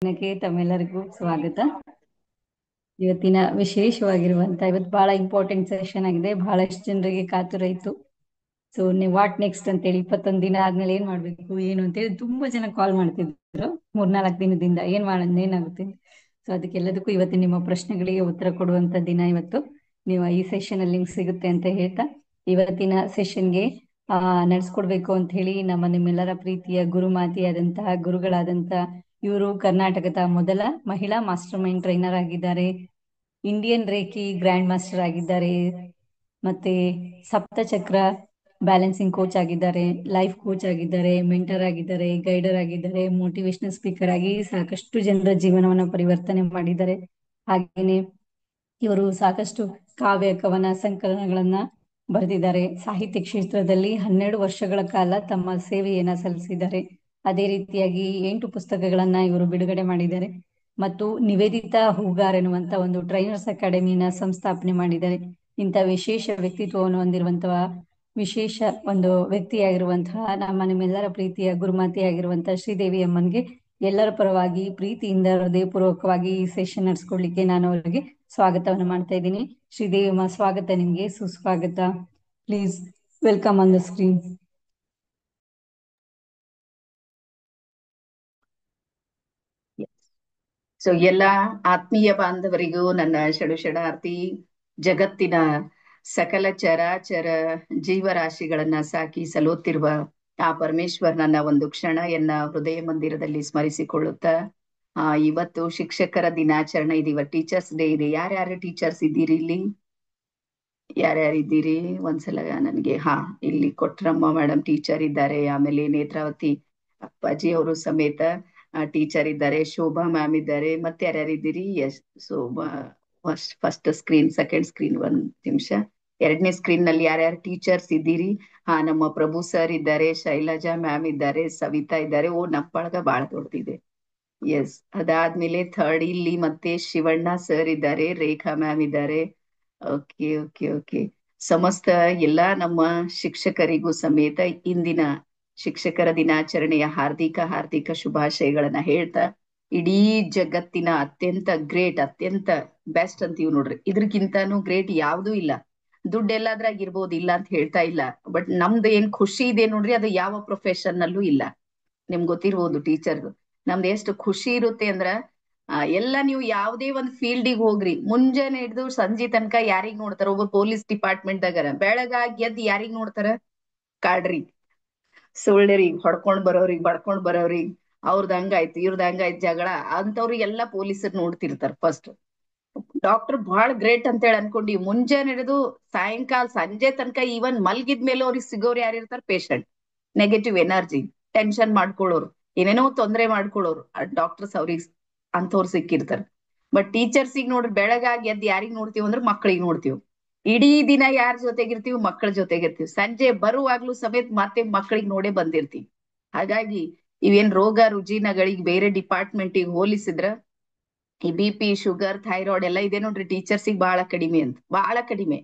ದಿನಕ್ಕೆ ತಮ್ಮೆಲ್ಲರಿಗೂ ಸ್ವಾಗತ. ಇವತ್ತಿನ ಇವತ್ತು ಬಹಳ ಇಂಪಾರ್ಟೆಂಟ್ ಸೆಷನ್ ಆಗಿದೆ. ಬಹಳಷ್ಟು ಜನರಿಗೆ ಕಾತುರ ಇತ್ತು. ಸೊ ನೀವು ವಾಟ್ ನೆಕ್ಸ್ಟ್ ಅಂತೇಳಿ 21 ದಿನ ಆದ್ಮೇಲೆ ಏನ್ ಮಾಡ್ಬೇಕು ಏನು ಅಂತೇಳಿ ತುಂಬಾ ಜನ ಕಾಲ್ ಮಾಡ್ತಿದ್ರು 3-4 ದಿನದಿಂದ ಏನ್ ಮಾಡೋದು ಏನಾಗುತ್ತೆ. ಸೊ ಅದಕ್ಕೆಲ್ಲದಕ್ಕೂ ಇವತ್ತು ನಿಮ್ಮ ಪ್ರಶ್ನೆಗಳಿಗೆ ಉತ್ತರ ಕೊಡುವಂತ ದಿನ ಇವತ್ತು. ನೀವು ಈ ಸೆಷನ್ ಅಲ್ಲಿ ಲಿಂಕ್ ಸಿಗುತ್ತೆ ಅಂತ ಹೇಳ್ತಾ ಇವತ್ತಿನ ಸೆಷನ್ಗೆ ನಡೆಸ್ಕೊಡ್ಬೇಕು ಅಂತ ಹೇಳಿ ನಿಮ್ಮೆಲ್ಲರ ಪ್ರೀತಿಯ ಗುರುಮಾತೆಯಾದಂತಹ ಗುರುಗಳಾದಂತಹ ಇವರು ಕರ್ನಾಟಕದ ಮೊದಲ ಮಹಿಳಾ ಮಾಸ್ಟರ್ ಮೈಂಡ್ ಟ್ರೈನರ್ ಆಗಿದ್ದಾರೆ, ಇಂಡಿಯನ್ ರೇಖಿ ಗ್ರ್ಯಾಂಡ್ ಮಾಸ್ಟರ್ ಆಗಿದ್ದಾರೆ, ಮತ್ತೆ ಸಪ್ತಚಕ್ರ ಬ್ಯಾಲೆನ್ಸಿಂಗ್ ಕೋಚ್ ಆಗಿದ್ದಾರೆ, ಲೈಫ್ ಕೋಚ್ ಆಗಿದ್ದಾರೆ, ಮೆಂಟರ್ ಆಗಿದ್ದಾರೆ, ಗೈಡರ್ ಆಗಿದ್ದಾರೆ, ಮೋಟಿವೇಶನಲ್ ಸ್ಪೀಕರ್ ಆಗಿ ಸಾಕಷ್ಟು ಜನರ ಜೀವನವನ್ನ ಪರಿವರ್ತನೆ ಮಾಡಿದ್ದಾರೆ. ಹಾಗೇನೆ ಇವರು ಸಾಕಷ್ಟು ಕಾವ್ಯ ಕವನ ಸಂಕಲನಗಳನ್ನ ಬರೆದಿದ್ದಾರೆ. ಸಾಹಿತ್ಯ ಕ್ಷೇತ್ರದಲ್ಲಿ 12 ವರ್ಷಗಳ ಕಾಲ ತಮ್ಮ ಸೇವೆಯನ್ನ ಸಲ್ಲಿಸಿದ್ದಾರೆ. ಅದೇ ರೀತಿಯಾಗಿ 8 ಪುಸ್ತಕಗಳನ್ನ ಇವರು ಬಿಡುಗಡೆ ಮಾಡಿದ್ದಾರೆ ಮತ್ತು ನಿವೇದಿತಾ ಹೂಗಾರ್ ಎನ್ನುವಂತ ಒಂದು ಟ್ರೈನರ್ಸ್ ಅಕಾಡೆಮಿನ ಸಂಸ್ಥಾಪನೆ ಮಾಡಿದ್ದಾರೆ. ಇಂಥ ವಿಶೇಷ ವ್ಯಕ್ತಿತ್ವವನ್ನು ಹೊಂದಿರುವಂತಹ ವಿಶೇಷ ಒಂದು ವ್ಯಕ್ತಿಯಾಗಿರುವಂತಹ ನಿಮ್ಮೆಲ್ಲರ ಪ್ರೀತಿಯ ಗುರುಮಾತೆಯಾಗಿರುವಂತಹ ಶ್ರೀದೇವಿ ಅಮ್ಮನ್ಗೆ ಎಲ್ಲರ ಪರವಾಗಿ ಪ್ರೀತಿಯಿಂದ ಹೃದಯಪೂರ್ವಕವಾಗಿ ಈ ಸೆಷನ್ ನಡೆಸ್ಕೊಡ್ಲಿಕ್ಕೆ ನಾನು ಅವರಿಗೆ ಸ್ವಾಗತವನ್ನು ಮಾಡ್ತಾ ಇದ್ದೀನಿ. ಶ್ರೀದೇವಿ ಅಮ್ಮ, ಸ್ವಾಗತ ನಿಮ್ಗೆ, ಸುಸ್ವಾಗತ. Please welcome on the screen. So ಎಲ್ಲ ಆತ್ಮೀಯ ಬಾಂಧವರಿಗೂ ನನ್ನ ಷಡಾರ್ತಿ. ಜಗತ್ತಿನ ಸಕಲ ಚರಾಚರ ಜೀವರಾಶಿಗಳನ್ನ ಸಾಕಿ ಸಲುತ್ತಿರುವ ಆ ಪರಮೇಶ್ವರನನ್ನ ಒಂದು ಕ್ಷಣ ಹೃದಯ ಮಂದಿರದಲ್ಲಿ ಸ್ಮರಿಸಿಕೊಳ್ಳುತ್ತಾ ಇವತ್ತು ಶಿಕ್ಷಕರ ದಿನಾಚರಣೆ ಇದೀವ, ಟೀಚರ್ಸ್ ಡೇ ಇದೆ. ಯಾರ್ಯಾರು ಟೀಚರ್ಸ್ ಇದ್ದೀರಿ ಇಲ್ಲಿ? ಯಾರ್ಯಾರಿದ್ದೀರಿ ಒಂದ್ಸಲ ನನ್ಗೆ? ಇಲ್ಲಿ ಕೊಟ್ರಮ್ಮ ಮೇಡಮ್ ಟೀಚರ್ ಇದ್ದಾರೆ, ಆಮೇಲೆ ನೇತ್ರಾವತಿ ಅಪ್ಪಾಜಿ ಅವರು ಸಮೇತ ಟೀಚರ್ ಇದ್ದಾರೆ, ಶೋಭಾ ಮ್ಯಾಮ್ ಇದ್ದಾರೆ, ಮತ್ತೆ ಯಾರ್ಯಾರಿದ್ದೀರಿ? Yes. So first screen, second screen, ಒಂದ್ ನಿಮಿಷ. ಎರಡನೇ ಸ್ಕ್ರೀನ್ ನಲ್ಲಿ ಯಾರ್ಯಾರು ಟೀಚರ್ಸ್ ಇದ್ದೀರಿ? ನಮ್ಮ ಪ್ರಭು ಸರ್ ಇದ್ದಾರೆ, ಶೈಲಜಾ ಮ್ಯಾಮ್ ಇದ್ದಾರೆ, ಸವಿತಾ ಇದ್ದಾರೆ. ನಮ್ಮ ಬಳಗ ಬಾಳ ದೊಡ್ಡದಿದೆ. ಎಸ್. ಅದಾದ್ಮೇಲೆ ಥರ್ಡ್ ಇಲ್ಲಿ ಮತ್ತೆ ಶಿವಣ್ಣ ಸರ್ ಇದ್ದಾರೆ, ರೇಖಾ ಮ್ಯಾಮ್ ಇದ್ದಾರೆ. Okay okay okay. ಸಮಸ್ತ ಎಲ್ಲಾ ನಮ್ಮ ಶಿಕ್ಷಕರಿಗೂ ಸಮೇತ ಇಂದಿನ ಶಿಕ್ಷಕರ ದಿನಾಚರಣೆಯ ಹಾರ್ದಿಕ ಶುಭಾಶಯಗಳನ್ನ ಹೇಳ್ತಾ, ಇಡೀ ಜಗತ್ತಿನ ಅತ್ಯಂತ ಗ್ರೇಟ್, ಅತ್ಯಂತ ಬೆಸ್ಟ್ ಅಂತೀವಿ ನೋಡ್ರಿ. ಇದ್ರಕ್ಕಿಂತಾನು ಗ್ರೇಟ್ ಯಾವ್ದೂ ಇಲ್ಲ. ದುಡ್ಡು ಎಲ್ಲಾದ್ರಾಗ ಇರ್ಬೋದು, ಇಲ್ಲ ಅಂತ ಹೇಳ್ತಾ ಇಲ್ಲ, ಬಟ್ ನಮ್ದು ಏನ್ ಖುಷಿ ಇದೆ ನೋಡ್ರಿ, ಅದು ಯಾವ ಪ್ರೊಫೆಷನ್ ನಲ್ಲೂ ಇಲ್ಲ. ನಿಮ್ಗೆ ಗೊತ್ತಿರ್ಬೋದು ಟೀಚರ್ ನಮ್ದು ಎಷ್ಟು ಖುಷಿ ಇರುತ್ತೆ ಅಂದ್ರ ಎಲ್ಲ ನೀವು ಯಾವ್ದೇ ಒಂದ್ ಫೀಲ್ಡಿಗೆ ಹೋಗ್ರಿ, ಮುಂಜಾನೆ ಹಿಡಿದು ಸಂಜೆ ತನಕ ಯಾರಿಗ್ ನೋಡ್ತಾರ? ಒಬ್ಬ ಪೊಲೀಸ್ ಡಿಪಾರ್ಟ್ಮೆಂಟ್ ದಾಗರ ಬೆಳಗಾಗಿ ಎದ್ದು ಯಾರಿಗ್ ನೋಡ್ತಾರ? ಕಾಡ್ರಿ, ಸುಳ್ಳರಿಗೆ, ಹೊಡ್ಕೊಂಡ್ ಬರೋರಿಗೆ, ಬಡ್ಕೊಂಡ್ ಬರೋರಿಗೆ, ಅವ್ರದ್ ಹಂಗಾಯ್ತು ಇವ್ರದ್ ಹಂಗಾಯ್ತು ಜಗಳ ಅಂತವ್ರಿಗೆಲ್ಲ ಪೊಲೀಸರು ನೋಡ್ತಿರ್ತಾರ. ಫಸ್ಟ್ ಡಾಕ್ಟರ್ ಬಹಳ ಗ್ರೇಟ್ ಅಂತ ಹೇಳಿ ಅನ್ಕೊಂಡಿ, ಮುಂಜಾನೆ ಹಿಡಿದು ಸಾಯಂಕಾಲ ಸಂಜೆ ತನಕ ಈವನ್ ಮಲ್ಗಿದ್ಮೇಲೆ ಅವ್ರಿಗೆ ಸಿಗೋರು ಯಾರಿರ್ತಾರ? ಪೇಷಂಟ್, ನೆಗೆಟಿವ್ ಎನರ್ಜಿ, ಟೆನ್ಷನ್ ಮಾಡ್ಕೊಳ್ಳೋರು, ಏನೇನೋ ತೊಂದರೆ ಮಾಡ್ಕೊಳ್ಳೋರು ಡಾಕ್ಟರ್ಸ್ ಅವ್ರಿಗೆ ಅಂತವ್ರು ಸಿಕ್ಕಿರ್ತಾರ. ಬಟ್ ಟೀಚರ್ಸಿಗೆ ನೋಡ್ರಿ, ಬೆಳಗಾಗಿ ಎದ್ದು ಯಾರಿಗ್ ನೋಡ್ತೀವಿ ಅಂದ್ರೆ ಮಕ್ಕಳಿಗೆ ನೋಡ್ತೀವಿ. ಇಡೀ ದಿನ ಯಾರ ಜೊತೆಗಿರ್ತೀವಿ? ಮಕ್ಕಳ ಜೊತೆಗಿರ್ತೀವಿ. ಸಂಜೆ ಬರುವಾಗ್ಲೂ ಸಮೇತ ಮತ್ತೆ ಮಕ್ಕಳಿಗೆ ನೋಡೇ ಬಂದಿರ್ತೀವಿ. ಹಾಗಾಗಿ ಇವೇನ್ ರೋಗ ರುಜಿನಗಳಿಗೆ ಬೇರೆ ಡಿಪಾರ್ಟ್ಮೆಂಟಿಗೆ ಹೋಲಿಸಿದ್ರ ಈ BP, ಶುಗರ್, ಥೈರಾಯ್ಡ್ ಎಲ್ಲ ಇದೆ ನೋಡ್ರಿ, ಟೀಚರ್ಸಿಗೆ ಬಹಳ ಕಡಿಮೆ ಅಂತ, ಬಹಳ ಕಡಿಮೆ,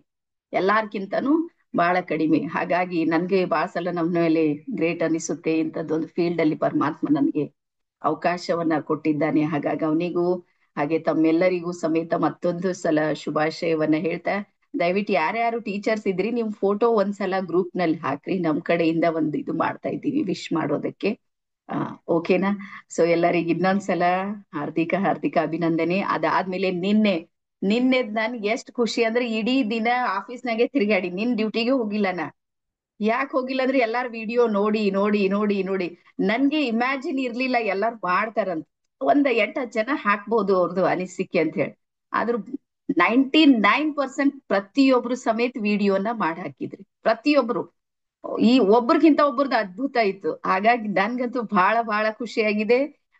ಎಲ್ಲಾರ್ಕಿಂತಾನು ಬಹಳ ಕಡಿಮೆ. ಹಾಗಾಗಿ ನನ್ಗೆ ಬಹಳ ಸಲ ನಮ್ಮ ಮೇಲೆ ಗ್ರೇಟ್ ಅನಿಸುತ್ತೆ. ಇಂಥದ್ದೊಂದು ಫೀಲ್ಡ್ ಅಲ್ಲಿ ಪರಮಾತ್ಮ ನನ್ಗೆ ಅವಕಾಶವನ್ನ ಕೊಟ್ಟಿದ್ದಾನೆ. ಹಾಗಾಗಿ ಅವನಿಗೂ ಹಾಗೆ ತಮ್ಮೆಲ್ಲರಿಗೂ ಸಮೇತ ಮತ್ತೊಂದು ಸಲ ಶುಭಾಶಯವನ್ನ ಹೇಳ್ತಾ, ದಯವಿಟ್ಟು ಯಾರ್ಯಾರು ಟೀಚರ್ಸ್ ಇದ್ರಿ ನಿಮ್ ಫೋಟೋ ಒಂದ್ಸಲ ಗ್ರೂಪ್ ನಲ್ಲಿ ಹಾಕ್ರಿ. ನಮ್ ಕಡೆಯಿಂದ ಒಂದು ಇದು ಮಾಡ್ತಾ ಇದ್ದೀವಿ ವಿಶ್ ಮಾಡೋದಕ್ಕೆ. ಓಕೆನಾ? ಸೊ ಎಲ್ಲರಿಗೂ ಇನ್ನೊಂದ್ಸಲ ಹಾರ್ದಿಕ ಅಭಿನಂದನೆ. ಅದಾದ್ಮೇಲೆ ನಿನ್ನೆದ್ ನನ್ಗೆ ಎಷ್ಟ್ ಖುಷಿ ಅಂದ್ರೆ, ಇಡೀ ದಿನ ಆಫೀಸ್ನಾಗೆ ತಿರ್ಗಾಡಿ, ನಿನ್ ಡ್ಯೂಟಿಗೆ ಹೋಗಿಲ್ಲ ನಾ. ಯಾಕೆ ಹೋಗಿಲ್ಲ ಅಂದ್ರೆ ಎಲ್ಲಾರು ವಿಡಿಯೋ ನೋಡಿ ನೋಡಿ ನೋಡಿ ನೋಡಿ ನನ್ಗೆ ಇಮ್ಯಾಜಿನ್ ಇರ್ಲಿಲ್ಲ ಎಲ್ಲಾರು ಮಾಡ್ತಾರಂತ. 8-10 ಜನ ಹಾಕ್ಬೋದು ಅವ್ರದ್ದು ಅನಿಸಿಕೆ ಅಂತ ಹೇಳಿ, ಆದ್ರೂ 99% ಪ್ರತಿಯೊಬ್ರು ಸಮೇತ ವಿಡಿಯೋನ ಮಾಡಿ ಹಾಕಿದ್ರಿ. ಪ್ರತಿಯೊಬ್ರು ಈ ಒಬ್ರಿಗಿಂತ ಒಬ್ರದ್ದು ಅದ್ಭುತ ಇತ್ತು. ಹಾಗಾಗಿ ನನ್ಗಂತೂ ಬಹಳ ಬಹಳ ಖುಷಿಯಾಗಿದೆ.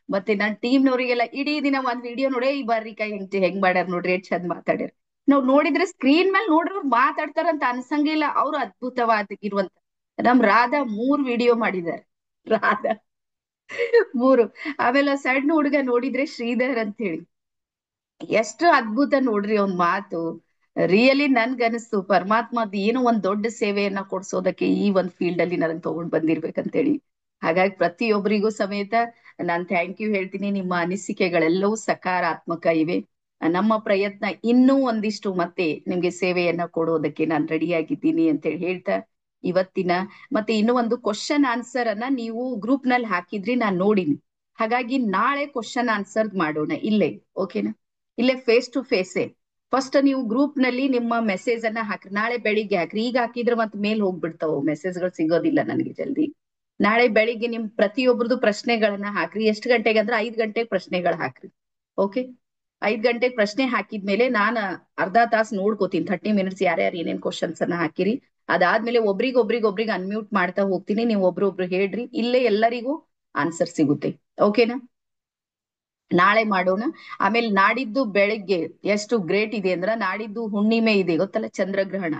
ಮತ್ತೆ ನನ್ನ ಟೀಮ್ನವರಿಗೆಲ್ಲ ಇಡೀ ದಿನ ಒಂದ್ ವಿಡಿಯೋ ನೋಡಿ, ಈ ಬಾರಿ ಕೈ ಹೆಂಗ್ ಮಾಡ್ಯಾರ ನೋಡ್ರಿ, ಎಷ್ಟ್ ಚಂದ ಮಾತಾಡ್ಯಾರ. ನಾವ್ ನೋಡಿದ್ರೆ ಸ್ಕ್ರೀನ್ ಮೇಲೆ ನೋಡ್ರಿ ಅವ್ರು ಮಾತಾಡ್ತಾರಂತ ಅನ್ಸಂಗಿಲ್ಲ, ಅವ್ರು ಅದ್ಭುತವಾಗಿರುವಂತ. ರಾಧಾ 3 ವಿಡಿಯೋ ಮಾಡಿದ್ದಾರೆ, ರಾಧಾ 3. ಆಮೇಲೆ ಸಣ್ಣ ಹುಡುಗ ನೋಡಿದ್ರೆ ಶ್ರೀಧರ್ ಅಂತ ಹೇಳಿ, ಎಷ್ಟು ಅದ್ಭುತ ನೋಡ್ರಿ ಅವ್ನ್ ಮಾತು. ರಿಯಲಿ ನನ್ಗನಿಸ್ತು ಪರಮಾತ್ಮದ್ ಏನೋ ಒಂದ್ ದೊಡ್ಡ ಸೇವೆಯನ್ನ ಕೊಡ್ಸೋದಕ್ಕೆ ಈ ಒಂದ್ ಫೀಲ್ಡ್ ಅಲ್ಲಿ ನನಗ್ ತಗೊಂಡ್ ಬಂದಿರ್ಬೇಕಂತೇಳಿ. ಹಾಗಾಗಿ ಪ್ರತಿಯೊಬ್ಬರಿಗೂ ಸಮೇತ ನಾನು ಥ್ಯಾಂಕ್ ಯು ಹೇಳ್ತೀನಿ. ನಿಮ್ಮ ಅನಿಸಿಕೆಗಳೆಲ್ಲವೂ ಸಕಾರಾತ್ಮಕ ಇವೆ. ನಮ್ಮ ಪ್ರಯತ್ನ ಇನ್ನೂ ಒಂದಿಷ್ಟು ಮತ್ತೆ ನಿಮ್ಗೆ ಸೇವೆಯನ್ನ ಕೊಡೋದಕ್ಕೆ ನಾನು ರೆಡಿಯಾಗಿದ್ದೀನಿ ಅಂತ ಹೇಳಿ ಹೇಳ್ತಾ ಇವತ್ತಿನ ಮತ್ತೆ ಇನ್ನೂ ಒಂದು ಕ್ವಶನ್ ಆನ್ಸರ್ ಅನ್ನ ನೀವು ಗ್ರೂಪ್ ನಲ್ಲಿ ಹಾಕಿದ್ರಿ, ನಾನು ನೋಡಿನಿ. ಹಾಗಾಗಿ ನಾಳೆ ಕ್ವಶನ್ ಆನ್ಸರ್ ಮಾಡೋಣ ಇಲ್ಲೇ, ಓಕೆನಾ? ಇಲ್ಲೇ ಫೇಸ್ ಟು ಫೇಸೇ. ಫಸ್ಟ್ ನೀವು ಗ್ರೂಪ್ ನಲ್ಲಿ ನಿಮ್ಮ ಮೆಸೇಜ್ ಅನ್ನ ಹಾಕ್ರಿ. ನಾಳೆ ಬೆಳಿಗ್ಗೆ ಹಾಕ್ರಿ. ಈಗ ಹಾಕಿದ್ರೆ ಮತ್ತೆ ಮೇಲ್ ಹೋಗ್ಬಿಡ್ತಾವ, ಮೆಸೇಜ್ಗಳು ಸಿಗೋದಿಲ್ಲ ನನಗೆ ಜಲ್ದಿ. ನಾಳೆ ಬೆಳಿಗ್ಗೆ ನಿಮ್ ಪ್ರತಿಯೊಬ್ಬರದು ಪ್ರಶ್ನೆಗಳನ್ನ ಹಾಕ್ರಿ. ಎಷ್ಟು ಗಂಟೆಗೆ ಅಂದ್ರೆ 5 ಗಂಟೆಗೆ ಪ್ರಶ್ನೆಗಳು ಹಾಕ್ರಿ. ಓಕೆ, 5 ಗಂಟೆಗೆ ಪ್ರಶ್ನೆ ಹಾಕಿದ್ಮೇಲೆ ನಾನು ಅರ್ಧ ತಾಸು ನೋಡ್ಕೋತೀನಿ, 30 ಮಿನಿಟ್ಸ್ ಯಾರ್ಯಾರು ಏನೇನ್ ಕ್ವಶನ್ಸ್ ಅನ್ನ ಹಾಕಿರಿ. ಅದಾದ್ಮೇಲೆ ಒಬ್ರಿಗೆ ಅನ್ಮ್ಯೂಟ್ ಮಾಡ್ತಾ ಹೋಗ್ತೀನಿ. ನೀವು ಒಬ್ರೊಬ್ರು ಹೇಳ್ರಿ, ಇಲ್ಲೇ ಎಲ್ಲರಿಗೂ ಆನ್ಸರ್ ಸಿಗುತ್ತೆ. ಓಕೆನಾ? ನಾಳೆ ಮಾಡೋಣ. ಆಮೇಲೆ ನಾಡಿದ್ದು ಬೆಳಿಗ್ಗೆ ಎಷ್ಟು ಗ್ರೇಟ್ ಇದೆ ಅಂದ್ರ, ನಾಡಿದ್ದು ಹುಣ್ಣಿಮೆ ಇದೆ ಗೊತ್ತಲ್ಲ, ಚಂದ್ರಗ್ರಹಣ.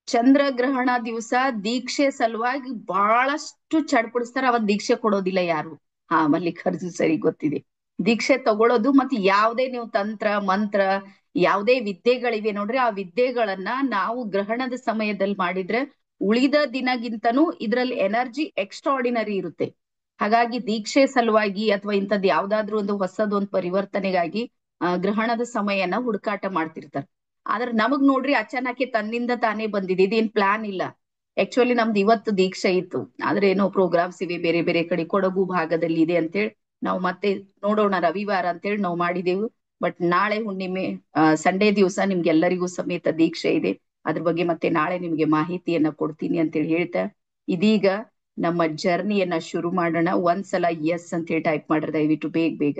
ಚಂದ್ರಗ್ರಹಣ ದಿವಸ ದೀಕ್ಷೆ ಸಲುವಾಗಿ ಬಹಳಷ್ಟು ಚಡ್ಪಡಿಸ್ತಾರ. ಅವತ್ ದೀಕ್ಷೆ ಕೊಡೋದಿಲ್ಲ ಯಾರು. ಹಾ, ಮಲ್ಲಿಕಾರ್ಜುನ್ ಸರಿ ಗೊತ್ತಿದೆ. ದೀಕ್ಷೆ ತಗೊಳ್ಳೋದು ಮತ್ತೆ ಯಾವುದೇ ನೀವು ತಂತ್ರ ಮಂತ್ರ ಯಾವುದೇ ವಿದ್ಯೆಗಳಿವೆ ನೋಡ್ರಿ, ಆ ವಿದ್ಯೆಗಳನ್ನ ನಾವು ಗ್ರಹಣದ ಸಮಯದಲ್ಲಿ ಮಾಡಿದ್ರೆ ಉಳಿದ ದಿನಗಿಂತನೂ ಇದ್ರಲ್ಲಿ ಎನರ್ಜಿ ಎಕ್ಸ್ಟ್ರಾರ್ಡಿನರಿ ಇರುತ್ತೆ. ಹಾಗಾಗಿ ದೀಕ್ಷೆ ಸಲುವಾಗಿ ಅಥವಾ ಇಂಥದ್ದು ಯಾವ್ದಾದ್ರು ಒಂದು ಹೊಸದೊಂದು ಪರಿವರ್ತನೆಗಾಗಿ ಗ್ರಹಣದ ಸಮಯನ ಹುಡುಕಾಟ ಮಾಡ್ತಿರ್ತಾರೆ. ಆದ್ರೆ ನಮಗ್ ನೋಡ್ರಿ ಅಚಾನಕ್ಕೆ ತನ್ನಿಂದ ತಾನೇ ಬಂದಿದೆ, ಇದೇನ್ ಪ್ಲಾನ್ ಇಲ್ಲ. ಆಕ್ಚುಲಿ ನಮ್ದು ಇವತ್ತು ದೀಕ್ಷೆ ಇತ್ತು, ಆದ್ರೆ ಏನೋ ಪ್ರೋಗ್ರಾಮ್ಸ್ ಇವೆ ಬೇರೆ ಬೇರೆ ಕಡೆ, ಕೊಡಗು ಭಾಗದಲ್ಲಿ ಇದೆ ಅಂತೇಳಿ ನಾವು ಮತ್ತೆ ನೋಡೋಣ ರವಿವಾರ ಅಂತೇಳಿ ನಾವು ಮಾಡಿದೆವು. ಬಟ್ ನಾಳೆ ಹುಣ್ಣಿಮೆ, ಸಂಡೇ ದಿವಸ ನಿಮ್ಗೆಲ್ಲರಿಗೂ ಸಮೇತ ದೀಕ್ಷೆ ಇದೆ. ಅದ್ರ ಬಗ್ಗೆ ಮತ್ತೆ ನಾಳೆ ನಿಮ್ಗೆ ಮಾಹಿತಿಯನ್ನ ಕೊಡ್ತೀನಿ ಅಂತೇಳಿ ಹೇಳ್ತಾ ಇದೀಗ ನಮ್ಮ ಜರ್ನಿಯನ್ನ ಶುರು ಮಾಡೋಣ. ಒಂದ್ಸಲ ಎಸ್ ಅಂತ ಹೇಳಿ ಟೈಪ್ ಮಾಡ್ರೆ ದಯವಿಟ್ಟು ಬೇಗ ಬೇಗ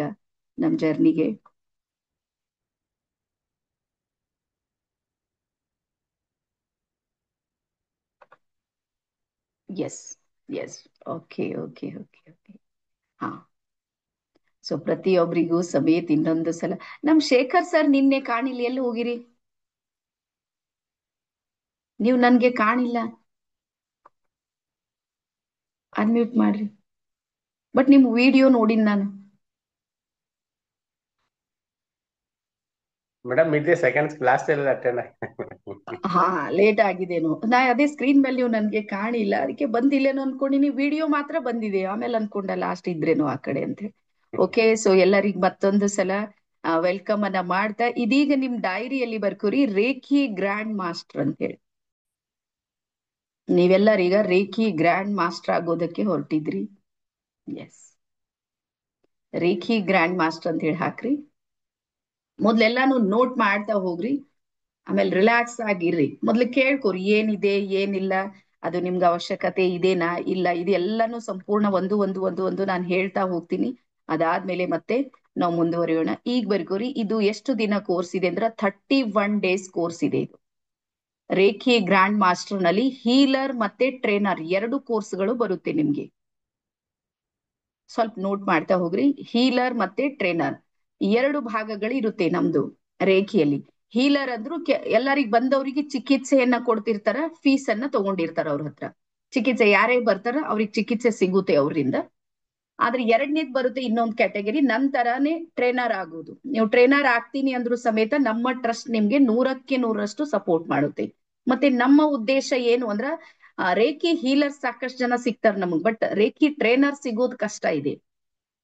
ನಮ್ ಜರ್ನಿಗೆ. Yes yes, okay okay okay okay. ಹಾ, ಸೊ ಪ್ರತಿಯೊಬ್ಬರಿಗೂ ಸಮೇತ ಇನ್ನೊಂದು ಸಲ. ನಮ್ ಶೇಖರ್ ಸರ್ ನಿನ್ನೆ ಕಾಣಿಲ್ಲ, ಎಲ್ಲಿ ಹೋಗಿರಿ ನೀವು? ನನ್ಗೆ ಕಾಣಿಲ್ಲ. ಅನ್ಮ್ಯೂಟ್ ಮಾಡ್ರಿ. ಬಟ್ ನಿಮ್ ವಿಡಿಯೋ ನೋಡಿನ್ ನಾನು. ಮೇಡಮ್ ಇದೇ ಸೆಕೆಂಡ್ ಲಾಸ್ಟ್ ಎಲ್ಲ ಅಟೆಂಡ್. ಹಾ, ಲೇಟ್ ಆಗಿದೇನು. ನಾ ಅದೇ ಸ್ಕ್ರೀನ್ ಮೇಲೆ ನೀವು ನನ್ಗೆ ಕಾಣಿಲ್ಲ, ಅದಕ್ಕೆ ಬಂದಿಲ್ಲೇನೋ ಅನ್ಕೊಂಡಿನಿ. ವಿಡಿಯೋ ಮಾತ್ರ ಬಂದಿದೆ, ಆಮೇಲೆ ಅನ್ಕೊಂಡ ಲಾಸ್ಟ್ ಇದ್ರೇನು ಆ ಕಡೆ ಅಂತ ಹೇಳಿ. ಓಕೆ, ಸೊ ಎಲ್ಲರಿಗ್ ಮತ್ತೊಂದು ಸಲ ವೆಲ್ಕಮ್ ಅನ್ನ ಮಾಡ್ತಾ ಇದೀಗ ನಿಮ್ ಡೈರಿಯಲ್ಲಿ ಬರ್ಕೋರಿ ರೇಖಿ ಗ್ರ್ಯಾಂಡ್ ಮಾಸ್ಟರ್ ಅಂತ ಹೇಳಿ. ನೀವೆಲ್ಲರೀಗ ರೇಖಿ ಗ್ರ್ಯಾಂಡ್ ಮಾಸ್ಟರ್ ಆಗೋದಕ್ಕೆ ಹೊರಟಿದ್ರಿ. ಎಸ್, ರೇಖಿ ಗ್ರ್ಯಾಂಡ್ ಮಾಸ್ಟರ್ ಅಂತ ಹೇಳಿ ಹಾಕ್ರಿ. ಮೊದ್ಲೆಲ್ಲಾನು ನೋಟ್ ಮಾಡ್ತಾ ಹೋಗ್ರಿ, ಆಮೇಲೆ ರಿಲ್ಯಾಕ್ಸ್ ಆಗಿರ್ರಿ. ಮೊದ್ಲು ಕೇಳ್ಕೊರಿ ಏನಿದೆ ಏನಿಲ್ಲ, ಅದು ನಿಮ್ಗೆ ಅವಶ್ಯಕತೆ ಇದೆನಾ ಇಲ್ಲ, ಇದೆಲ್ಲಾನು ಸಂಪೂರ್ಣ ಒಂದು ಒಂದು ಒಂದು ಒಂದು ನಾನು ಹೇಳ್ತಾ ಹೋಗ್ತೀನಿ. ಅದಾದ್ಮೇಲೆ ಮತ್ತೆ ನಾವು ಮುಂದುವರಿಯೋಣ. ಈಗ ಬರ್ಕೋರಿ, ಇದು ಎಷ್ಟು ದಿನ ಕೋರ್ಸ್ ಇದೆ ಅಂದ್ರೆ 31 ಡೇಸ್ ಕೋರ್ಸ್ ಇದೆ ಇದು. ರೇಖಿ ಗ್ರ್ಯಾಂಡ್ ಮಾಸ್ಟರ್ ನಲ್ಲಿ ಹೀಲರ್ ಮತ್ತೆ ಟ್ರೈನರ್ 2 ಕೋರ್ಸ್ಗಳು ಬರುತ್ತೆ ನಿಮ್ಗೆ. ಸ್ವಲ್ಪ ನೋಟ್ ಮಾಡ್ತಾ ಹೋಗ್ರಿ. ಹೀಲರ್ ಮತ್ತೆ ಟ್ರೈನರ್ 2 ಭಾಗಗಳು ಇರುತ್ತೆ ನಮ್ದು ರೇಖಿಯಲ್ಲಿ. ಹೀಲರ್ ಅಂದ್ರು ಎಲ್ಲರಿಗ್ ಬಂದವರಿಗೆ ಚಿಕಿತ್ಸೆಯನ್ನ ಕೊಡ್ತಿರ್ತಾರ, ಫೀಸ್ ಅನ್ನ ತಗೊಂಡಿರ್ತಾರ ಅವ್ರ ಹತ್ರ. ಚಿಕಿತ್ಸೆ ಯಾರೇ ಬರ್ತಾರ ಅವ್ರಿಗೆ ಚಿಕಿತ್ಸೆ ಸಿಗುತ್ತೆ ಅವರಿಂದ. ಆದ್ರೆ ಎರಡನೇದ್ ಬರುತ್ತೆ ಇನ್ನೊಂದು ಕ್ಯಾಟಗರಿ, ನಂತರನೇ ಟ್ರೈನರ್ ಆಗೋದು. ನೀವು ಟ್ರೈನರ್ ಆಗ್ತೀನಿ ಅಂದ್ರೂ ಸಮೇತ ನಮ್ಮ ಟ್ರಸ್ಟ್ ನಿಮ್ಗೆ 100ಕ್ಕೆ 100ರಷ್ಟು ಸಪೋರ್ಟ್ ಮಾಡುತ್ತೆ. ಮತ್ತೆ ನಮ್ಮ ಉದ್ದೇಶ ಏನು ಅಂದ್ರ, ರೇಖಿ ಹೀಲರ್ ಸಾಕಷ್ಟು ಜನ ಸಿಗ್ತಾರ ನಮಗ್, ಬಟ್ ರೇಖಿ ಟ್ರೈನರ್ ಸಿಗೋದು ಕಷ್ಟ ಇದೆ.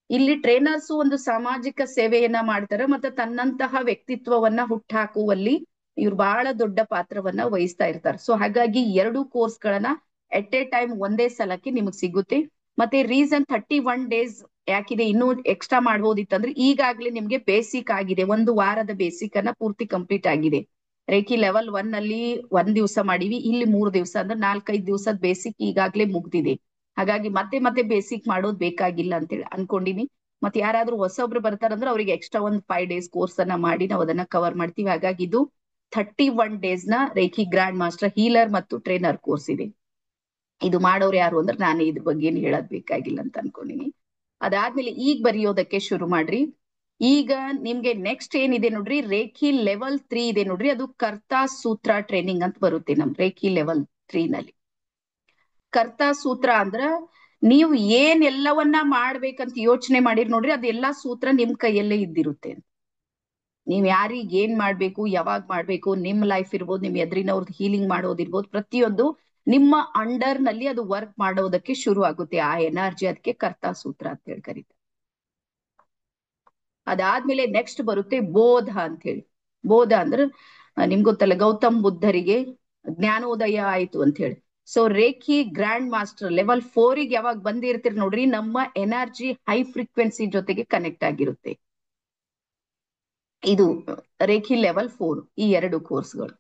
ಇಲ್ಲಿ ಟ್ರೈನರ್ಸ್ ಒಂದು ಸಾಮಾಜಿಕ ಸೇವೆಯನ್ನ ಮಾಡ್ತಾರೆ, ಮತ್ತೆ ತನ್ನಂತಹ ವ್ಯಕ್ತಿತ್ವವನ್ನ ಹುಟ್ಟಾಕುವಲ್ಲಿ ಇವ್ರು ಬಹಳ ದೊಡ್ಡ ಪಾತ್ರವನ್ನ ವಹಿಸ್ತಾ ಇರ್ತಾರೆ. ಸೊ ಹಾಗಾಗಿ 2 ಕೋರ್ಸ್ಗಳನ್ನ ಎಟ್ ಎ ಟೈಮ್ ಒಂದೇ ಸಲಕ್ಕೆ ನಿಮಗ್ ಸಿಗುತ್ತೆ. ಮತ್ತೆ ರೀಸನ್ 31 ಡೇಸ್ ಯಾಕಿದೆ, ಇನ್ನೂ ಎಕ್ಸ್ಟ್ರಾ ಮಾಡ್ಬೋದಿತ್ತಂದ್ರೆ ಈಗಾಗ್ಲೇ ನಿಮ್ಗೆ ಬೇಸಿಕ್ ಆಗಿದೆ. 1 ವಾರದ ಬೇಸಿಕ್ ಅನ್ನ ಪೂರ್ತಿ ಕಂಪ್ಲೀಟ್ ಆಗಿದೆ. ರೇಖಿ ಲೆವೆಲ್ 1 ಅಲ್ಲಿ 1 ದಿವಸ ಮಾಡಿವಿ, ಇಲ್ಲಿ 3 ದಿವಸ ಅಂದ್ರೆ 4-5 ದಿವಸದ ಬೇಸಿಕ್ ಈಗಾಗ್ಲೇ ಮುಗ್ದಿದೆ. ಹಾಗಾಗಿ ಮತ್ತೆ ಮತ್ತೆ ಬೇಸಿಕ್ ಮಾಡೋದು ಬೇಕಾಗಿಲ್ಲ ಅಂತೇಳಿ ಅನ್ಕೊಂಡಿನಿ. ಮತ್ತೆ ಯಾರಾದ್ರೂ ಹೊಸೊಬ್ರು ಬರ್ತಾರಂದ್ರೆ ಅವ್ರಿಗೆ ಎಕ್ಸ್ಟ್ರಾ ಒಂದು 5 ಡೇಸ್ ಕೋರ್ಸ್ ಅನ್ನ ಮಾಡಿ ನಾವು ಅದನ್ನ ಕವರ್ ಮಾಡ್ತೀವಿ. ಹಾಗಾಗಿ ಇದು 31 ಡೇಸ್ ನ ರೇಖಿ ಗ್ರ್ಯಾಂಡ್ ಮಾಸ್ಟರ್ ಹೀಲರ್ ಮತ್ತು ಟ್ರೈನರ್ ಕೋರ್ಸ್ ಇದೆ. ಇದು ಮಾಡೋರು ಯಾರು ಅಂದ್ರೆ ನಾನೇ, ಇದ್ರ ಬಗ್ಗೆ ಏನು ಹೇಳೋದ್ ಬೇಕಾಗಿಲ್ಲ ಅಂತ ಅನ್ಕೊಂಡಿನಿ. ಅದಾದ್ಮೇಲೆ ಈಗ ಬರೆಯೋದಕ್ಕೆ ಶುರು ಮಾಡ್ರಿ. ಈಗ ನಿಮ್ಗೆ ನೆಕ್ಸ್ಟ್ ಏನಿದೆ ನೋಡ್ರಿ, ರೇಖಿ ಲೆವೆಲ್ 3 ಇದೆ ನೋಡ್ರಿ, ಅದು ಕರ್ತಾ ಸೂತ್ರ ಟ್ರೈನಿಂಗ್ ಅಂತ ಬರುತ್ತೆ ನಮ್ ರೇಖಿ ಲೆವೆಲ್ 3 ನಲ್ಲಿ. ಕರ್ತಾ ಸೂತ್ರ ಅಂದ್ರ ನೀವು ಏನ್ ಎಲ್ಲವನ್ನ ಮಾಡ್ಬೇಕಂತ ಯೋಚನೆ ಮಾಡಿರ್ ನೋಡ್ರಿ, ಅದೆಲ್ಲಾ ಸೂತ್ರ ನಿಮ್ ಕೈಯಲ್ಲೇ ಇದ್ದಿರುತ್ತೆ. ನೀವ್ ಯಾರಿಗ್ ಏನ್ ಮಾಡ್ಬೇಕು, ಯಾವಾಗ್ ಮಾಡ್ಬೇಕು, ನಿಮ್ ಲೈಫ್ ಇರ್ಬೋದು, ನಿಮ್ ಎದುರಿನವ್ರದ್ದು ಹೀಲಿಂಗ್ ಮಾಡೋದಿರ್ಬೋದು, ಪ್ರತಿಯೊಂದು ನಿಮ್ಮ ಅಂಡರ್ ನಲ್ಲಿ ಅದು ವರ್ಕ್ ಮಾಡೋದಕ್ಕೆ ಶುರು ಆಗುತ್ತೆ. ಆ ಎನರ್ಜಿ ಅದಕ್ಕೆ ಕರ್ತಾ ಸೂತ್ರ ಅಂತ ಹೇಳಿ ಕರೀತಾರೆ. ಅದಾದ್ಮೇಲೆ ನೆಕ್ಸ್ಟ್ ಬರುತ್ತೆ ಬೋಧ ಅಂತ ಹೇಳಿ. ಬೋಧ ಅಂದ್ರೆ ನಿಮ್ಗೆ ಗೊತ್ತಲ್ಲ, ಗೌತಮ್ ಬುದ್ಧರಿಗೆ ಜ್ಞಾನೋದಯ ಆಯ್ತು ಅಂತ ಹೇಳಿ. So reiki grand master level 4 ಗೆ ಯಾವಾಗ ಬಂದಿರ್ತೀರಿ ನೋಡ್ರಿ, ನಮ್ಮ ಎನರ್ಜಿ ಹೈ ಫ್ರೀಕ್ವೆನ್ಸಿ ಜೊತೆಗೆ ಕನೆಕ್ಟ್ ಆಗಿರುತ್ತೆ. ಇದು ರೇಖಿ ಲೆವೆಲ್ 4 ಈ 2 ಕೋರ್ಸ್ಗಳು.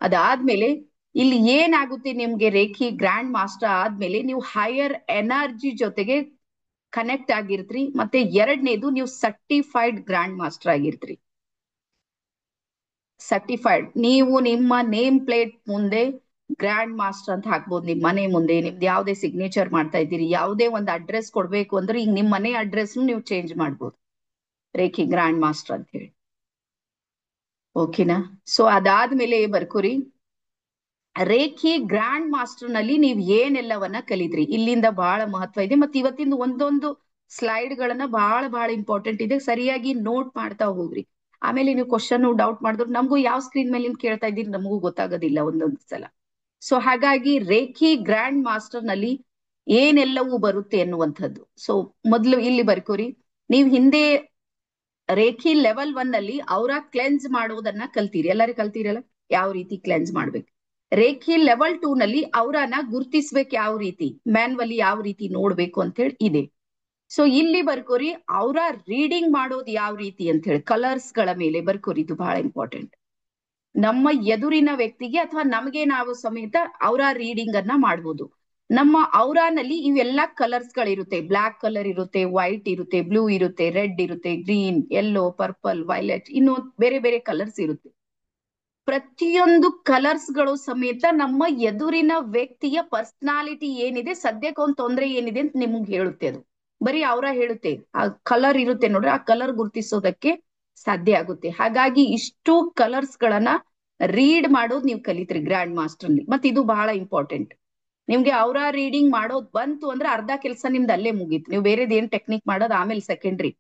ಅದಾದ್ಮೇಲೆ ಇಲ್ಲಿ ಏನಾಗುತ್ತೆ ನಿಮ್ಗೆ, ರೇಖಿ ಗ್ರ್ಯಾಂಡ್ ಮಾಸ್ಟರ್ ಆದ್ಮೇಲೆ ನೀವು ಹೈಯರ್ ಎನರ್ಜಿ ಜೊತೆಗೆ ಕನೆಕ್ಟ್ ಆಗಿರ್ತ್ರಿ. ಮತ್ತೆ ಎರಡನೇದು ನೀವು ಸರ್ಟಿಫೈಡ್ ಗ್ರ್ಯಾಂಡ್ ಮಾಸ್ಟರ್ ಆಗಿರ್ತ್ರಿ. ಸರ್ಟಿಫೈಡ್ ನೀವು ನಿಮ್ಮ ನೇಮ್ ಪ್ಲೇಟ್ ಮುಂದೆ ಗ್ರ್ಯಾಂಡ್ ಮಾಸ್ಟರ್ ಅಂತ ಹಾಕ್ಬೋದು. ನಿಮ್ ಮನೆ ಮುಂದೆ ನಿಮ್ದು ಯಾವ್ದೇ ಸಿಗ್ನೇಚರ್ ಮಾಡ್ತಾ ಇದ್ದೀರಿ, ಯಾವುದೇ ಒಂದು ಅಡ್ರೆಸ್ ಕೊಡ್ಬೇಕು ಅಂದ್ರೆ ಈಗ ನಿಮ್ ಮನೆ ಅಡ್ರೆಸ್ ನೀವು ಚೇಂಜ್ ಮಾಡ್ಬೋದು, ರೇಖಿ ಗ್ರ್ಯಾಂಡ್ ಮಾಸ್ಟರ್ ಅಂತ ಹೇಳಿ. ಓಕೆನಾ? ಸೊ ಅದಾದ್ಮೇಲೆ ಬರ್ಕೋರಿ, ರೇಖಿ ಗ್ರ್ಯಾಂಡ್ ಮಾಸ್ಟರ್ ನಲ್ಲಿ ನೀವು ಏನೆಲ್ಲವನ್ನ ಕಲಿದ್ರಿ. ಇಲ್ಲಿಂದ ಬಹಳ ಮಹತ್ವ ಇದೆ. ಮತ್ತೆ ಇವತ್ತಿಂದ ಒಂದೊಂದು ಸ್ಲೈಡ್ ಗಳನ್ನ ಬಹಳ ಇಂಪಾರ್ಟೆಂಟ್ ಇದೆ, ಸರಿಯಾಗಿ ನೋಟ್ ಮಾಡ್ತಾ ಹೋಗ್ರಿ. ಆಮೇಲೆ ನೀವು ಕ್ವಶನ್ ಡೌಟ್ ಮಾಡಿದ್ರು ನಮಗೂ ಯಾವ ಸ್ಕ್ರೀನ್ ಮೇಲೆ ಕೇಳ್ತಾ ಇದ್ದೀರಿ ನಮಗೂ ಗೊತ್ತಾಗೋದಿಲ್ಲ ಒಂದೊಂದು ಸಲ. ಸೊ ಹಾಗಾಗಿ ರೇಖಿ ಗ್ರ್ಯಾಂಡ್ ಮಾಸ್ಟರ್ ನಲ್ಲಿ ಏನೆಲ್ಲವೂ ಬರುತ್ತೆ ಅನ್ನುವಂಥದ್ದು. ಸೊ ಮೊದಲು ಇಲ್ಲಿ ಬರ್ಕೋರಿ, ನೀವು ಹಿಂದೆ ರೇಖಿ ಲೆವೆಲ್ 1 ನಲ್ಲಿ ಅವರ ಕ್ಲೆನ್ಸ್ ಮಾಡೋದನ್ನ ಕಲ್ತೀರಿ, ಎಲ್ಲರೂ ಕಲ್ತೀರಲ್ಲ ಯಾವ ರೀತಿ ಕ್ಲೆನ್ಸ್ ಮಾಡ್ಬೇಕು. ರೇಖಿ ಲೆವೆಲ್ 2 ನಲ್ಲಿ ಅವರನ್ನ ಗುರ್ತಿಸ್ಬೇಕು, ಯಾವ ರೀತಿ ಮ್ಯಾನ್ವಲಿ ಯಾವ ರೀತಿ ನೋಡ್ಬೇಕು ಅಂತ ಹೇಳಿ ಇದೆ. ಸೊ ಇಲ್ಲಿ ಬರ್ಕೋರಿ, ಅವರ ರೀಡಿಂಗ್ ಮಾಡೋದು ಯಾವ ರೀತಿ ಅಂತ ಹೇಳಿ ಕಲರ್ಸ್ ಗಳ ಮೇಲೆ ಬರ್ಕೋರಿ. ಇದು ಬಹಳ ಇಂಪಾರ್ಟೆಂಟ್. ನಮ್ಮ ಎದುರಿನ ವ್ಯಕ್ತಿಗೆ ಅಥವಾ ನಮಗೆ ನಾವು ಸಮೇತ ಅವರ ರೀಡಿಂಗ್ ಅನ್ನ ಮಾಡ್ಬೋದು. ನಮ್ಮ ಔರಾನಲ್ಲಿ ಇವೆಲ್ಲ ಕಲರ್ಸ್ ಗಳಿರುತ್ತೆ. ಬ್ಲಾಕ್ ಕಲರ್ ಇರುತ್ತೆ, ವೈಟ್ ಇರುತ್ತೆ, ಬ್ಲೂ ಇರುತ್ತೆ, ರೆಡ್ ಇರುತ್ತೆ, ಗ್ರೀನ್, ಯೆಲ್ಲೋ, ಪರ್ಪಲ್, ವೈಲೆಟ್, ಇನ್ನು ಬೇರೆ ಬೇರೆ ಕಲರ್ಸ್ ಇರುತ್ತೆ. ಪ್ರತಿಯೊಂದು ಕಲರ್ಸ್ ಗಳು ಸಮೇತ ನಮ್ಮ ಎದುರಿನ ವ್ಯಕ್ತಿಯ ಪರ್ಸನಾಲಿಟಿ ಏನಿದೆ, ಸದ್ಯಕ್ಕೆ ಒಂದು ತೊಂದರೆ ಏನಿದೆ ಅಂತ ನಿಮ್ಗೆ ಹೇಳುತ್ತೆ. ಅದು ಬರೀ ಅವರ ಹೇಳುತ್ತೆ. ಆ ಕಲರ್ ಇರುತ್ತೆ ನೋಡ್ರಿ, ಆ ಕಲರ್ ಗುರ್ತಿಸೋದಕ್ಕೆ ಸಾಧ್ಯ ಆಗುತ್ತೆ. ಹಾಗಾಗಿ ಇಷ್ಟು ಕಲರ್ಸ್ ಗಳನ್ನ ರೀಡ್ ಮಾಡೋದು ನೀವು ಕಲಿತ್ರಿ ಗ್ರ್ಯಾಂಡ್ ಮಾಸ್ಟರ್ ನಲ್ಲಿ. ಮತ್ತೆ ಇದು ಬಹಳ ಇಂಪಾರ್ಟೆಂಟ್. ನಿಮ್ಗೆ ಅವರ ರೀಡಿಂಗ್ ಮಾಡೋದ್ ಬಂತು ಅಂದ್ರೆ ಅರ್ಧ ಕೆಲಸ ನಿಮ್ದು ಅಲ್ಲೇ ಮುಗೀತು. ನೀವು ಬೇರೆದ್ ಏನ್ ಟೆಕ್ನಿಕ್ ಮಾಡೋದು ಆಮೇಲೆ ಸೆಕೆಂಡ್ರಿ.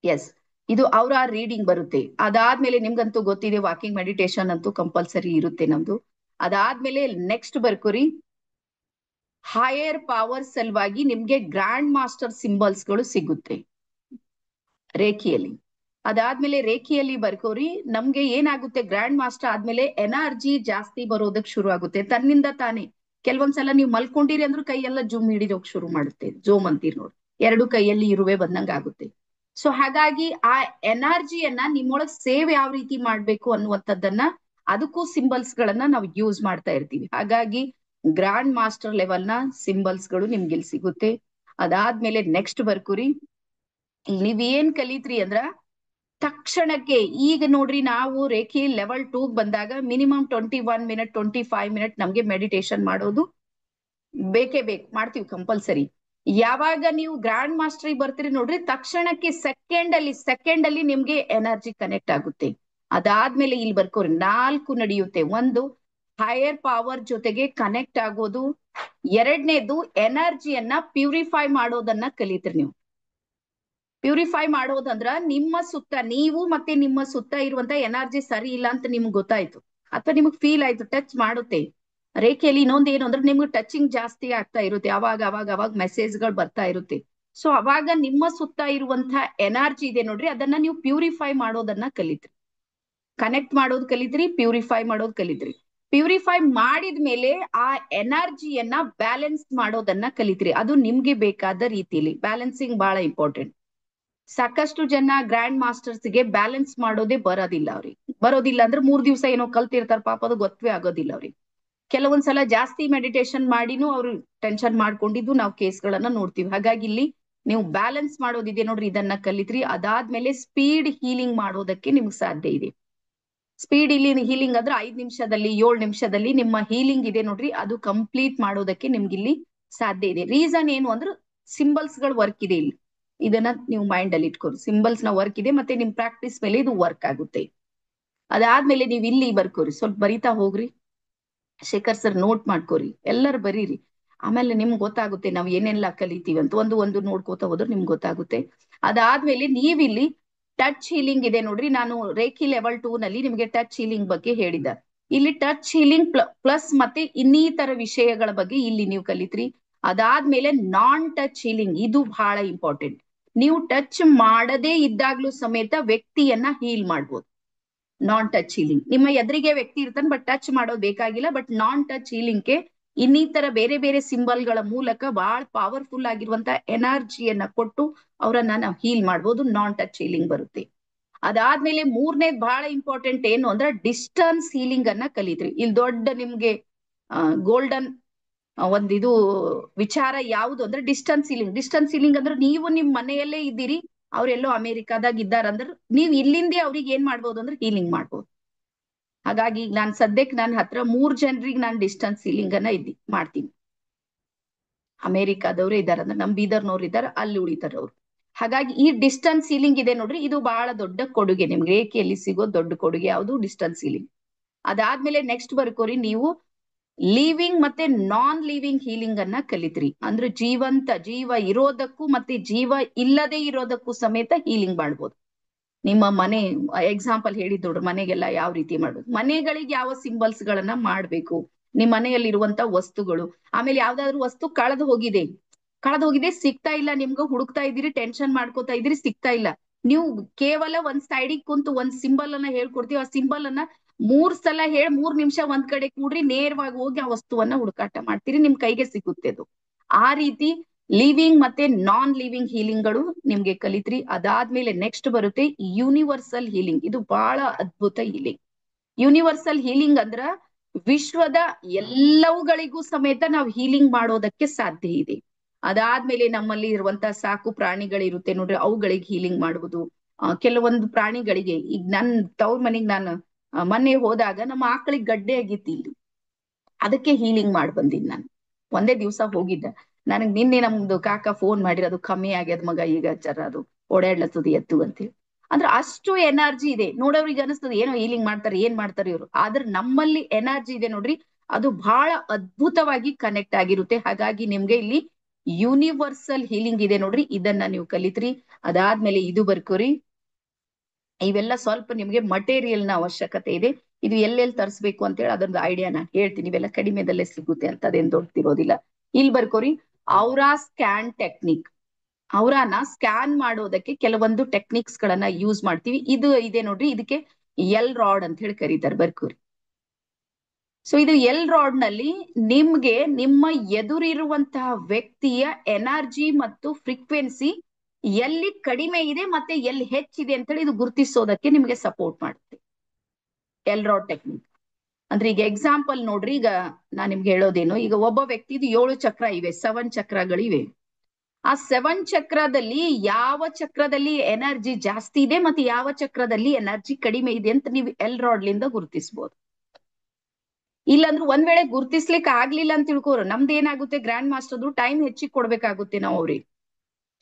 ಎಸ್, ಇದು ಅವರ ರೀಡಿಂಗ್ ಬರುತ್ತೆ. ಅದಾದ್ಮೇಲೆ ನಿಮ್ಗಂತೂ ಗೊತ್ತಿದೆ, ವಾಕಿಂಗ್ ಮೆಡಿಟೇಷನ್ ಅಂತೂ ಕಂಪಲ್ಸರಿ ಇರುತ್ತೆ ನಮ್ದು. ಅದಾದ್ಮೇಲೆ ನೆಕ್ಸ್ಟ್ ಬರ್ಕೋರಿ, ಹೈಯರ್ ಪವರ್ ಸಲುವಾಗಿ ನಿಮ್ಗೆ ಗ್ರ್ಯಾಂಡ್ ಮಾಸ್ಟರ್ ಸಿಂಬಲ್ಸ್ ಗಳು ಸಿಗುತ್ತೆ ರೇಖಿಯಲ್ಲಿ. ಅದಾದ್ಮೇಲೆ ರೇಖಿಯಲ್ಲಿ ಬರ್ಕೋರಿ, ನಮ್ಗೆ ಏನಾಗುತ್ತೆ ಗ್ರ್ಯಾಂಡ್ ಮಾಸ್ಟರ್ ಆದ್ಮೇಲೆ ಎನರ್ಜಿ ಜಾಸ್ತಿ ಬರೋದಕ್ ಶುರು ಆಗುತ್ತೆ ತನ್ನಿಂದ ತಾನೇ. ಕೆಲವೊಂದ್ಸಲ ನೀವು ಮಲ್ಕೊಂಡಿರಿ ಅಂದ್ರೂ ಕೈಯೆಲ್ಲ ಜುಮ್ ಹಿಡಿದೋಕ್ ಶುರು ಮಾಡುತ್ತೆ, ಜೋಮ್ ಅಂತೀರಿ ನೋಡಿ, 2 ಕೈಯಲ್ಲಿ ಇರುವೆ ಬಂದಂಗ ಆಗುತ್ತೆ. ಸೊ ಹಾಗಾಗಿ ಆ ಎನರ್ಜಿಯನ್ನ ನಿಮ್ಮೊಳಗ್ ಸೇವ್ ಯಾವ ರೀತಿ ಮಾಡ್ಬೇಕು ಅನ್ನುವಂಥದ್ದನ್ನ, ಅದಕ್ಕೂ ಸಿಂಬಲ್ಸ್ ಗಳನ್ನ ನಾವು ಯೂಸ್ ಮಾಡ್ತಾ ಇರ್ತೀವಿ. ಹಾಗಾಗಿ ಗ್ರ್ಯಾಂಡ್ ಮಾಸ್ಟರ್ ಲೆವೆಲ್ ನ ಸಿಂಬಲ್ಸ್ ಗಳು ನಿಮ್ಗೆ ಇಲ್ಲಿ ಸಿಗುತ್ತೆ. ಅದಾದ್ಮೇಲೆ ನೆಕ್ಸ್ಟ್ ಬರ್ಕೋರಿ, ನೀವ್ ಏನ್ ಕಲಿತ್ರಿ ಅಂದ್ರ ತಕ್ಷಣಕ್ಕೆ ಈಗ ನೋಡ್ರಿ, ನಾವು ರೇಖಿ ಲೆವೆಲ್ 2 ಬಂದಾಗ ಮಿನಿಮಮ್ 21 ಮಿನಿಟ್ 25 ಮಿನಿಟ್ ನಮ್ಗೆ ಮೆಡಿಟೇಷನ್ ಮಾಡೋದು ಬೇಕೇ ಬೇಕು, ಮಾಡ್ತೀವಿ ಕಂಪಲ್ಸರಿ. ಯಾವಾಗ ನೀವು ಗ್ರ್ಯಾಂಡ್ ಮಾಸ್ಟರ್ ಬರ್ತೀರಿ ನೋಡ್ರಿ, ತಕ್ಷಣಕ್ಕೆ ಸೆಕೆಂಡ್ ಅಲ್ಲಿ ನಿಮ್ಗೆ ಎನರ್ಜಿ ಕನೆಕ್ಟ್ ಆಗುತ್ತೆ. ಅದಾದ್ಮೇಲೆ ಇಲ್ಲಿ ಬರ್ಕೋರಿ, 4 ನಡೆಯುತ್ತೆ. ಒಂದು, ಹೈಯರ್ ಪವರ್ ಜೊತೆಗೆ ಕನೆಕ್ಟ್ ಆಗೋದು. ಎರಡನೇದು, ಎನರ್ಜಿಯನ್ನ ಪ್ಯೂರಿಫೈ ಮಾಡೋದನ್ನ ಕಲಿತೀರಿ ನೀವು. ಪ್ಯೂರಿಫೈ ಮಾಡೋದಂದ್ರ ನಿಮ್ಮ ಸುತ್ತ ನೀವು ಮತ್ತೆ ನಿಮ್ಮ ಸುತ್ತ ಇರುವಂತ ಎನರ್ಜಿ ಸರಿ ಇಲ್ಲ ಅಂತ ನಿಮ್ಗೆ ಗೊತ್ತಾಯ್ತು ಅಥವಾ ನಿಮ್ಗೆ ಫೀಲ್ ಆಯ್ತು, ಟಚ್ ಮಾಡುತ್ತೆ. ರೇಖೆಯಲ್ಲಿ ಇನ್ನೊಂದು ಏನು ಅಂದ್ರೆ ನಿಮ್ಗೆ ಟಚಿಂಗ್ ಜಾಸ್ತಿ ಆಗ್ತಾ ಇರುತ್ತೆ, ಅವಾಗ ಮೆಸೇಜ್ಗಳು ಬರ್ತಾ ಇರುತ್ತೆ. ಸೊ ಅವಾಗ ನಿಮ್ಮ ಸುತ್ತ ಇರುವಂತ ಎನರ್ಜಿ ಇದೆ ನೋಡ್ರಿ, ಅದನ್ನ ನೀವು ಪ್ಯೂರಿಫೈ ಮಾಡೋದನ್ನ ಕಲಿತ್ರಿ. ಕನೆಕ್ಟ್ ಮಾಡೋದು ಕಲಿತ್ರಿ, ಪ್ಯೂರಿಫೈ ಮಾಡೋದು ಕಲಿತ್ರಿ. ಪ್ಯೂರಿಫೈ ಮಾಡಿದ್ಮೇಲೆ ಆ ಎನರ್ಜಿಯನ್ನ ಬ್ಯಾಲೆನ್ಸ್ ಮಾಡೋದನ್ನ ಕಲಿತ್ರಿ. ಅದು ನಿಮ್ಗೆ ಬೇಕಾದ ರೀತಿಯಲ್ಲಿ. ಬ್ಯಾಲೆನ್ಸಿಂಗ್ ಬಹಳ ಇಂಪಾರ್ಟೆಂಟ್. ಸಾಕಷ್ಟು ಜನ ಗ್ರ್ಯಾಂಡ್ ಮಾಸ್ಟರ್ಸ್ಗೆ ಬ್ಯಾಲೆನ್ಸ್ ಮಾಡೋದೇ ಬರೋದಿಲ್ಲ ಅಂದ್ರೆ 3 ದಿವಸ ಏನೋ ಕಲ್ತಿರ್ತಾರ, ಪಾಪ ಅದು ಗೊತ್ತೇ ಆಗೋದಿಲ್ಲ ಅವ್ರಿಗೆ. ಕೆಲವೊಂದ್ಸಲ ಜಾಸ್ತಿ ಮೆಡಿಟೇಷನ್ ಮಾಡಿನೂ ಅವ್ರು ಟೆನ್ಷನ್ ಮಾಡ್ಕೊಂಡಿದ್ದು ನಾವು ಕೇಸ್ಗಳನ್ನ ನೋಡ್ತೀವಿ. ಹಾಗಾಗಿ ಇಲ್ಲಿ ನೀವು ಬ್ಯಾಲೆನ್ಸ್ ಮಾಡೋದಿದೆ ನೋಡ್ರಿ, ಇದನ್ನ ಕಲಿತ್ರಿ. ಅದಾದ್ಮೇಲೆ ಸ್ಪೀಡ್ ಹೀಲಿಂಗ್ ಮಾಡೋದಕ್ಕೆ ನಿಮ್ಗೆ ಸಾಧ್ಯ ಇದೆ. ಸ್ಪೀಡ್ ಹೀಲಿಂಗ್ ಅಂದ್ರೆ 5 ನಿಮಿಷದಲ್ಲಿ 7 ನಿಮಿಷದಲ್ಲಿ ನಿಮ್ಮ ಹೀಲಿಂಗ್ ಇದೆ ನೋಡ್ರಿ, ಅದು ಕಂಪ್ಲೀಟ್ ಮಾಡೋದಕ್ಕೆ ನಿಮ್ಗೆ ಇಲ್ಲಿ ಸಾಧ್ಯ ಇದೆ. ರೀಸನ್ ಏನು ಅಂದ್ರೆ ಸಿಂಬಲ್ಸ್ ಗಳು ವರ್ಕ್ ಇದೆ ಇಲ್ಲಿ. ಇದನ್ನ ನೀವು ಮೈಂಡ್ ಅಲ್ಲಿ ಇಟ್ಕೊರಿ, ಸಿಂಬಲ್ಸ್ ನ ವರ್ಕ್ ಇದೆ, ಮತ್ತೆ ನಿಮ್ ಪ್ರಾಕ್ಟೀಸ್ ಮೇಲೆ ಇದು ವರ್ಕ್ ಆಗುತ್ತೆ. ಅದಾದ್ಮೇಲೆ ನೀವು ಇಲ್ಲಿ ಬರ್ಕೋರಿ, ಸ್ವಲ್ಪ ಬರಿತಾ ಹೋಗ್ರಿ. ಶೇಖರ್ ಸರ್ ನೋಟ್ ಮಾಡ್ಕೋರಿ, ಎಲ್ಲರೂ ಬರೀರಿ. ಆಮೇಲೆ ನಿಮ್ಗೆ ಗೊತ್ತಾಗುತ್ತೆ ನಾವು ಏನೆಲ್ಲ ಕಲಿತೀವಿ ಅಂತ. ಒಂದು ನೋಡ್ಕೋತಾ ಹೋದ್ರೆ ನಿಮ್ಗೆ ಗೊತ್ತಾಗುತ್ತೆ. ಅದಾದ್ಮೇಲೆ ನೀವಿಲ್ಲಿ ಟಚ್ ಹೀಲಿಂಗ್ ಇದೆ ನೋಡ್ರಿ, ನಾನು ರೇಖಿ ಲೆವೆಲ್ 2 ನಲ್ಲಿ ನಿಮ್ಗೆ ಟಚ್ ಹೀಲಿಂಗ್ ಬಗ್ಗೆ ಹೇಳಿದ್ದೆ. ಇಲ್ಲಿ ಟಚ್ ಹೀಲಿಂಗ್ ಪ್ಲಸ್ ಮತ್ತೆ ಇನ್ನಿತರ ವಿಷಯಗಳ ಬಗ್ಗೆ ಇಲ್ಲಿ ನೀವು ಕಲಿತ್ರಿ. ಅದಾದ್ಮೇಲೆ ನಾನ್ ಟಚ್ ಹೀಲಿಂಗ್, ಇದು ಬಹಳ ಇಂಪಾರ್ಟೆಂಟ್. ನೀವು ಟಚ್ ಮಾಡದೇ ಇದ್ದಾಗ್ಲೂ ಸಮೇತ ವ್ಯಕ್ತಿಯನ್ನ ಹೀಲ್ ಮಾಡ್ಬೋದು. ನಾನ್ ಟಚ್ ಹೀಲಿಂಗ್, ನಿಮ್ಮ ಎದುರಿಗೆ ವ್ಯಕ್ತಿ ಇರ್ತಾನೆ ಬಟ್ ಟಚ್ ಮಾಡೋದು ಬೇಕಾಗಿಲ್ಲ. ಬಟ್ ನಾನ್ ಟಚ್ ಹೀಲಿಂಗ್ಗೆ ಇನ್ನಿತರ ಬೇರೆ ಬೇರೆ ಸಿಂಬಲ್ಗಳ ಮೂಲಕ ಬಹಳ ಪವರ್ಫುಲ್ ಆಗಿರುವಂತ ಎನರ್ಜಿಯನ್ನ ಕೊಟ್ಟು ಅವರನ್ನ ನಾವು ಹೀಲ್ ಮಾಡ್ಬೋದು. ನಾನ್ ಟಚ್ ಹೀಲಿಂಗ್ ಬರುತ್ತೆ. ಅದಾದ್ಮೇಲೆ ಮೂರನೇದ್ ಬಹಳ ಇಂಪಾರ್ಟೆಂಟ್ ಏನು ಅಂದ್ರೆ ಡಿಸ್ಟನ್ಸ್ ಹೀಲಿಂಗ್ ಅನ್ನ ಕಲಿತ್ರಿ. ಇಲ್ಲಿ ದೊಡ್ಡ ನಿಮ್ಗೆ ಗೋಲ್ಡನ್ ಒಂದಿದು ವಿಚಾರ ಯಾವುದು ಅಂದ್ರೆ ಡಿಸ್ಟನ್ಸ್ ಹೀಲಿಂಗ್. ಡಿಸ್ಟನ್ಸ್ ಹೀಲಿಂಗ್ ಅಂದ್ರೆ ನೀವು ನಿಮ್ ಮನೆಯಲ್ಲೇ ಇದ್ದೀರಿ, ಅವ್ರೆಲ್ಲೋ ಅಮೆರಿಕಾದಾಗ ಇದ್ದಾರಂದ್ರೆ ನೀವ್ ಇಲ್ಲಿಂದೇ ಅವ್ರಿಗೆ ಏನ್ ಮಾಡ್ಬೋದು ಅಂದ್ರೆ ಹೀಲಿಂಗ್ ಮಾಡ್ಬೋದು. ಹಾಗಾಗಿ ನಾನ್ ಸದ್ಯಕ್ಕೆ ನನ್ನ ಹತ್ರ 3 ಜನರಿಗೆ ನಾನು ಡಿಸ್ಟನ್ಸ್ ಹೀಲಿಂಗ್ ಅನ್ನ ಮಾಡ್ತೀನಿ. ಅಮೆರಿಕಾದವ್ರು ಇದಾರೆ ಅಂದ್ರೆ ನಮ್ ಬೀದರ್ನವ್ರು ಇದಾರೆ, ಅಲ್ಲಿ ಉಳಿತಾರ ಅವ್ರು. ಹಾಗಾಗಿ ಈ ಡಿಸ್ಟನ್ಸ್ ಹೀಲಿಂಗ್ ಇದೆ ನೋಡ್ರಿ, ಇದು ಬಹಳ ದೊಡ್ಡ ಕೊಡುಗೆ ನಿಮ್ಗೆ. ರೇಖೆಯಲ್ಲಿ ಸಿಗೋ ದೊಡ್ಡ ಕೊಡುಗೆ ಯಾವುದು? Distance healing. ಅದಾದ್ಮೇಲೆ ನೆಕ್ಸ್ಟ್ ಬರ್ಕೋರಿ, ನೀವು ಲಿವಿಂಗ್ ಮತ್ತೆ ನಾನ್ ಲಿವಿಂಗ್ ಹೀಲಿಂಗ್ ಅನ್ನ ಕಲಿತ್ರಿ. ಅಂದ್ರೆ ಜೀವಂತ, ಜೀವ ಇರೋದಕ್ಕೂ ಮತ್ತೆ ಜೀವ ಇಲ್ಲದೆ ಇರೋದಕ್ಕೂ ಸಮೇತ ಹೀಲಿಂಗ್ ಮಾಡ್ಬೋದು. ನಿಮ್ಮ ಮನೆ ಎಕ್ಸಾಂಪಲ್ ಹೇಳಿದ್ ನೋಡ್ರಿ, ಮನೆಗೆಲ್ಲ ಯಾವ ರೀತಿ ಮಾಡ್ಬೇಕು, ಮನೆಗಳಿಗೆ ಯಾವ ಸಿಂಬಲ್ಸ್ ಗಳನ್ನ ಮಾಡ್ಬೇಕು, ನಿಮ್ ಮನೆಯಲ್ಲಿರುವಂತ ವಸ್ತುಗಳು. ಆಮೇಲೆ ಯಾವ್ದಾದ್ರು ವಸ್ತು ಕಳೆದು ಹೋಗಿದೆ ಸಿಗ್ತಾ ಇಲ್ಲ, ನಿಮ್ಗೆ ಹುಡುಕ್ತಾ ಇದ್ದೀರಿ, ಟೆನ್ಷನ್ ಮಾಡ್ಕೋತಾ ಇದ್ದೀರಿ, ಸಿಗ್ತಾ ಇಲ್ಲ. ನೀವು ಕೇವಲ ಒಂದ್ ಸೈಡಿಗೆ ಕುಂತು ಒಂದ್ ಸಿಂಬಲ್ ಅನ್ನ ಹೇಳ್ಕೊಡ್ತೀವಿ, ಆ ಸಿಂಬಲ್ ಅನ್ನ 3 ಸಲ ಹೇಳಿ 3 ನಿಮಿಷ ಒಂದ್ ಕಡೆ ಕೂಡ್ರಿ, ನೇರವಾಗಿ ಹೋಗಿ ಆ ವಸ್ತುವನ್ನ ಹುಡುಕಾಟ ಮಾಡ್ತೀರಿ, ನಿಮ್ ಕೈಗೆ ಸಿಗುತ್ತೆ ಅದು. ಆ ರೀತಿ ಲಿವಿಂಗ್ ಮತ್ತೆ ನಾನ್ ಲಿವಿಂಗ್ ಹೀಲಿಂಗ್ ಗಳು ನಿಮ್ಗೆ ಕಲಿತ್ರಿ. ಅದಾದ್ಮೇಲೆ ನೆಕ್ಸ್ಟ್ ಬರುತ್ತೆ ಯೂನಿವರ್ಸಲ್ ಹೀಲಿಂಗ್. ಇದು ಬಹಳ ಅದ್ಭುತ ಹೀಲಿಂಗ್. ಯೂನಿವರ್ಸಲ್ ಹೀಲಿಂಗ್ ಅಂದ್ರ ವಿಶ್ವದ ಎಲ್ಲವುಗಳಿಗೂ ಸಮೇತ ನಾವು ಹೀಲಿಂಗ್ ಮಾಡೋದಕ್ಕೆ ಸಾಧ್ಯ ಇದೆ. ಅದಾದ್ಮೇಲೆ ನಮ್ಮಲ್ಲಿ ಇರುವಂತ ಸಾಕು ಪ್ರಾಣಿಗಳಿರುತ್ತೆ ನೋಡ್ರಿ, ಅವುಗಳಿಗೆ ಹೀಲಿಂಗ್ ಮಾಡುವುದು. ಕೆಲವೊಂದು ಪ್ರಾಣಿಗಳಿಗೆ, ಈಗ ನನ್ ತವ್ರ ಮನೆಗ್ ನಾನು ಮೊನ್ನೆ ಹೋದಾಗ ನಮ್ಮ ಆಕಳಿಗೆ ಗಡ್ಡೆ ಆಗಿತ್ತು ಇಲ್ಲಿ, ಅದಕ್ಕೆ ಹೀಲಿಂಗ್ ಮಾಡಿ ಬಂದಿನಿ ನಾನು. ಒಂದೇ ದಿವ್ಸ ಹೋಗಿದ್ದ. ನನಗ್ ನಿನ್ನೆ ನಮ್ದು ಕಾಕ ಫೋನ್ ಮಾಡಿರ, ಅದು ಕಮ್ಮಿ ಆಗ್ಯದ ಮಗ, ಈಗ ಜರ ಅದು ಓಡಾಡ್ಲತ್ತದ ಎತ್ತು ಅಂತೇಳಿ. ಅಂದ್ರೆ ಅಷ್ಟು ಎನರ್ಜಿ ಇದೆ. ನೋಡೋರಿಗೆ ಅನಿಸ್ತದೆ ಏನೋ ಹೀಲಿಂಗ್ ಮಾಡ್ತಾರೆ, ಏನ್ ಮಾಡ್ತಾರೆ ಇವ್ರು, ಆದ್ರೆ ನಮ್ಮಲ್ಲಿ ಎನರ್ಜಿ ಇದೆ ನೋಡ್ರಿ, ಅದು ಬಹಳ ಅದ್ಭುತವಾಗಿ ಕನೆಕ್ಟ್ ಆಗಿರುತ್ತೆ. ಹಾಗಾಗಿ ನಿಮ್ಗೆ ಇಲ್ಲಿ ಯೂನಿವರ್ಸಲ್ ಹೀಲಿಂಗ್ ಇದೆ ನೋಡ್ರಿ, ಇದನ್ನ ನೀವು ಕಲಿತ್ರಿ. ಅದಾದ್ಮೇಲೆ ಇದು ಬರ್ಕೋರಿ, ಇವೆಲ್ಲ ಸ್ವಲ್ಪ ನಿಮ್ಗೆ ಮಟೀರಿಯಲ್ ನ ಅವಶ್ಯಕತೆ ಇದೆ. ಇದು ಎಲ್ಲೆಲ್ಲಿ ತರಿಸ್ಬೇಕು ಅಂತ ಹೇಳಿ ಅದೊಂದು ಐಡಿಯಾ ನಾನು ಹೇಳ್ತೀನಿ. ಇವೆಲ್ಲ ಕಡಿಮೆದಲ್ಲೇ ಸಿಗುತ್ತೆ ಅಂತ, ಅದೇನ್ ದೊಡ್ಡದಿರೋದಿಲ್ಲ. ಇಲ್ಲಿ ಬರ್ಕೋರಿ, ಔರಾ ಸ್ಕ್ಯಾನ್ ಟೆಕ್ನಿಕ್. ಔರಾನ ಸ್ಕ್ಯಾನ್ ಮಾಡೋದಕ್ಕೆ ಕೆಲವೊಂದು ಟೆಕ್ನಿಕ್ಸ್ ಗಳನ್ನ ಯೂಸ್ ಮಾಡ್ತೀವಿ. ಇದು ಇದೆ ನೋಡ್ರಿ, ಇದಕ್ಕೆ ಎಲ್ ರಾಡ್ ಅಂತ ಹೇಳಿ ಕರೀತಾರೆ, ಬರ್ಕೋರಿ. ಸೊ ಇದು ಎಲ್ ರಾಡ್ ನಲ್ಲಿ ನಿಮ್ಗೆ ನಿಮ್ಮ ಎದುರಿರುವಂತಹ ವ್ಯಕ್ತಿಯ ಎನರ್ಜಿ ಮತ್ತು ಫ್ರೀಕ್ವೆನ್ಸಿ ಎಲ್ಲಿ ಕಡಿಮೆ ಇದೆ ಮತ್ತೆ ಎಲ್ಲಿ ಹೆಚ್ಚಿದೆ ಅಂತೇಳಿ ಇದು ಗುರುತಿಸೋದಕ್ಕೆ ನಿಮ್ಗೆ ಸಪೋರ್ಟ್ ಮಾಡುತ್ತೆ ಎಲ್ ರಾಡ್ ಟೆಕ್ನಿಕ್. ಅಂದ್ರೆ ಈಗ ಎಕ್ಸಾಂಪಲ್ ನೋಡ್ರಿ, ಈಗ ನಾನ್ ನಿಮ್ಗೆ ಹೇಳೋದೇನು, ಈಗ ಒಬ್ಬ ವ್ಯಕ್ತಿದು 7 ಚಕ್ರ ಇವೆ, 7 ಚಕ್ರಗಳಿವೆ. ಆ 7 ಚಕ್ರದಲ್ಲಿ ಯಾವ ಚಕ್ರದಲ್ಲಿ ಎನರ್ಜಿ ಜಾಸ್ತಿ ಇದೆ ಮತ್ತೆ ಯಾವ ಚಕ್ರದಲ್ಲಿ ಎನರ್ಜಿ ಕಡಿಮೆ ಇದೆ ಅಂತ ನೀವು ಎಲ್ ರಾಡ್ ಲಿಂದ ಗುರುತಿಸಬಹುದು. ಇಲ್ಲಾಂದ್ರೆ ಒಂದ್ ವೇಳೆ ಗುರ್ತಿಸ್ಲಿಕ್ಕೆ ಆಗ್ಲಿಲ್ಲ ಅಂತ ತಿಳ್ಕೋರು, ನಮ್ದು ಏನಾಗುತ್ತೆ, ಗ್ರ್ಯಾಂಡ್ ಮಾಸ್ಟರ್ದು ಟೈಮ್ ಹೆಚ್ಚಿಗೆ ಕೊಡ್ಬೇಕಾಗುತ್ತೆ ನಾವು ಅವ್ರಿಗೆ.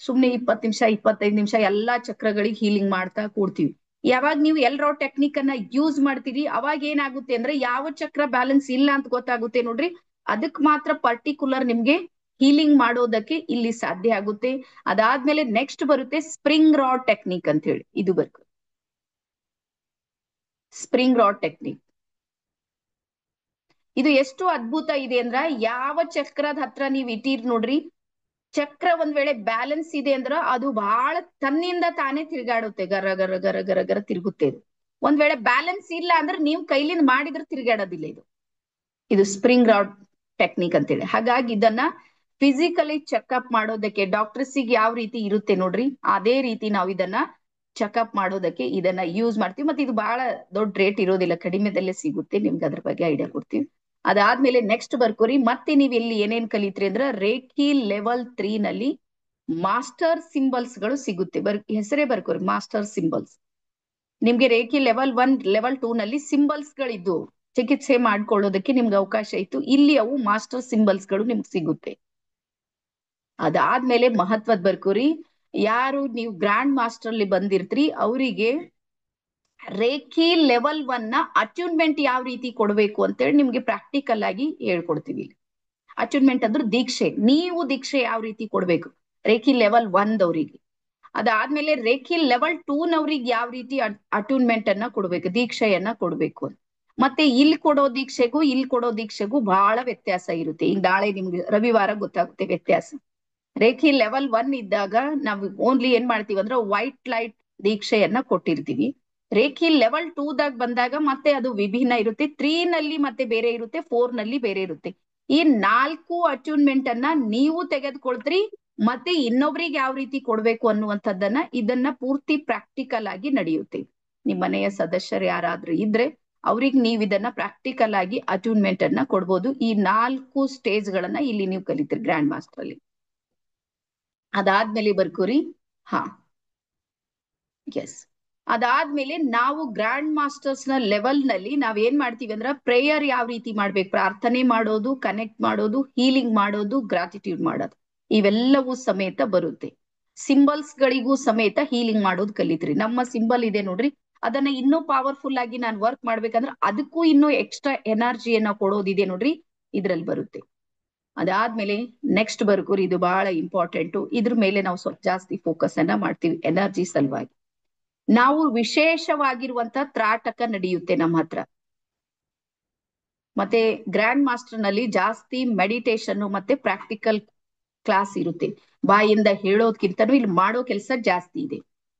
ಸುಮ್ನೆ 20 ನಿಮಿಷ 25 ನಿಮಿಷ ಎಲ್ಲಾ ಚಕ್ರಗಳಿಗೆ ಹೀಲಿಂಗ್ ಮಾಡ್ತಾ ಕೂಡ್ತೀವಿ. ಯಾವಾಗ ನೀವು ಎಲ್ ರಾಡ್ ಟೆಕ್ನಿಕ್ ಅನ್ನ ಯೂಸ್ ಮಾಡ್ತೀರಿ, ಅವಾಗ ಏನಾಗುತ್ತೆ ಅಂದ್ರೆ ಯಾವ ಚಕ್ರ ಬ್ಯಾಲೆನ್ಸ್ ಇಲ್ಲ ಅಂತ ಗೊತ್ತಾಗುತ್ತೆ ನೋಡ್ರಿ, ಅದಕ್ ಮಾತ್ರ ಪರ್ಟಿಕ್ಯುಲರ್ ನಿಮ್ಗೆ ಹೀಲಿಂಗ್ ಮಾಡೋದಕ್ಕೆ ಇಲ್ಲಿ ಸಾಧ್ಯ ಆಗುತ್ತೆ. ಅದಾದ್ಮೇಲೆ ನೆಕ್ಸ್ಟ್ ಬರುತ್ತೆ ಸ್ಪ್ರಿಂಗ್ ರಾಡ್ ಟೆಕ್ನಿಕ್ ಅಂತ ಹೇಳಿ, ಇದು ಬೇಕು ಸ್ಪ್ರಿಂಗ್ ರಾಡ್ ಟೆಕ್ನಿಕ್. ಇದು ಎಷ್ಟು ಅದ್ಭುತ ಇದೆ ಅಂದ್ರ, ಯಾವ ಚಕ್ರದ ಹತ್ರ ನೀವ್ ಇಟ್ಟಿರ್ ನೋಡ್ರಿ, ಚಕ್ರ ಒಂದ್ ವೇಳೆ ಬ್ಯಾಲೆನ್ಸ್ ಇದೆ ಅಂದ್ರ ಅದು ಬಹಳ ತನ್ನಿಂದ ತಾನೇ ತಿರ್ಗಾಡುತ್ತೆ, ಗರ ಗರ ಗರ ಗರ ಗರ ತಿರುಗುತ್ತೆ. ಇದು ಒಂದ್ ವೇಳೆ ಬ್ಯಾಲೆನ್ಸ್ ಇಲ್ಲ ಅಂದ್ರೆ ನೀವು ಕೈಲಿಂದ ಮಾಡಿದ್ರೆ ತಿರ್ಗಾಡೋದಿಲ್ಲ. ಇದು ಸ್ಪ್ರಿಂಗ್ ರಾಡ್ ಟೆಕ್ನಿಕ್ ಅಂತೇಳಿ. ಹಾಗಾಗಿ ಇದನ್ನ ಫಿಸಿಕಲಿ ಚೆಕ್ಅಪ್ ಮಾಡೋದಕ್ಕೆ ಡಾಕ್ಟರ್ಸಿಗೆ ಯಾವ ರೀತಿ ಇರುತ್ತೆ ನೋಡ್ರಿ, ಅದೇ ರೀತಿ ನಾವು ಇದನ್ನ ಚೆಕ್ಅಪ್ ಮಾಡೋದಕ್ಕೆ ಇದನ್ನ ಯೂಸ್ ಮಾಡ್ತೀವಿ. ಮತ್ತೆ ಇದು ಬಹಳ ದೊಡ್ಡ ರೇಟ್ ಇರೋದಿಲ್ಲ, ಕಡಿಮೆದಲ್ಲೇ ಸಿಗುತ್ತೆ. ನಿಮ್ಗೆ ಅದ್ರ ಬಗ್ಗೆ ಐಡಿಯಾ ಕೊಡ್ತೀವಿ. ಅದಾದ್ಮೇಲೆ ನೆಕ್ಸ್ಟ್ ಬರ್ಕೋರಿ, ಮತ್ತೆ ನೀವ್ ಇಲ್ಲಿ ಏನೇನ್ ಕಲಿತ್ರಿ ಅಂದ್ರ ರೇಖಿ ಲೆವೆಲ್ 3 ನಲ್ಲಿ ಮಾಸ್ಟರ್ ಸಿಂಬಲ್ಸ್ ಗಳು ಸಿಗುತ್ತೆ. ಹೆಸರೇ ಬರ್ಕೋರಿ, ಮಾಸ್ಟರ್ ಸಿಂಬಲ್ಸ್. ನಿಮ್ಗೆ ರೇಖಿ ಲೆವೆಲ್ 1 ಲೆವೆಲ್ 2 ನಲ್ಲಿ ಸಿಂಬಲ್ಸ್ ಗಳಿದ್ದು ಚಿಕಿತ್ಸೆ ಮಾಡ್ಕೊಳ್ಳೋದಕ್ಕೆ ನಿಮ್ಗೆ ಅವಕಾಶ ಇತ್ತು. ಇಲ್ಲಿ ಅವು ಮಾಸ್ಟರ್ ಸಿಂಬಲ್ಸ್ ಗಳು ನಿಮ್ಗೆ ಸಿಗುತ್ತೆ. ಅದಾದ್ಮೇಲೆ ಮಹತ್ವದ್ ಬರ್ಕೋರಿ, ಯಾರು ನೀವು ಗ್ರ್ಯಾಂಡ್ ಮಾಸ್ಟರ್ ಅಲ್ಲಿ ಬಂದಿರ್ತೀರಿ ಅವರಿಗೆ ರೇಖಿ ಲೆವೆಲ್ 1 ನ ಅಟ್ಯೂನ್ಮೆಂಟ್ ಯಾವ ರೀತಿ ಕೊಡ್ಬೇಕು ಅಂತೇಳಿ ನಿಮ್ಗೆ ಪ್ರಾಕ್ಟಿಕಲ್ ಆಗಿ ಹೇಳ್ಕೊಡ್ತೀವಿ. ಅಟ್ಯೂನ್ಮೆಂಟ್ ಅಂದ್ರೆ ದೀಕ್ಷೆ, ನೀವು ದೀಕ್ಷೆ ಯಾವ ರೀತಿ ಕೊಡ್ಬೇಕು ರೇಖಿ ಲೆವೆಲ್ 1 ದವರಿಗೆ. ಅದಾದ್ಮೇಲೆ ರೇಖಿ ಲೆವೆಲ್ 2 ನವ್ರಿಗೆ ಯಾವ ರೀತಿ ಅಟ್ಯೂನ್ಮೆಂಟ್ ಅನ್ನ ಕೊಡ್ಬೇಕು, ದೀಕ್ಷೆಯನ್ನ ಕೊಡ್ಬೇಕು ಅಂತ. ಮತ್ತೆ ಇಲ್ಲಿ ಕೊಡೋ ದೀಕ್ಷೆಗೂ ಬಹಳ ವ್ಯತ್ಯಾಸ ಇರುತ್ತೆ. ಈಗ ನಾಳೆ ನಿಮ್ಗೆ ರವಿವಾರ ಗೊತ್ತಾಗುತ್ತೆ ವ್ಯತ್ಯಾಸ. ರೇಖಿ ಲೆವೆಲ್ 1 ಇದ್ದಾಗ ನಾವು ಓನ್ಲಿ ಏನ್ ಮಾಡ್ತೀವಿ ಅಂದ್ರೆ ವೈಟ್ ಲೈಟ್ ದೀಕ್ಷೆಯನ್ನ ಕೊಟ್ಟಿರ್ತೀವಿ. ರೇಖಿ ಲೆವೆಲ್ 2 ದಾಗ ಬಂದಾಗ ಮತ್ತೆ ಅದು ವಿಭಿನ್ನ ಇರುತ್ತೆ. 3 ನಲ್ಲಿ ಮತ್ತೆ ಬೇರೆ ಇರುತ್ತೆ, 4 ನಲ್ಲಿ ಬೇರೆ ಇರುತ್ತೆ. ಈ 4 ಅಟ್ಯೂನ್ಮೆಂಟ್ ಅನ್ನ ನೀವು ತೆಗೆದುಕೊಳ್ತೀರಿ, ಮತ್ತೆ ಇನ್ನೊಬ್ರಿಗೆ ಯಾವ ರೀತಿ ಕೊಡ್ಬೇಕು ಅನ್ನುವಂಥದ್ದನ್ನ ಇದನ್ನ ಪೂರ್ತಿ ಪ್ರಾಕ್ಟಿಕಲ್ ಆಗಿ ನಡೆಯುತ್ತೆ. ನಿಮ್ ಮನೆಯ ಸದಸ್ಯರು ಯಾರಾದ್ರೂ ಇದ್ರೆ ಅವ್ರಿಗೆ ನೀವು ಇದನ್ನ ಪ್ರಾಕ್ಟಿಕಲ್ ಆಗಿ ಅಟ್ಯೂನ್ಮೆಂಟ್ ಅನ್ನ ಕೊಡ್ಬೋದು. ಈ 4 ಸ್ಟೇಜ್ ಗಳನ್ನ ಇಲ್ಲಿ ನೀವು ಕಲಿತೀರಿ ಗ್ರ್ಯಾಂಡ್ ಮಾಸ್ಟರ್ ಅಲ್ಲಿ. ಅದಾದ್ಮೇಲೆ ಬರ್ಕೋರಿ. ಹಾ, ಎಸ್. ಅದಾದ್ಮೇಲೆ ನಾವು ಗ್ರ್ಯಾಂಡ್ ಮಾಸ್ಟರ್ಸ್ ನ ಲೆವೆಲ್ ನಲ್ಲಿ ನಾವ್ ಏನ್ ಮಾಡ್ತೀವಿ ಅಂದ್ರೆ ಪ್ರೇಯರ್ ಯಾವ ರೀತಿ ಮಾಡ್ಬೇಕು, ಪ್ರಾರ್ಥನೆ ಮಾಡೋದು, ಕನೆಕ್ಟ್ ಮಾಡೋದು, ಹೀಲಿಂಗ್ ಮಾಡೋದು, ಗ್ರಾಟಿಟ್ಯೂಡ್ ಮಾಡೋದು, ಇವೆಲ್ಲವೂ ಸಮೇತ ಬರುತ್ತೆ. ಸಿಂಬಲ್ಸ್ ಗಳಿಗೂ ಸಮೇತ ಹೀಲಿಂಗ್ ಮಾಡೋದು ಕಲಿತ್ರಿ. ನಮ್ಮ ಸಿಂಬಲ್ ಇದೆ ನೋಡ್ರಿ, ಅದನ್ನ ಇನ್ನೂ ಪವರ್ಫುಲ್ ಆಗಿ ನಾನು ವರ್ಕ್ ಮಾಡ್ಬೇಕಂದ್ರೆ ಅದಕ್ಕೂ ಇನ್ನೂ ಎಕ್ಸ್ಟ್ರಾ ಎನರ್ಜಿಯನ್ನ ಕೊಡೋದಿದೆ ನೋಡ್ರಿ, ಇದ್ರಲ್ಲಿ ಬರುತ್ತೆ. ಅದಾದ್ಮೇಲೆ ನೆಕ್ಸ್ಟ್ ಬರ್ಕೋರಿ, ಇದು ಬಹಳ ಇಂಪಾರ್ಟೆಂಟು. ಇದ್ರ ಮೇಲೆ ನಾವು ಸ್ವಲ್ಪ ಜಾಸ್ತಿ ಫೋಕಸ್ ಅನ್ನ ಮಾಡ್ತೀವಿ ಎನರ್ಜಿ ಸಲುವಾಗಿ. ನಾವು ವಿಶೇಷವಾಗಿರುವಂತ ತ್ರಾಟಕ ನಡೆಯುತ್ತೆ ನಮ್ಮ ಹತ್ರ. ಮತ್ತೆ ಗ್ರ್ಯಾಂಡ್ ಮಾಸ್ಟರ್ ನಲ್ಲಿ ಜಾಸ್ತಿ ಮೆಡಿಟೇಷನ್ ಮತ್ತೆ ಪ್ರಾಕ್ಟಿಕಲ್ ಕ್ಲಾಸ್ ಇರುತ್ತೆ. ಬಾಯಿಂದ ಹೇಳೋದ್ಕಿಂತನೂ ಇಲ್ಲಿ ಮಾಡೋ ಕೆಲಸ ಜಾಸ್ತಿ ಇದೆ.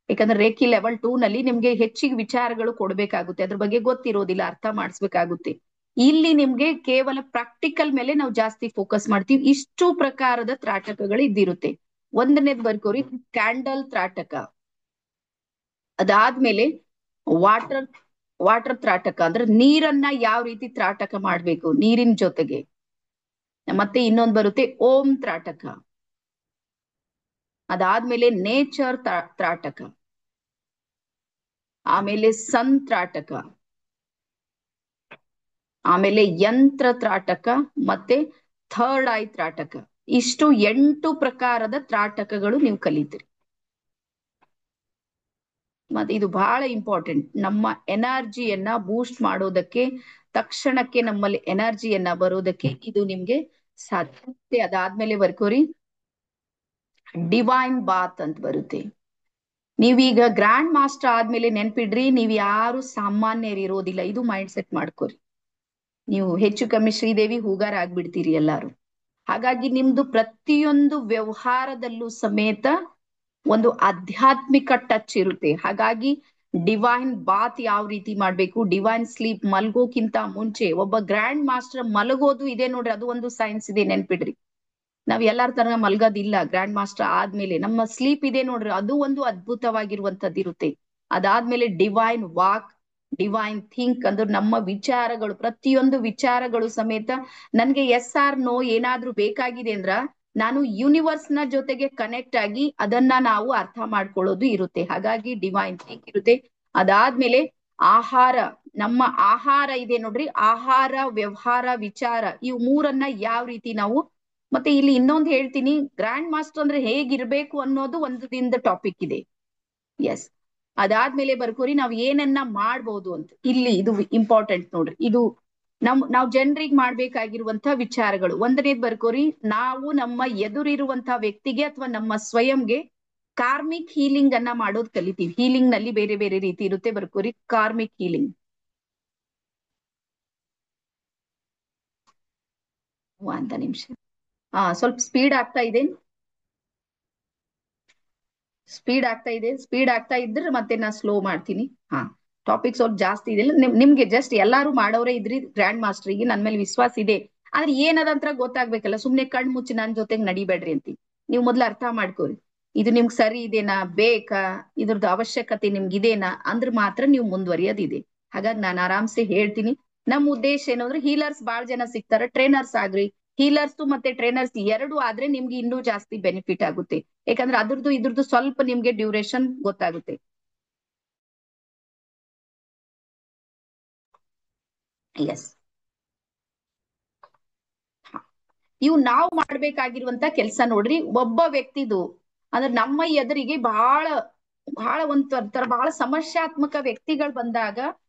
ಯಾಕಂದ್ರೆ ರೇಖಿ ಲೆವೆಲ್ 2 ನಲ್ಲಿ ನಿಮ್ಗೆ ಹೆಚ್ಚಿಗೆ ವಿಚಾರಗಳು ಕೊಡ್ಬೇಕಾಗುತ್ತೆ, ಅದ್ರ ಬಗ್ಗೆ ಗೊತ್ತಿರೋದಿಲ್ಲ, ಅರ್ಥ ಮಾಡಿಸ್ಬೇಕಾಗುತ್ತೆ. ಇಲ್ಲಿ ನಿಮ್ಗೆ ಕೇವಲ ಪ್ರಾಕ್ಟಿಕಲ್ ಮೇಲೆ ನಾವು ಜಾಸ್ತಿ ಫೋಕಸ್ ಮಾಡ್ತೀವಿ. ಇಷ್ಟು ಪ್ರಕಾರದ ತ್ರಾಟಕಗಳು ಇದ್ದಿರುತ್ತೆ. ಒಂದನೇದ್ ಬರ್ಕೋರಿ, ಕ್ಯಾಂಡಲ್ ತ್ರಾಟಕ. ಅದಾದ್ಮೇಲೆ ವಾಟರ್ ತ್ರಾಟಕ, ಅಂದ್ರೆ ನೀರನ್ನ ಯಾವ ರೀತಿ ತ್ರಾಟಕ ಮಾಡ್ಬೇಕು ನೀರಿನ ಜೊತೆಗೆ. ಮತ್ತೆ ಇನ್ನೊಂದು ಬರುತ್ತೆ ಓಂ ತ್ರಾಟಕ. ಅದಾದ್ಮೇಲೆ ನೇಚರ್ ತ್ರಾಟಕ, ಆಮೇಲೆ ಸನ್ ತ್ರಾಟಕ, ಆಮೇಲೆ ಯಂತ್ರ ತ್ರಾಟಕ, ಮತ್ತೆ ಥರ್ಡ್ ಐ ತ್ರಾಟಕ. ಇಷ್ಟು 8 ಪ್ರಕಾರದ ತ್ರಾಟಕಗಳು ನೀವು ಕಲಿತೀರಿ. ಮತ್ತೆ ಇದು ಬಹಳ ಇಂಪಾರ್ಟೆಂಟ್, ನಮ್ಮ ಎನರ್ಜಿಯನ್ನ ಬೂಸ್ಟ್ ಮಾಡೋದಕ್ಕೆ, ತಕ್ಷಣಕ್ಕೆ ನಮ್ಮಲ್ಲಿ ಎನರ್ಜಿಯನ್ನ ಬರೋದಕ್ಕೆ ಇದು ನಿಮ್ಗೆ ಸಾಧ್ಯ. ಅದಾದ್ಮೇಲೆ ಬರ್ಕೋರಿ, ಡಿವೈನ್ ಬಾತ್ ಅಂತ ಬರುತ್ತೆ. ನೀವೀಗ ಗ್ರ್ಯಾಂಡ್ ಮಾಸ್ಟರ್ ಆದ್ಮೇಲೆ ನೆನ್ಪಿಡ್ರಿ, ನೀವ್ ಯಾರು ಸಾಮಾನ್ಯರಿರೋದಿಲ್ಲ, ಇದು ಮೈಂಡ್ ಸೆಟ್ ಮಾಡ್ಕೋರಿ. ನೀವು ಹೆಚ್ಚು ಕಮ್ಮಿ ಶ್ರೀದೇವಿ ಹೂಗಾರ ಆಗ್ಬಿಡ್ತೀರಿ ಎಲ್ಲಾರು. ಹಾಗಾಗಿ ನಿಮ್ದು ಪ್ರತಿಯೊಂದು ವ್ಯವಹಾರದಲ್ಲೂ ಸಮೇತ ಒಂದು ಆಧ್ಯಾತ್ಮಿಕ ಟಚ್ ಇರುತ್ತೆ. ಹಾಗಾಗಿ ಡಿವೈನ್ ಬಾತ್ ಯಾವ ರೀತಿ ಮಾಡ್ಬೇಕು, ಡಿವೈನ್ ಸ್ಲೀಪ್, ಮಲ್ಗೋಕ್ಕಿಂತ ಮುಂಚೆ ಒಬ್ಬ ಗ್ರ್ಯಾಂಡ್ ಮಾಸ್ಟರ್ ಮಲಗೋದು ಇದೆ ನೋಡ್ರಿ, ಅದು ಒಂದು ಸೈನ್ಸ್ ಇದೆ, ನೆನ್ಪಿಡ್ರಿ. ನಾವ್ ಎಲ್ಲಾರ ತರ ಮಲ್ಗೋದಿಲ್ಲ. ಗ್ರ್ಯಾಂಡ್ ಮಾಸ್ಟರ್ ಆದ್ಮೇಲೆ ನಮ್ಮ ಸ್ಲೀಪ್ ಇದೆ ನೋಡ್ರಿ, ಅದು ಒಂದು ಅದ್ಭುತವಾಗಿರುವಂತದ್ದು ಇರುತ್ತೆ. ಅದಾದ್ಮೇಲೆ ಡಿವೈನ್ ವಾಕ್, ಡಿವೈನ್ ಥಿಂಕ್, ಅಂದ್ರೆ ನಮ್ಮ ವಿಚಾರಗಳು, ಪ್ರತಿಯೊಂದು ವಿಚಾರಗಳು ಸಮೇತ ನನ್ಗೆ ಎಸ್ ಆರ್ ನೋ ಏನಾದ್ರೂ ಬೇಕಾಗಿದೆ ಅಂದ್ರ ನಾನು ಯೂನಿವರ್ಸ್ ನ ಜೊತೆಗೆ ಕನೆಕ್ಟ್ ಆಗಿ ಅದನ್ನ ನಾವು ಅರ್ಥ ಮಾಡ್ಕೊಳ್ಳೋದು ಇರುತ್ತೆ. ಹಾಗಾಗಿ ಡಿವೈನ್ ಥಿಂಕ್ ಇರುತ್ತೆ. ಅದಾದ್ಮೇಲೆ ಆಹಾರ, ನಮ್ಮ ಆಹಾರ ಇದೆ ನೋಡ್ರಿ, ಆಹಾರ, ವ್ಯವಹಾರ, ವಿಚಾರ, ಇವು ಮೂರನ್ನ ಯಾವ ರೀತಿ ನಾವು, ಮತ್ತೆ ಇಲ್ಲಿ ಇನ್ನೊಂದು ಹೇಳ್ತೀನಿ, ಗ್ರ್ಯಾಂಡ್ ಮಾಸ್ಟರ್ ಅಂದ್ರೆ ಹೇಗಿರ್ಬೇಕು ಅನ್ನೋದು ಒಂದು ದಿನದ ಟಾಪಿಕ್ ಇದೆ. ಎಸ್. ಅದಾದ್ಮೇಲೆ ಬರ್ಕೋರಿ, ನಾವ್ ಏನನ್ನ ಮಾಡ್ಬೋದು ಅಂತ. ಇಲ್ಲಿ ಇದು ಇಂಪಾರ್ಟೆಂಟ್ ನೋಡ್ರಿ, ಇದು ನಾವ್ ಜನರಿಗೆ ಮಾಡ್ಬೇಕಾಗಿರುವಂತ ವಿಚಾರಗಳು. ಒಂದನೇದ್ ಬರ್ಕೋರಿ, ನಾವು ನಮ್ಮ ಎದುರಿರುವಂತ ವ್ಯಕ್ತಿಗೆ ಅಥವಾ ನಮ್ಮ ಸ್ವಯಂಗೆ ಕಾರ್ಮಿಕ್ ಹೀಲಿಂಗ್ ಅನ್ನ ಮಾಡೋದು ಕಲಿತೀವಿ. ಹೀಲಿಂಗ್ ನಲ್ಲಿ ಬೇರೆ ಬೇರೆ ರೀತಿ ಇರುತ್ತೆ. ಬರ್ಕೋರಿ, ಕಾರ್ಮಿಕ್ ಹೀಲಿಂಗ್. ಒಂದ ನಿಮಿಷ, ಸ್ವಲ್ಪ ಸ್ಪೀಡ್ ಆಗ್ತಾ ಇದೆ, ಸ್ಪೀಡ್ ಆಗ್ತಾ ಇದ್ರೆ ಮತ್ತೆ ನಾ ಸ್ಲೋ ಮಾಡ್ತೀನಿ. ಟಾಪಿಕ್ ಸ್ವಲ್ಪ ಜಾಸ್ತಿ ಇದೆ. ನಿಮ್ಗೆ ಜಸ್ಟ್ ಎಲ್ಲಾರು ಮಾಡೋರೇ ಇದ್ರಿ ಗ್ರ್ಯಾಂಡ್ ಮಾಸ್ಟರ್ಗೆ, ನನ್ ಮೇಲೆ ವಿಶ್ವಾಸ ಇದೆ. ಆದ್ರೆ ಏನದಂತ್ರ ಗೊತ್ತಾಗ್ಬೇಕಲ್ಲ, ಸುಮ್ನೆ ಕಣ್ ಮುಚ್ಚಿ ನನ್ ಜೊತೆಗ್ ನಡಿಬೇಡ್ರಿ ಅಂತ ನೀವು ಮೊದ್ಲು ಅರ್ಥ ಮಾಡ್ಕೋರಿ. ಇದು ನಿಮ್ಗೆ ಸರಿ ಇದೆನಾ, ಬೇಕಾ, ಇದ್ರದ್ದು ಅವಶ್ಯಕತೆ ನಿಮ್ಗೆ ಇದೇನಾ ಅಂದ್ರೆ ಮಾತ್ರ ನೀವು ಮುಂದುವರಿಯೋದಿದೆ. ಹಾಗಾಗಿ ನಾನು ಆರಾಮ್ಸೆ ಹೇಳ್ತೀನಿ. ನಮ್ ಉದ್ದೇಶ ಏನಂದ್ರೆ ಹೀಲರ್ಸ್ ಬಾಳ್ ಜನ ಸಿಗ್ತಾರೆ, ಟ್ರೈನರ್ಸ್ ಆಗ್ರಿ. ಹೀಲರ್ಸ್ ಮತ್ತೆ ಟ್ರೈನರ್ಸ್ ಎರಡು ಆದ್ರೆ ನಿಮ್ಗೆ ಇನ್ನೂ ಜಾಸ್ತಿ ಬೆನಿಫಿಟ್ ಆಗುತ್ತೆ. ಯಾಕಂದ್ರೆ ಅದ್ರದ್ದು ಇದ್ರದ್ದು ಸ್ವಲ್ಪ ನಿಮ್ಗೆ ಡ್ಯೂರೇಷನ್ ಗೊತ್ತಾಗುತ್ತೆ. ಎಸ್. ಇವು ನಾವು ಮಾಡ್ಬೇಕಾಗಿರುವಂತ ಕೆಲ್ಸ ನೋಡ್ರಿ. ಒಬ್ಬ ವ್ಯಕ್ತಿದು ಅಂದ್ರೆ ನಮ್ಮ ಎದುರಿಗೆ ಬಹಳ ಒಂಥರ ಬಹಳ ಸಮಸ್ಯಾತ್ಮಕ ವ್ಯಕ್ತಿಗಳು ಬಂದಾಗ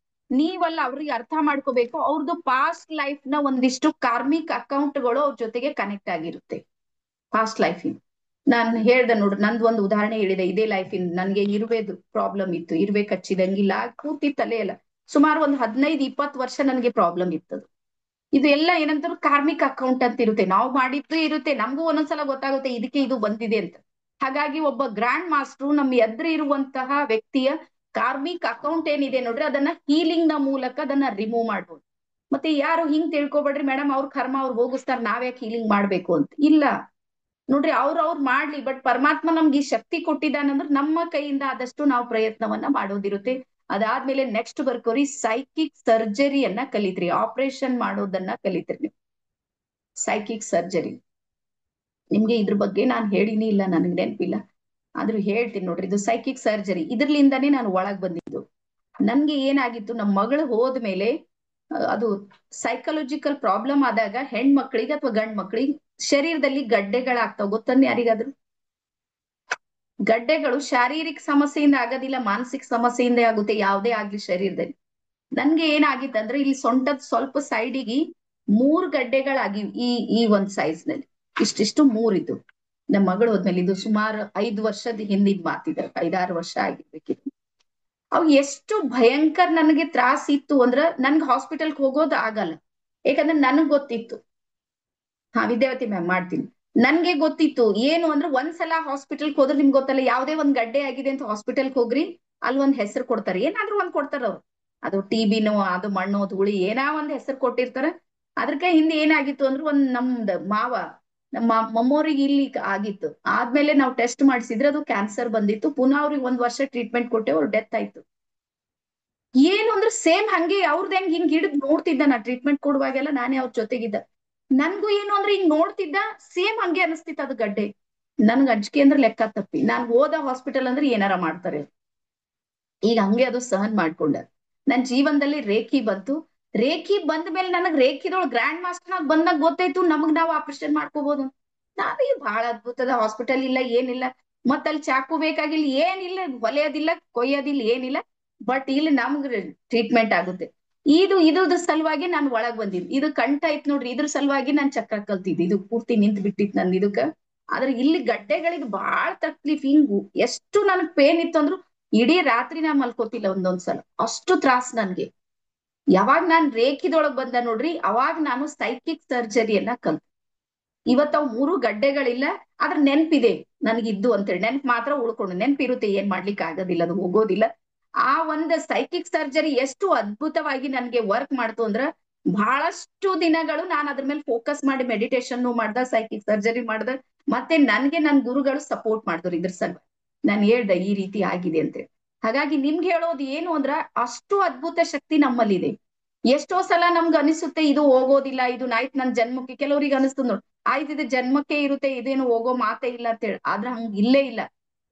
ನೀವಲ್ಲ ಅವ್ರಿಗೆ ಅರ್ಥ ಮಾಡ್ಕೋಬೇಕು, ಅವ್ರದ್ದು ಪಾಸ್ಟ್ ಲೈಫ್ ನ ಒಂದಿಷ್ಟು ಕಾರ್ಮಿಕ್ ಅಕೌಂಟ್ಗಳು ಅವ್ರ ಜೊತೆಗೆ ಕನೆಕ್ಟ್ ಆಗಿರುತ್ತೆ. ಪಾಸ್ಟ್ ಲೈಫ್ ನಾನ್ ಹೇಳ್ದೆ ನೋಡ್ರಿ, ನಂದು ಒಂದು ಉದಾಹರಣೆ ಹೇಳಿದೆ. ಇದೇ ಲೈಫ್ ನನ್ಗೆ ಇರುವೆದು ಪ್ರಾಬ್ಲಮ್ ಇತ್ತು, ಇರುವೆ ಕಚ್ಚಿದಂಗಿಲ್ಲ, ಪೂರ್ತಿ ತಲೆ ಎಲ್ಲ ಸುಮಾರು ಒಂದು 15-20 ವರ್ಷ ನನಗೆ ಪ್ರಾಬ್ಲಮ್ ಇತ್ತದು. ಇದು ಎಲ್ಲ ಏನಂತಾರೆ ಕಾರ್ಮಿಕ್ ಅಕೌಂಟ್ ಅಂತ ಇರುತ್ತೆ, ನಾವು ಮಾಡಿದ್ದು ಇರುತ್ತೆ, ನಮಗೂ ಒಂದೊಂದ್ಸಲ ಗೊತ್ತಾಗುತ್ತೆ ಇದಕ್ಕೆ ಇದು ಬಂದಿದೆ ಅಂತ. ಹಾಗಾಗಿ ಒಬ್ಬ ಗ್ರ್ಯಾಂಡ್ ಮಾಸ್ಟ್ರು ನಮ್ಮ ಎದುರು ಇರುವಂತಹ ವ್ಯಕ್ತಿಯ ಕಾರ್ಮಿಕ್ ಅಕೌಂಟ್ ಏನಿದೆ ನೋಡ್ರಿ, ಅದನ್ನ ಹೀಲಿಂಗ್ ನ ಮೂಲಕ ಅದನ್ನ ರಿಮೂವ್ ಮಾಡ್ಬೋದು. ಮತ್ತೆ ಯಾರು ಹಿಂಗ್ ತಿಳ್ಕೊಬೇಡ್ರಿ ಮೇಡಮ್ ಅವ್ರ ಕರ್ಮ ಅವ್ರು ಹೋಗಿಸ್ತಾರ, ನಾವ್ಯಾಕೆ ಹೀಲಿಂಗ್ ಮಾಡ್ಬೇಕು ಅಂತ. ಇಲ್ಲ ನೋಡ್ರಿ, ಅವ್ರು ಮಾಡ್ಲಿ, ಬಟ್ ಪರಮಾತ್ಮ ನಮ್ಗೆ ಈ ಶಕ್ತಿ ಕೊಟ್ಟಿದ್ದಾನಂದ್ರೆ ನಮ್ಮ ಕೈಯಿಂದ ಆದಷ್ಟು ನಾವು ಪ್ರಯತ್ನವನ್ನ ಮಾಡೋದಿರುತ್ತೆ. ಅದಾದ್ಮೇಲೆ ನೆಕ್ಸ್ಟ್ ಬರ್ಕೋರಿ ಸೈಕಿಕ್ ಸರ್ಜರಿಯನ್ನ ಕಲಿತ್ರಿ, ಆಪರೇಷನ್ ಮಾಡೋದನ್ನ ಕಲಿತ್ರಿ ನೀವು. ಸೈಕಿಕ್ ಸರ್ಜರಿ ನಿಮ್ಗೆ ಇದ್ರ ಬಗ್ಗೆ ನಾನು ಹೇಳಿನಿ ಇಲ್ಲ, ನನಗೆ ನೆನಪಿಲ್ಲ, ಆದ್ರೂ ಹೇಳ್ತೀನಿ ನೋಡ್ರಿ. ಇದು ಸೈಕಿಕ್ ಸರ್ಜರಿ, ಇದ್ರಲಿಂದಾನೇ ನಾನು ಒಳಗ್ ಬಂದಿದ್ದು. ನನ್ಗೆ ಏನಾಗಿತ್ತು, ನಮ್ಮ ಮಗಳು ಹೋದ್ಮೇಲೆ ಅದು ಸೈಕಲಾಜಿಕಲ್ ಪ್ರಾಬ್ಲಮ್ ಆದಾಗ ಹೆಣ್ಮಕ್ಳಿಗೆ ಅಥವಾ ಗಂಡ್ ಮಕ್ಳಿಗೆ ಶರೀರದಲ್ಲಿ ಗಡ್ಡೆಗಳಾಗ್ತಾವ, ಗೊತ್ತನ್ನೇ ಯಾರಿಗಾದ್ರು? ಗಡ್ಡೆಗಳು ಶಾರೀರಿಕ ಸಮಸ್ಯೆಯಿಂದ ಆಗೋದಿಲ್ಲ, ಮಾನಸಿಕ ಸಮಸ್ಯೆಯಿಂದ ಆಗುತ್ತೆ, ಯಾವುದೇ ಆಗ್ಲಿ ಶರೀರದಲ್ಲಿ. ನನ್ಗೆ ಏನಾಗಿತ್ತಂದ್ರೆ ಇಲ್ಲಿ ಸೊಂಟದ ಸ್ವಲ್ಪ ಸೈಡಿಗೆ 3 ಗಡ್ಡೆಗಳಾಗಿವ್, ಈ ಒಂದ್ ಸೈಜ್ ನಲ್ಲಿ ಇಷ್ಟಿಷ್ಟು 3 ಇದ್ದು. ನಮ್ಮ ಮಗಳು ಹೋದ್ಮೇಲೆ, ಇದು ಸುಮಾರು 5 ವರ್ಷದ ಹಿಂದಿನ ಮಾತಿದೆ, 5-6 ವರ್ಷ ಆಗಿರ್ಬೇಕಿತ್ತು. ಅವ್ ಎಷ್ಟು ಭಯಂಕರ ನನಗೆ ತ್ರಾಸ ಇತ್ತು ಅಂದ್ರ ನನ್ಗೆ ಹಾಸ್ಪಿಟಲ್ಗೆ ಹೋಗೋದು ಆಗಲ್ಲ. ಯಾಕಂದ್ರೆ ನನ್ಗ್ ಗೊತ್ತಿತ್ತು, ವಿದ್ಯಾವತಿ ಮ್ಯಾಮ್ ಮಾಡ್ತೀನಿ, ನನ್ಗೆ ಗೊತ್ತಿತ್ತು ಏನು ಅಂದ್ರೆ ಒಂದ್ಸಲ ಹಾಸ್ಪಿಟಲ್ಗೆ ಹೋದ್ರೆ ನಿಮ್ಗೆ ಗೊತ್ತಲ್ಲ, ಯಾವ್ದೇ ಒಂದ್ ಗಡ್ಡೆ ಆಗಿದೆ ಅಂತ ಹಾಸ್ಪಿಟಲ್ಗೆ ಹೋಗ್ರಿ, ಅಲ್ಲಿ ಒಂದ್ ಹೆಸರು ಕೊಡ್ತಾರೆ, ಏನಾದ್ರೂ ಒಂದ್ ಕೊಡ್ತಾರ ಅವ್ರು. ಅದು ಟಿಬಿನೋ, ಅದು ಮಣ್ಣು ಧೂಳಿ, ಏನಾ ಒಂದ್ ಹೆಸರು ಕೊಟ್ಟಿರ್ತಾರ. ಅದ್ರಕ್ಕೆ ಹಿಂದೆ ಏನಾಗಿತ್ತು ಅಂದ್ರೆ ನಮ್ದು ಮಾವ, ನಮ್ಮ ಮೊಮ್ಮೋರಿಗೆ ಇಲ್ಲಿ ಆಗಿತ್ತು. ಆದ್ಮೇಲೆ ನಾವು ಟೆಸ್ಟ್ ಮಾಡಿಸಿದ್ರೆ ಅದು ಕ್ಯಾನ್ಸರ್ ಬಂದಿತ್ತು. ಪುನಃ ಅವ್ರಿಗೆ 1 ವರ್ಷ ಟ್ರೀಟ್ಮೆಂಟ್ ಕೊಟ್ಟೆ, ಅವ್ರು ಡೆತ್ ಆಯ್ತು. ಏನು ಅಂದ್ರೆ ಸೇಮ್ ಹಂಗೆ ಅವ್ರದ್ದು ಹೆಂಗ್ ಹಿಂಗ್ ಹಿಡಿದ್ ನೋಡ್ತಿದ್ದ, ನಾ ಟ್ರೀಟ್ಮೆಂಟ್ ಕೊಡುವಾಗೆಲ್ಲ ನಾನೇ ಅವ್ರ ಜೊತೆಗಿದ್ದ. ನನ್ಗೂ ಏನು ಅಂದ್ರೆ ಹಿಂಗ್ ನೋಡ್ತಿದ್ದ, ಸೇಮ್ ಹಂಗೆ ಅನಿಸ್ತಿತ್ತು ಅದು ಗಡ್ಡೆ. ನನ್ಗೆ ಅಂಜಿಕೆ ಅಂದ್ರೆ ಲೆಕ್ಕ ತಪ್ಪಿ, ನಾನ್ ಹೋದ ಹಾಸ್ಪಿಟಲ್ ಅಂದ್ರೆ ಏನಾರ ಮಾಡ್ತಾರೆ. ಈಗ ಹಂಗೆ ಅದು ಸಹನ್ ಮಾಡ್ಕೊಂಡ. ನನ್ ಜೀವನದಲ್ಲಿ ರೇಖಿ ಬಂತು. ರೇಖಿ ಬಂದ ಮೇಲೆ ನನಗ್ ರೇಖಿದೊಳಗ್ ಗ್ರ್ಯಾಂಡ್ ಮಾಸ್ಟರ್ ಬಂದಾಗ ಗೊತ್ತಾಯ್ತು ನಮಗ್ ನಾವು ಆಪರೇಷನ್ ಮಾಡ್ಕೋಬಹುದು. ನಾವೀಗ ಬಹಳ ಅದ್ಭುತದ ಹಾಸ್ಪಿಟಲ್ ಇಲ್ಲ, ಏನಿಲ್ಲ, ಮತ್ತ ಅಲ್ಲಿ ಚಾಕು ಬೇಕಾಗಿಲ್ಲ, ಏನಿಲ್ಲ, ಹೊಲೆಯೋದಿಲ್ಲ, ಕೊಯ್ಯೋದಿಲ್ಲ, ಏನಿಲ್ಲ, ಬಟ್ ಇಲ್ಲಿ ನಮ್ಗ್ ಟ್ರೀಟ್ಮೆಂಟ್ ಆಗುತ್ತೆ. ಇದ್ರ ಸಲುವಾಗಿ ನಾನು ಒಳಗ್ ಬಂದಿದ್ದು. ಇದು ಕಂಠ ಐತ್ ನೋಡ್ರಿ, ಇದ್ರ ಸಲುವಾಗಿ ನಾನ್ ಚಕ್ರ ಕಲ್ತಿದ್ದೆ. ಇದು ಪೂರ್ತಿ ನಿಂತ್ ಬಿಟ್ಟಿತ್ ನಂದು ಇದಕ್ಕ. ಆದ್ರೆ ಇಲ್ಲಿ ಗಡ್ಡೆಗಳಿಗೆ ಬಾಳ್ ತಕ್ಲೀಫ್, ಹಿಂಗು ಎಷ್ಟು ನನಗ್ ಪೇನ್ ಇತ್ತು ಅಂದ್ರು ಇಡೀ ರಾತ್ರಿ ನಾ ಮಲ್ಕೋತಿಲ್ಲ ಒಂದೊಂದ್ಸಲ, ಅಷ್ಟು ತ್ರಾಸ್ ನನ್ಗೆ. ಯಾವಾಗ ನಾನ್ ರೇಖಿದೊಳಗ್ ಬಂದ ನೋಡ್ರಿ, ಅವಾಗ ನಾನು ಸೈಕಿಕ್ ಸರ್ಜರಿಯನ್ನ ಕಲ್ತೆ. ಇವತ್ತು ಅವ್ 3 ಗಡ್ಡೆಗಳಿಲ್ಲ, ಆದ್ರೆ ನೆನ್ಪಿದೆ ನನಗಿದ್ದು ಅಂತೇಳಿ, ನೆನ್ಪು ಮಾತ್ರ ಉಳ್ಕೊಂಡು, ನೆನ್ಪಿರುತ್ತೆ, ಏನ್ ಮಾಡ್ಲಿಕ್ಕೆ ಆಗೋದಿಲ್ಲ, ಅದು ಹೋಗೋದಿಲ್ಲ. ಆ ಒಂದು ಸೈಕಿಕ್ ಸರ್ಜರಿ ಎಷ್ಟು ಅದ್ಭುತವಾಗಿ ನನ್ಗೆ ವರ್ಕ್ ಮಾಡ್ತು ಅಂದ್ರ, ಬಹಳಷ್ಟು ದಿನಗಳು ನಾನು ಅದ್ರ ಮೇಲೆ ಫೋಕಸ್ ಮಾಡಿ ಮೆಡಿಟೇಷನ್ ಮಾಡ್ದ, ಸೈಕಿಕ್ ಸರ್ಜರಿ ಮಾಡ್ದ, ಮತ್ತೆ ನನ್ಗೆ ನನ್ ಗುರುಗಳು ಸಪೋರ್ಟ್ ಮಾಡಿದ್ರು ಇದ್ರ ಸಲ. ನಾನು ಹೇಳ್ದೆ ಈ ರೀತಿ ಆಗಿದೆ ಅಂತ. ಹಾಗಾಗಿ ನಿಮ್ಗೆ ಹೇಳೋದು ಏನು ಅಂದ್ರ, ಅಷ್ಟು ಅದ್ಭುತ ಶಕ್ತಿ ನಮ್ಮಲ್ಲಿದೆ. ಎಷ್ಟೋ ಸಲ ನಮ್ಗೆ ಅನಿಸುತ್ತೆ ಇದು ಹೋಗೋದಿಲ್ಲ, ಇದು ಆಯ್ತು ನನ್ ಜನ್ಮಕ್ಕೆ, ಕೆಲವರಿಗೆ ಅನಿಸ್ತದ ನೋಡ್, ಆಯ್ತು ಇದು ಜನ್ಮಕ್ಕೆ ಇರುತ್ತೆ, ಇದೇನು ಹೋಗೋ ಮಾತೇ ಇಲ್ಲ ಅಂತ ಹೇಳಿ. ಆದ್ರೆ ಹಂಗ ಇಲ್ಲೇ ಇಲ್ಲ.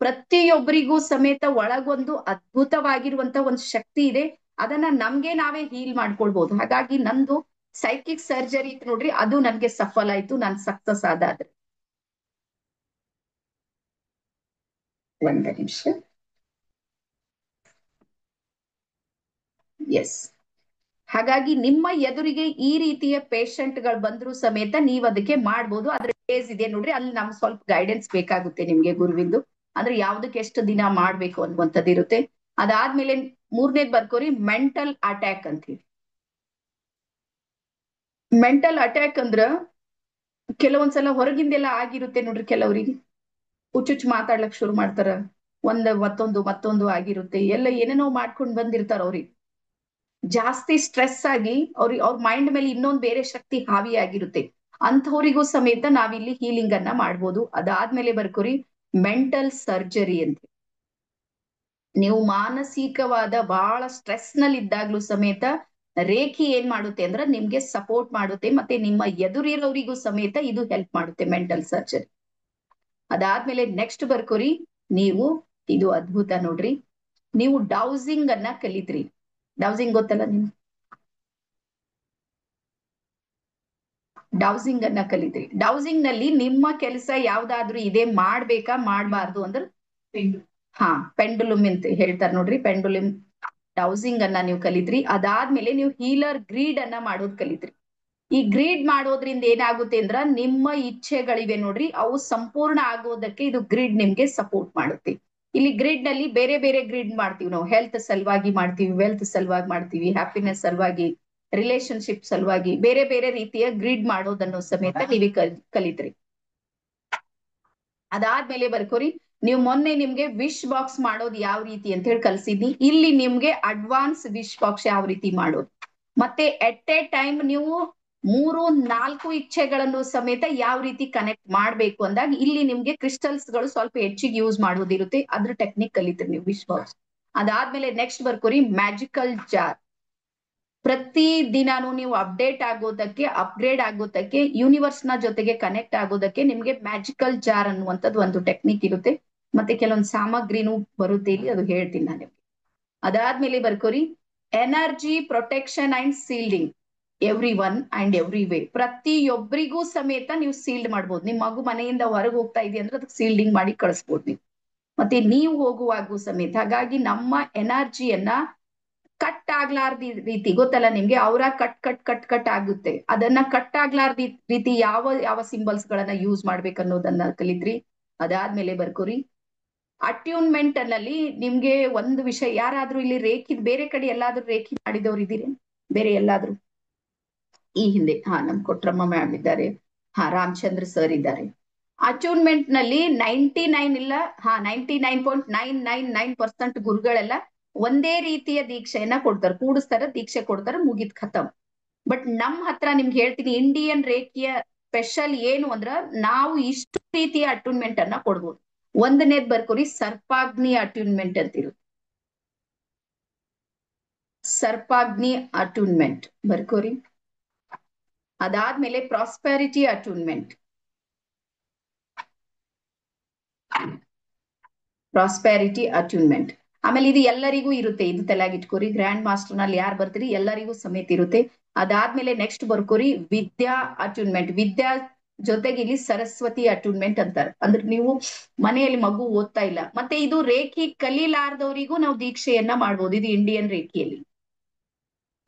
ಪ್ರತಿಯೊಬ್ಬರಿಗೂ ಸಮೇತ ಒಳಗೊಂದು ಅದ್ಭುತವಾಗಿರುವಂತ ಒಂದು ಶಕ್ತಿ ಇದೆ, ಅದನ್ನ ನಮ್ಗೆ ನಾವೇ ಹೀಲ್ ಮಾಡ್ಕೊಳ್ಬಹುದು. ಹಾಗಾಗಿ ನಂದು ಸೈಕಿಕ್ ಸರ್ಜರಿ ಇತ್ತು ನೋಡ್ರಿ, ಅದು ನನ್ಗೆ ಸಫಲ ಆಯ್ತು, ನಾನ್ ಸಕ್ಸಸ್ ಆದಾದ್ರೆ. ಒಂದ ನಿಮಿಷ. ಎಸ್, ಹಾಗಾಗಿ ನಿಮ್ಮ ಎದುರಿಗೆ ಈ ರೀತಿಯ ಪೇಷಂಟ್ ಗಳು ಬಂದ್ರು ಸಮೇತ ನೀವ್ ಅದಕ್ಕೆ ಮಾಡ್ಬೋದು. ಅದ್ರ ಬೇಸ್ ಇದೆ ನೋಡ್ರಿ, ಅಲ್ಲಿ ನಮ್ಗೆ ಸ್ವಲ್ಪ ಗೈಡೆನ್ಸ್ ಬೇಕಾಗುತ್ತೆ ನಿಮ್ಗೆ ಗುರುವಿಂದು. ಅಂದ್ರೆ ಯಾವ್ದಕ್ಕೆ ಎಷ್ಟು ದಿನ ಮಾಡ್ಬೇಕು ಅನ್ನುವಂಥದ್ದು ಇರುತ್ತೆ. ಅದಾದ್ಮೇಲೆ 3ನೇದ್ ಬರ್ಕೋರಿ ಮೆಂಟಲ್ ಅಟ್ಯಾಕ್ ಅಂತ ಹೇಳಿ. ಮೆಂಟಲ್ ಅಟ್ಯಾಕ್ ಅಂದ್ರ ಕೆಲವೊಂದ್ಸಲ ಹೊರಗಿಂದೆಲ್ಲ ಆಗಿರುತ್ತೆ ನೋಡ್ರಿ, ಕೆಲವರಿಗೆ ಹುಚ್ಚುಚ್ಚು ಮಾತಾಡ್ಲಕ್ ಶುರು ಮಾಡ್ತಾರ, ಮತ್ತೊಂದು ಆಗಿರುತ್ತೆ, ಎಲ್ಲ ಏನೇನೋ ಮಾಡ್ಕೊಂಡ್ ಬಂದಿರ್ತಾರ. ಅವ್ರಿಗೆ ಜಾಸ್ತಿ ಸ್ಟ್ರೆಸ್ ಆಗಿ ಅವ್ರ ಮೈಂಡ್ ಮೇಲೆ ಇನ್ನೊಂದು ಬೇರೆ ಶಕ್ತಿ ಹಾವಿ ಆಗಿರುತ್ತೆ. ಅಂಥವರಿಗೂ ಸಮೇತ ನಾವಿಲ್ಲಿ ಹೀಲಿಂಗ್ ಅನ್ನ ಮಾಡ್ಬೋದು. ಅದಾದ್ಮೇಲೆ ಬರ್ಕೋರಿ ಮೆಂಟಲ್ ಸರ್ಜರಿ ಅಂತ. ನೀವು ಮಾನಸಿಕವಾದ ಬಹಳ ಸ್ಟ್ರೆಸ್ ನಲ್ಲಿ ಇದ್ದಾಗ್ಲೂ ಸಮೇತ ರೇಖಿ ಏನ್ ಮಾಡುತ್ತೆ ಅಂದ್ರೆ ನಿಮ್ಗೆ ಸಪೋರ್ಟ್ ಮಾಡುತ್ತೆ, ಮತ್ತೆ ನಿಮ್ಮ ಎದುರಿರೋರಿಗೂ ಸಮೇತ ಇದು ಹೆಲ್ಪ್ ಮಾಡುತ್ತೆ ಮೆಂಟಲ್ ಸರ್ಜರಿ. ಅದಾದ್ಮೇಲೆ ನೆಕ್ಸ್ಟ್ ಬರ್ಕೋರಿ ನೀವು, ಇದು ಅದ್ಭುತ ನೋಡ್ರಿ, ನೀವು ಡೌಸಿಂಗ್ ಅನ್ನ ಕಲಿತ್ರಿ. ಡೌಸಿಂಗ್ ಗೊತ್ತಲ್ಲ ನೀವು? ಡೌಸಿಂಗ್ ಅನ್ನ ಕಲಿತ್ರಿ. ಡೌಸಿಂಗ್ ನಲ್ಲಿ ನಿಮ್ಮ ಕೆಲಸ ಯಾವ್ದಾದ್ರು ಇದೆ, ಮಾಡ್ಬೇಕಾ ಮಾಡ್ಬಾರ್ದು ಅಂದ್ರೆ ಪೆಂಡುಲಮ್ ಅಂತ ಹೇಳ್ತಾರೆ ನೋಡ್ರಿ, ಪೆಂಡುಲಮ್ ಡೌಸಿಂಗ್ ಅನ್ನ ನೀವು ಕಲಿತ್ರಿ. ಅದಾದ್ಮೇಲೆ ನೀವು ಹೀಲರ್ ಗ್ರೀಡ್ ಅನ್ನ ಮಾಡೋದ್ ಕಲಿತ್ರಿ. ಈ ಗ್ರೀಡ್ ಮಾಡೋದ್ರಿಂದ ಏನಾಗುತ್ತೆ ಅಂದ್ರ ನಿಮ್ಮ ಇಚ್ಛೆಗಳಿವೆ ನೋಡ್ರಿ, ಅವು ಸಂಪೂರ್ಣ ಆಗೋದಕ್ಕೆ ಇದು ಗ್ರೀಡ್ ನಿಮ್ಗೆ ಸಪೋರ್ಟ್ ಮಾಡುತ್ತೆ. ಇಲ್ಲಿ ಗ್ರಿಡ್ ನಲ್ಲಿ ಬೇರೆ ಬೇರೆ ಗ್ರಿಡ್ ಮಾಡ್ತೀವಿ ನಾವು. ಹೆಲ್ತ್ ಸಲುವಾಗಿ ಮಾಡ್ತೀವಿ, ವೆಲ್ತ್ ಸಲುವಾಗಿ ಮಾಡ್ತೀವಿ, ಹ್ಯಾಪಿನೆಸ್ ಸಲುವಾಗಿ, ರಿಲೇಶನ್ಶಿಪ್ ಸಲುವಾಗಿ ಬೇರೆ ಬೇರೆ ರೀತಿಯ ಗ್ರಿಡ್ ಮಾಡೋದನ್ನು ಸಮೇತ ನೀವೇ ಕಲಿತ್ರಿ. ಅದಾದ್ಮೇಲೆ ಬರ್ಕೋರಿ, ನೀವು ಮೊನ್ನೆ ನಿಮ್ಗೆ ವಿಶ್ ಬಾಕ್ಸ್ ಮಾಡೋದು ಯಾವ ರೀತಿ ಅಂತ ಹೇಳಿ ಕಲ್ಸಿದ್ನಿ. ಇಲ್ಲಿ ನಿಮ್ಗೆ ಅಡ್ವಾನ್ಸ್ ವಿಶ್ ಬಾಕ್ಸ್ ಯಾವ ರೀತಿ ಮಾಡೋದು, ಮತ್ತೆ ಎಟ್ ಎ ಟೈಮ್ ನೀವು 3-4 ಇಚ್ಛೆಗಳನ್ನು ಸಮೇತ ಯಾವ ರೀತಿ ಕನೆಕ್ಟ್ ಮಾಡ್ಬೇಕು ಅಂದಾಗ ಇಲ್ಲಿ ನಿಮ್ಗೆ ಕ್ರಿಸ್ಟಲ್ಸ್ ಗಳು ಸ್ವಲ್ಪ ಹೆಚ್ಚಿಗೆ ಯೂಸ್ ಮಾಡೋದಿರುತ್ತೆ. ಅದ್ರ ಟೆಕ್ನಿಕ್ ಕಲಿತೀರಿ ನೀವು ವಿಶ್ ಬಾಕ್ಸ್. ಅದಾದ್ಮೇಲೆ ನೆಕ್ಸ್ಟ್ ಬರ್ಕೋರಿ ಮ್ಯಾಜಿಕಲ್ ಜಾರ್. ಪ್ರತಿ ದಿನಾನು ನೀವು ಅಪ್ಡೇಟ್ ಆಗೋದಕ್ಕೆ, ಅಪ್ಗ್ರೇಡ್ ಆಗೋದಕ್ಕೆ, ಯೂನಿವರ್ಸ್ ನ ಜೊತೆಗೆ ಕನೆಕ್ಟ್ ಆಗೋದಕ್ಕೆ ನಿಮ್ಗೆ ಮ್ಯಾಜಿಕಲ್ ಜಾರ್ ಅನ್ನುವಂಥದ್ದು ಒಂದು ಟೆಕ್ನಿಕ್ ಇರುತ್ತೆ. ಮತ್ತೆ ಕೆಲವೊಂದು ಸಾಮಗ್ರಿನೂ ಬರುತ್ತೆ ಇಲ್ಲಿ, ಅದು ಹೇಳ್ತೀನಿ ನಾನು ನಿಮ್ಗೆ. ಅದಾದ್ಮೇಲೆ ಬರ್ಕೋರಿ energy protection and shielding every one and every way. ಪ್ರತಿಯೊಬ್ಬರಿಗೂ ಸಮೇತ ನೀವು ಸೀಲ್ಡ್ ಮಾಡ್ಬೋದು. ನಿಮ್ ಮಗು ಮನೆಯಿಂದ ಹೊರಗೆ ಹೋಗ್ತಾ ಇದೆ ಅಂದ್ರೆ ಅದಕ್ಕೆ ಸೀಲ್ಡಿಂಗ್ ಮಾಡಿ ಕಳಿಸ್ಬೋದು ನೀವು, ಮತ್ತೆ ನೀವು ಹೋಗುವಾಗೂ ಸಮೇತ. ಹಾಗಾಗಿ ನಮ್ಮ ಎನರ್ಜಿಯನ್ನ ಕಟ್ ಆಗ್ಲಾರ್ದ ರೀತಿ, ಗೊತ್ತಲ್ಲ ನಿಮ್ಗೆ, ಅವರ ಕಟ್ ಕಟ್ ಕಟ್ ಕಟ್ ಆಗುತ್ತೆ. ಅದನ್ನ ಕಟ್ ಆಗ್ಲಾರ್ದ ರೀತಿ ಯಾವ ಯಾವ ಸಿಂಬಲ್ಸ್ ಗಳನ್ನ ಯೂಸ್ ಮಾಡ್ಬೇಕನ್ನೋದನ್ನ ಕಲಿತ್ರಿ. ಅದಾದ್ಮೇಲೆ ಬರ್ಕೋರಿ ಅಟ್ಯೂನ್ಮೆಂಟ್ ನಲ್ಲಿ ನಿಮ್ಗೆ ಒಂದು ವಿಷಯ, ಯಾರಾದ್ರೂ ಇಲ್ಲಿ ರೇಖಿ ಬೇರೆ ಕಡೆ ಎಲ್ಲಾದ್ರೂ ರೇಖಿ ಮಾಡಿದವ್ರು ಇದ್ದೀರಿ ಬೇರೆ ಎಲ್ಲಾದ್ರೂ ಈ ಹಿಂದೆ? ನಮ್ ಕೊಟ್ರಮ್ಮ ಮ್ಯಾಮ್ ಇದ್ದಾರೆ, ರಾಮಚಂದ್ರ ಸರ್ ಇದ್ದಾರೆ. ಅಟ್ಯೂನ್ಮೆಂಟ್ ನಲ್ಲಿ 99 ಇಲ್ಲ 99.999% ಗುರುಗಳೆಲ್ಲ ಒಂದೇ ರೀತಿಯ ದೀಕ್ಷೆಯನ್ನ ಕೊಡ್ತಾರೆ, ಕೂಡಿಸ್ತಾರೆ, ದೀಕ್ಷೆ ಕೊಡ್ತಾರೆ, ಮುಗಿದ್ ಖತಮ್. ಬಟ್ ನಮ್ ಹತ್ರ ನಿಮ್ಗೆ ಹೇಳ್ತೀನಿ, ಇಂಡಿಯನ್ ರೇಖಿಯ ಸ್ಪೆಷಲ್ ಏನು ಅಂದ್ರ ನಾವು ಇಷ್ಟು ರೀತಿಯ ಅಟ್ಯೂನ್ಮೆಂಟ್ ಅನ್ನ ಕೊಡ್ಬೋದು. ಒಂದನೇದ್ ಬರ್ಕೋರಿ ಸರ್ಪಾಗ್ನಿ ಅಟ್ಯೂನ್ಮೆಂಟ್ ಅಂತಿರುತ್ತೆ. ಸರ್ಪಾಗ್ನಿ ಅಟ್ಯೂನ್ಮೆಂಟ್ ಬರ್ಕೋರಿ. ಅದಾದ್ಮೇಲೆ ಪ್ರಾಸ್ಪೆರಿಟಿ ಅಟ್ಯೂನ್ಮೆಂಟ್. Prosperity attunement. ಆಮೇಲೆ ಇದು ಎಲ್ಲರಿಗೂ ಇರುತ್ತೆ, ಇದು ತಲೆಯಾಗಿಟ್ಕೋರಿ. ಗ್ರ್ಯಾಂಡ್ ಮಾಸ್ಟರ್ ನಲ್ಲಿ ಯಾರು ಬರ್ತೀರಿ ಎಲ್ಲರಿಗೂ ಸಮೇತ ಇರುತ್ತೆ. ಅದಾದ್ಮೇಲೆ ನೆಕ್ಸ್ಟ್ ಬರ್ಕೋರಿ ವಿದ್ಯಾ ಅಟ್ಯೂನ್ಮೆಂಟ್. ವಿದ್ಯಾ ಜೊತೆಗೆ ಇಲ್ಲಿ ಸರಸ್ವತಿ ಅಟ್ಯೂನ್ಮೆಂಟ್ ಅಂತಾರೆ. ಅಂದ್ರೆ ನೀವು ಮನೆಯಲ್ಲಿ ಮಗು ಓದ್ತಾ ಇಲ್ಲ, ಮತ್ತೆ ಇದು ರೇಖಿ ಕಲೀಲಾರ್ದವರಿಗೂ ನಾವು ದೀಕ್ಷೆಯನ್ನ ಮಾಡ್ಬೋದು. ಇದು ಇಂಡಿಯನ್ ರೇಖಿಯಲ್ಲಿ.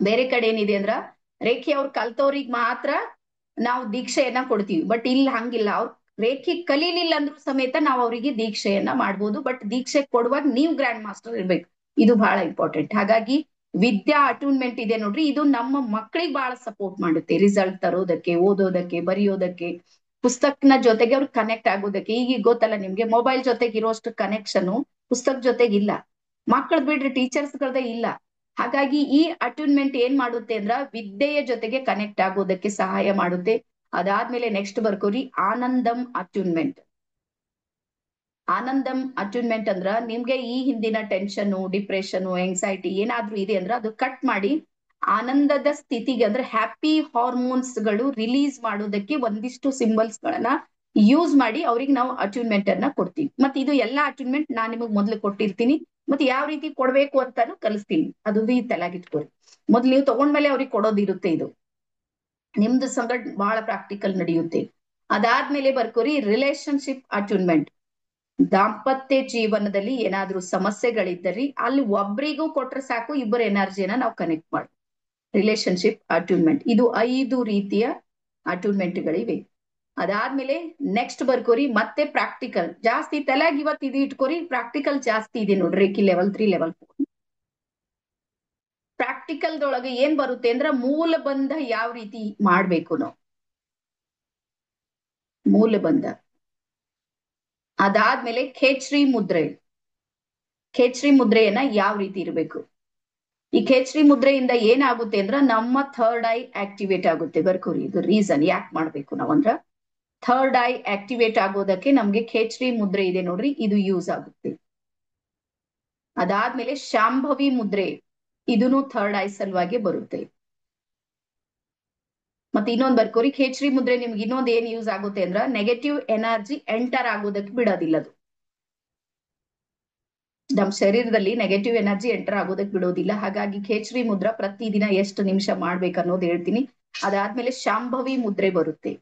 ಬೇರೆ ಕಡೆ ಏನಿದೆ ಅಂದ್ರ ರೇಖಿ ಅವ್ರು ಕಲ್ತವ್ರಿಗೆ ಮಾತ್ರ ನಾವು ದೀಕ್ಷೆಯನ್ನ ಕೊಡ್ತೀವಿ, ಬಟ್ ಇಲ್ಲಿ ಹಂಗಿಲ್ಲ. ಅವ್ರು ರೇಖಿ ಕಲೀಲಿಲ್ಲ ಅಂದ್ರೂ ಸಮೇತ ನಾವು ಅವರಿಗೆ ದೀಕ್ಷೆಯನ್ನ ಮಾಡ್ಬೋದು. ಬಟ್ ದೀಕ್ಷೆ ಕೊಡುವಾಗ ನೀವು ಗ್ರ್ಯಾಂಡ್ ಮಾಸ್ಟರ್ ಇರ್ಬೇಕು, ಇದು ಬಹಳ ಇಂಪಾರ್ಟೆಂಟ್. ಹಾಗಾಗಿ ವಿದ್ಯಾ ಅಟ್ಯೂನ್ಮೆಂಟ್ ಇದೆ ನೋಡ್ರಿ, ಇದು ನಮ್ಮ ಮಕ್ಕಳಿಗೆ ಬಹಳ ಸಪೋರ್ಟ್ ಮಾಡುತ್ತೆ, ರಿಸಲ್ಟ್ ತರೋದಕ್ಕೆ, ಓದೋದಕ್ಕೆ, ಬರೆಯೋದಕ್ಕೆ, ಪುಸ್ತಕನ ಜೊತೆಗೆ ಅವ್ರು ಕನೆಕ್ಟ್ ಆಗೋದಕ್ಕೆ. ಈಗ ಗೊತ್ತಲ್ಲ ನಿಮ್ಗೆ, ಮೊಬೈಲ್ ಜೊತೆಗೆ ಇರೋಷ್ಟು ಕನೆಕ್ಷನ್ ಪುಸ್ತಕ ಜೊತೆಗಿಲ್ಲ. ಮಕ್ಕಳು ಬಿಡ್ರಿ, ಟೀಚರ್ಸ್ ಗಳದೇ ಇಲ್ಲ. ಹಾಗಾಗಿ ಈ ಅಟ್ಯೂನ್ಮೆಂಟ್ ಏನ್ ಮಾಡುತ್ತೆ ಅಂದ್ರ ವಿದ್ಯೆಯ ಜೊತೆಗೆ ಕನೆಕ್ಟ್ ಆಗೋದಕ್ಕೆ ಸಹಾಯ ಮಾಡುತ್ತೆ. ಅದಾದ್ಮೇಲೆ ನೆಕ್ಸ್ಟ್ ಬರ್ಕೋರಿ ಆನಂದಂ ಅಟ್ಯೂನ್ಮೆಂಟ್. ಆನಂದಂ ಅಟ್ಯೂನ್ಮೆಂಟ್ ಅಂದ್ರ ನಿಮ್ಗೆ ಈ ಹಿಂದಿನ ಟೆನ್ಷನ್, ಡಿಪ್ರೆಷನ್, ಎಂಗ್ಸೈಟಿ ಏನಾದ್ರೂ ಇದೆ ಅಂದ್ರ ಅದು ಕಟ್ ಮಾಡಿ ಆನಂದದ ಸ್ಥಿತಿಗೆ, ಅಂದ್ರೆ ಹ್ಯಾಪಿ ಹಾರ್ಮೋನ್ಸ್ ಗಳು ರಿಲೀಸ್ ಮಾಡೋದಕ್ಕೆ ಒಂದಿಷ್ಟು ಸಿಂಬಲ್ಸ್ ಗಳನ್ನ ಯೂಸ್ ಮಾಡಿ ಅವ್ರಿಗೆ ನಾವು ಅಟ್ಯೂನ್ಮೆಂಟ್ ಅನ್ನ ಕೊಡ್ತೀವಿ. ಮತ್ತೆ ಇದು ಎಲ್ಲಾ ಅಟ್ಯೂನ್ಮೆಂಟ್ ನಾನ್ ನಿಮಗ್ ಮೊದ್ಲು ಕೊಟ್ಟಿರ್ತೀನಿ, ಮತ್ತೆ ಯಾವ ರೀತಿ ಕೊಡ್ಬೇಕು ಅಂತಾನು ಕಲಿಸ್ತೀನಿ. ಅದು ಈ ತಲೆಯಾಗಿಟ್ಕೊರಿ. ಮೊದ್ಲು ನೀವು ತಗೊಂಡ್ಮೇಲೆ ಅವ್ರಿಗೆ ಕೊಡೋದಿರುತ್ತೆ. ಇದು ನಿಮ್ದು ಸಂಗಡ್ ಬಹಳ ಪ್ರಾಕ್ಟಿಕಲ್ ನಡೆಯುತ್ತೆ. ಅದಾದ್ಮೇಲೆ ಬರ್ಕೋರಿ ರಿಲೇಶನ್ಶಿಪ್ ಅಟ್ಯೂನ್ಮೆಂಟ್. ದಾಂಪತ್ಯ ಜೀವನದಲ್ಲಿ ಏನಾದ್ರೂ ಸಮಸ್ಯೆಗಳಿದ್ದಲ್ಲಿ ಅಲ್ಲಿ ಒಬ್ರಿಗೂ ಕೊಟ್ರೆ ಸಾಕು, ಇಬ್ಬರ ಎನರ್ಜಿಯನ್ನ ನಾವು ಕನೆಕ್ಟ್ ಮಾಡಿ. Relationship attunement. ಇದು 5 ರೀತಿಯ ಅಟ್ಯೂನ್ಮೆಂಟ್ ಗಳಿವೆ. ಅದಾದ್ಮೇಲೆ ನೆಕ್ಸ್ಟ್ ಬರ್ಕೋರಿ ಮತ್ತೆ ಪ್ರಾಕ್ಟಿಕಲ್. ಜಾಸ್ತಿ ತಲೆಯಾಗಿ ಇವತ್ತು ಇದು ಇಟ್ಕೋರಿ, ಪ್ರಾಕ್ಟಿಕಲ್ ಜಾಸ್ತಿ ಇದೆ ನೋಡ್ರಿ. Reiki level 3, level 4. ಪ್ರಾಕ್ಟಿಕಲ್ದೊಳಗೆ ಏನ್ ಬರುತ್ತೆ ಅಂದ್ರ ಮೂಲಬಂಧ ಯಾವ ರೀತಿ ಮಾಡ್ಬೇಕು ನಾವು, ಮೂಲಬಂಧ. ಅದಾದ್ಮೇಲೆ ಖೇಚ್ರಿ ಮುದ್ರೆ. ಖೇಚ್ರಿ ಮುದ್ರೆಯನ್ನ ಯಾವ ರೀತಿ ಇರಬೇಕು. ಈ ಖೇಚ್ರಿ ಮುದ್ರೆಯಿಂದ ಏನಾಗುತ್ತೆ ಅಂದ್ರ ನಮ್ಮ ಥರ್ಡ್ ಐ ಆಕ್ಟಿವೇಟ್ ಆಗುತ್ತೆ. ಬರ್ಕೋರಿ, ಇದು ರೀಸನ್ ಯಾಕೆ ಮಾಡ್ಬೇಕು ನಾವಂದ್ರ ಥರ್ಡ್ ಐ ಆಕ್ಟಿವೇಟ್ ಆಗೋದಕ್ಕೆ ನಮ್ಗೆ ಖೇಚ್ರಿ ಮುದ್ರೆ ಇದೆ ನೋಡ್ರಿ, ಇದು ಯೂಸ್ ಆಗುತ್ತೆ. ಅದಾದ್ಮೇಲೆ ಶಾಂಭವಿ ಮುದ್ರೆ, ಇದನ್ನು ಥರ್ಡ್ ಐ ಸಲುವಾಗಿ ಬರುತ್ತೆ. ಮತ್ತೆ ಇನ್ನೊಂದ್ ಬರ್ಕೋರಿ ಖೇಚ್ರಿ ಮುದ್ರೆ ನಿಮ್ಗೆ ಇನ್ನೊಂದ್ ಏನ್ ಯೂಸ್ ಆಗುತ್ತೆ ಅಂದ್ರ ನೆಗೆಟಿವ್ ಎನರ್ಜಿ ಎಂಟರ್ ಆಗೋದಕ್ಕೆ ಬಿಡೋದಿಲ್ಲ ಅದು. ನಮ್ ಶರೀರದಲ್ಲಿ ನೆಗೆಟಿವ್ ಎನರ್ಜಿ ಎಂಟರ್ ಆಗೋದಕ್ಕೆ ಬಿಡೋದಿಲ್ಲ. ಹಾಗಾಗಿ ಖೇಚ್ರಿ ಮುದ್ರ ಪ್ರತಿದಿನ ಎಷ್ಟು ನಿಮಿಷ ಮಾಡ್ಬೇಕು ಅನ್ನೋದು ಹೇಳ್ತೀನಿ. ಅದಾದ್ಮೇಲೆ ಶಾಂಭವಿ ಮುದ್ರೆ ಬರುತ್ತೆ.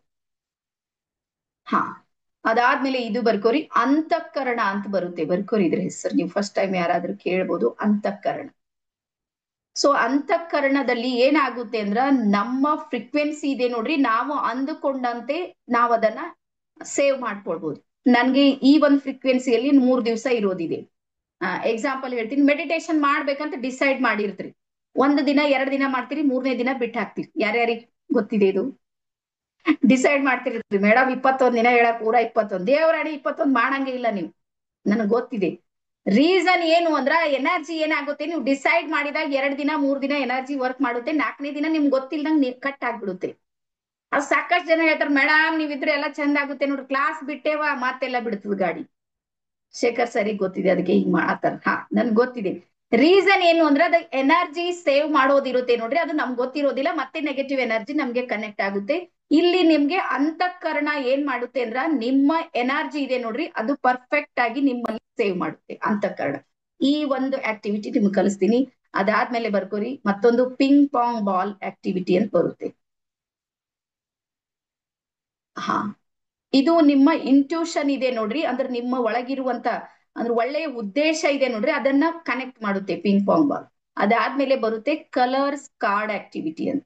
ಅದಾದ್ಮೇಲೆ ಇದು ಬರ್ಕೋರಿ ಅಂತಃಕರಣ ಅಂತ ಬರುತ್ತೆ. ಬರ್ಕೋರಿ ಇದ್ರ ಹೆಸರು, ನೀವು ಫಸ್ಟ್ ಟೈಮ್ ಯಾರಾದ್ರೂ ಕೇಳ್ಬೋದು, ಅಂತಃಕರಣ. ಸೊ ಅಂತಃಕರಣದಲ್ಲಿ ಏನಾಗುತ್ತೆ ಅಂದ್ರ ನಮ್ಮ ಫ್ರೀಕ್ವೆನ್ಸಿ ಇದೆ ನೋಡ್ರಿ, ನಾವು ಅಂದುಕೊಂಡಂತೆ ನಾವ್ ಅದನ್ನ ಸೇವ್ ಮಾಡ್ಕೊಳ್ಬಹುದು. ನನ್ಗೆ ಈ ಒಂದು ಫ್ರೀಕ್ವೆನ್ಸಿಯಲ್ಲಿ 3 ದಿವಸ ಇರೋದಿದೆ, ಎಕ್ಸಾಂಪಲ್ ಹೇಳ್ತೀನಿ, ಮೆಡಿಟೇಷನ್ ಮಾಡ್ಬೇಕಂತ ಡಿಸೈಡ್ ಮಾಡಿರ್ತೀರಿ, 1 ದಿನ 2 ದಿನ ಮಾಡ್ತೀರಿ, 3ನೇ ದಿನ ಬಿಟ್ಟು ಹಾಕ್ತಿರಿ. ಯಾರ್ಯಾರಿಗೆ ಗೊತ್ತಿದೆ ಇದು? ಡಿಸೈಡ್ ಮಾಡ್ತಿರ್ತೀರಿ ಮೇಡಮ್ 21 ದಿನ ಹೇಳಕ್ ಪೂರ 21 ದೇವರಾಣಿ 21 ಮಾಡಂಗೆ ಇಲ್ಲ ನೀವು, ನನಗ್ ಗೊತ್ತಿದೆ. ರೀಸನ್ ಏನು ಅಂದ್ರ ಎನರ್ಜಿ ಏನಾಗುತ್ತೆ, ನೀವು ಡಿಸೈಡ್ ಮಾಡಿದಾಗ 2 ದಿನ 3 ದಿನ ಎನರ್ಜಿ ವರ್ಕ್ ಮಾಡುತ್ತೆ, 4ನೇ ದಿನ ನಿಮ್ಗೆ ಗೊತ್ತಿಲ್ದಂಗ್ ಕಟ್ ಆಗ್ಬಿಡುತ್ತೆ. ಅದು ಸಾಕಷ್ಟು ಜನ ಹೇಳ್ತಾರೆ ಮೇಡಮ್ ನೀವಿದ್ರೆ ಎಲ್ಲ ಚಂದ ಆಗುತ್ತೆ ನೋಡ್ರಿ, ಕ್ಲಾಸ್ ಬಿಟ್ಟೇವ ಮತ್ತೆಲ್ಲ ಬಿಡ್ತದ ಗಾಡಿ. ಶೇಖರ್ ಸರಿಗೆ ಗೊತ್ತಿದೆ ಅದಕ್ಕೆ ಹಿಂಗ್ ಮಾಡತ್ತಾರ. ನನ್ಗೆ ಗೊತ್ತಿದೆ. ರೀಸನ್ ಏನು ಅಂದ್ರೆ ಅದ ಎನರ್ಜಿ ಸೇವ್ ಮಾಡೋದಿರುತ್ತೆ ನೋಡ್ರಿ, ಅದು ನಮ್ಗೆ ಗೊತ್ತಿರೋದಿಲ್ಲ, ಮತ್ತೆ ನೆಗೆಟಿವ್ ಎನರ್ಜಿ ನಮ್ಗೆ ಕನೆಕ್ಟ್ ಆಗುತ್ತೆ. ಇಲ್ಲಿ ನಿಮ್ಗೆ ಅಂತಃಕರಣ ಏನ್ ಮಾಡುತ್ತೆ ಅಂದ್ರ ನಿಮ್ಮ ಎನರ್ಜಿ ಇದೆ ನೋಡ್ರಿ, ಅದು ಪರ್ಫೆಕ್ಟ್ ಆಗಿ ನಿಮ್ಮಲ್ಲಿ ಸೇವ್ ಮಾಡುತ್ತೆ ಅಂತಃಕರಣ. ಈ ಒಂದು ಆಕ್ಟಿವಿಟಿ ನಿಮ್ಗೆ ಕಲಿಸ್ತೀನಿ. ಅದಾದ್ಮೇಲೆ ಬರ್ಕೋರಿ ಮತ್ತೊಂದು ಪಿಂಗ್ ಪಾಂಗ್ ಬಾಲ್ ಆಕ್ಟಿವಿಟಿ ಅಂತ ಬರುತ್ತೆ. ಇದು ನಿಮ್ಮ ಇಂಟ್ಯೂಷನ್ ಇದೆ ನೋಡ್ರಿ, ಅಂದ್ರೆ ನಿಮ್ಮ ಒಳಗಿರುವಂತ ಅಂದ್ರೆ ಒಳ್ಳೆಯ ಉದ್ದೇಶ ಇದೆ ನೋಡ್ರಿ, ಅದನ್ನ ಕನೆಕ್ಟ್ ಮಾಡುತ್ತೆ ಪಿಂಗ್ ಪಾಂಗ್ ಬಾಲ್. ಅದಾದ್ಮೇಲೆ ಬರುತ್ತೆ ಕಲರ್ಸ್ ಕಾರ್ಡ್ ಆಕ್ಟಿವಿಟಿ ಅಂತ.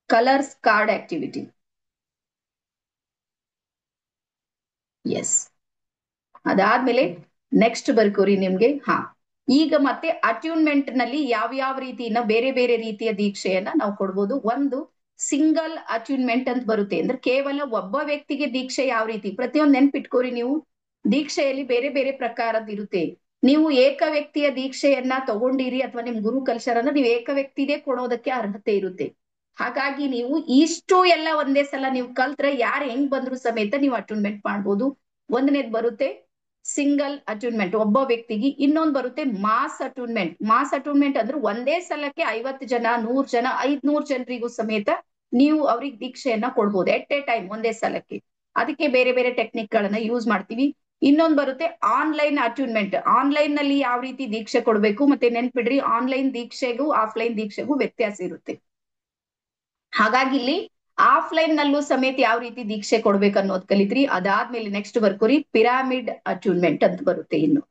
Colours card activity, yes. ಅದಾದ್ಮೇಲೆ ನೆಕ್ಸ್ಟ್ ಬರ್ಕೋರಿ ನಿಮ್ಗೆ. ಈಗ ಮತ್ತೆ ಅಟ್ಯೂನ್ಮೆಂಟ್ ನಲ್ಲಿ ಯಾವ ರೀತಿಯ ಬೇರೆ ಬೇರೆ ರೀತಿಯ ದೀಕ್ಷೆಯನ್ನ ನಾವು ಕೊಡ್ಬೋದು. ಒಂದು ಸಿಂಗಲ್ ಅಟ್ಯೂನ್ಮೆಂಟ್ ಅಂತ ಬರುತ್ತೆ, ಅಂದ್ರೆ ಕೇವಲ ಒಬ್ಬ ವ್ಯಕ್ತಿಗೆ ದೀಕ್ಷೆ. ಯಾವ ರೀತಿ ಪ್ರತಿಯೊಂದು ನೆನ್ಪಿಟ್ಕೋರಿ ನೀವು, ದೀಕ್ಷೆಯಲ್ಲಿ ಬೇರೆ ಬೇರೆ ಪ್ರಕಾರದ್ದು ಇರುತ್ತೆ. ನೀವು ಏಕ ವ್ಯಕ್ತಿಯ ದೀಕ್ಷೆಯನ್ನ ತಗೊಂಡಿರಿ ಅಥವಾ ನಿಮ್ ಗುರು ಕಲ್ಸರ್ ಅಂದ್ರೆ ನೀವು ಏಕ ವ್ಯಕ್ತಿದೇ ಕೊಡೋದಕ್ಕೆ ಅರ್ಹತೆ ಇರುತ್ತೆ. ಹಾಗಾಗಿ ನೀವು ಇಷ್ಟು ಎಲ್ಲ ಒಂದೇ ಸಲ ನೀವು ಕಲ್ತ್ರೆ ಯಾರು ಹೆಂಗ್ ಬಂದ್ರು ಸಮೇತ ನೀವು ಅಟ್ಯೂನ್ಮೆಂಟ್ ಮಾಡ್ಬೋದು. ಒಂದನೇದ್ ಬರುತ್ತೆ ಸಿಂಗಲ್ ಅಟ್ಯೂನ್ಮೆಂಟ್ ಒಬ್ಬ ವ್ಯಕ್ತಿಗೆ. ಇನ್ನೊಂದು ಬರುತ್ತೆ ಮಾಸ್ ಅಟ್ಯೂನ್ಮೆಂಟ್. ಮಾಸ್ ಅಟ್ಯೂನ್ಮೆಂಟ್ ಅಂದ್ರೆ ಒಂದೇ ಸಲಕ್ಕೆ 50 ಜನ 100 ಜನ 500 ಜನರಿಗೂ ಸಮೇತ ನೀವು ಅವ್ರಿಗೆ ದೀಕ್ಷೆಯನ್ನ ಕೊಡ್ಬೋದು ಎಟ್ ಎ ಟೈಮ್ ಒಂದೇ ಸಲಕ್ಕೆ. ಅದಕ್ಕೆ ಬೇರೆ ಬೇರೆ ಟೆಕ್ನಿಕ್ ಗಳನ್ನ ಯೂಸ್ ಮಾಡ್ತೀವಿ. ಇನ್ನೊಂದು ಬರುತ್ತೆ ಆನ್ಲೈನ್ ಅಟ್ಯೂನ್ಮೆಂಟ್. ಆನ್ಲೈನ್ ನಲ್ಲಿ ಯಾವ ರೀತಿ ದೀಕ್ಷೆ ಕೊಡ್ಬೇಕು, ಮತ್ತೆ ನೆನ್ಪಿಡ್ರಿ ಆನ್ಲೈನ್ ದೀಕ್ಷೆಗೂ ಆಫ್ಲೈನ್ ದೀಕ್ಷೆಗೂ ವ್ಯತ್ಯಾಸ ಇರುತ್ತೆ. ಹಾಗಾಗಿ ಇಲ್ಲಿ ಆಫ್ಲೈನ್ ನಲ್ಲೂ ಸಮೇತ ಯಾವ ರೀತಿ ದೀಕ್ಷೆ ಕೊಡ್ಬೇಕು ಅನ್ನೋದು ಕಲಿತ್ರಿ. ಅದಾದ್ಮೇಲೆ ನೆಕ್ಸ್ಟ್ ಬರ್ಕೋರಿ ಪಿರಾಮಿಡ್ ಅಟ್ಯೂನ್ಮೆಂಟ್ ಅಂತ ಬರುತ್ತೆ. ಇನ್ನು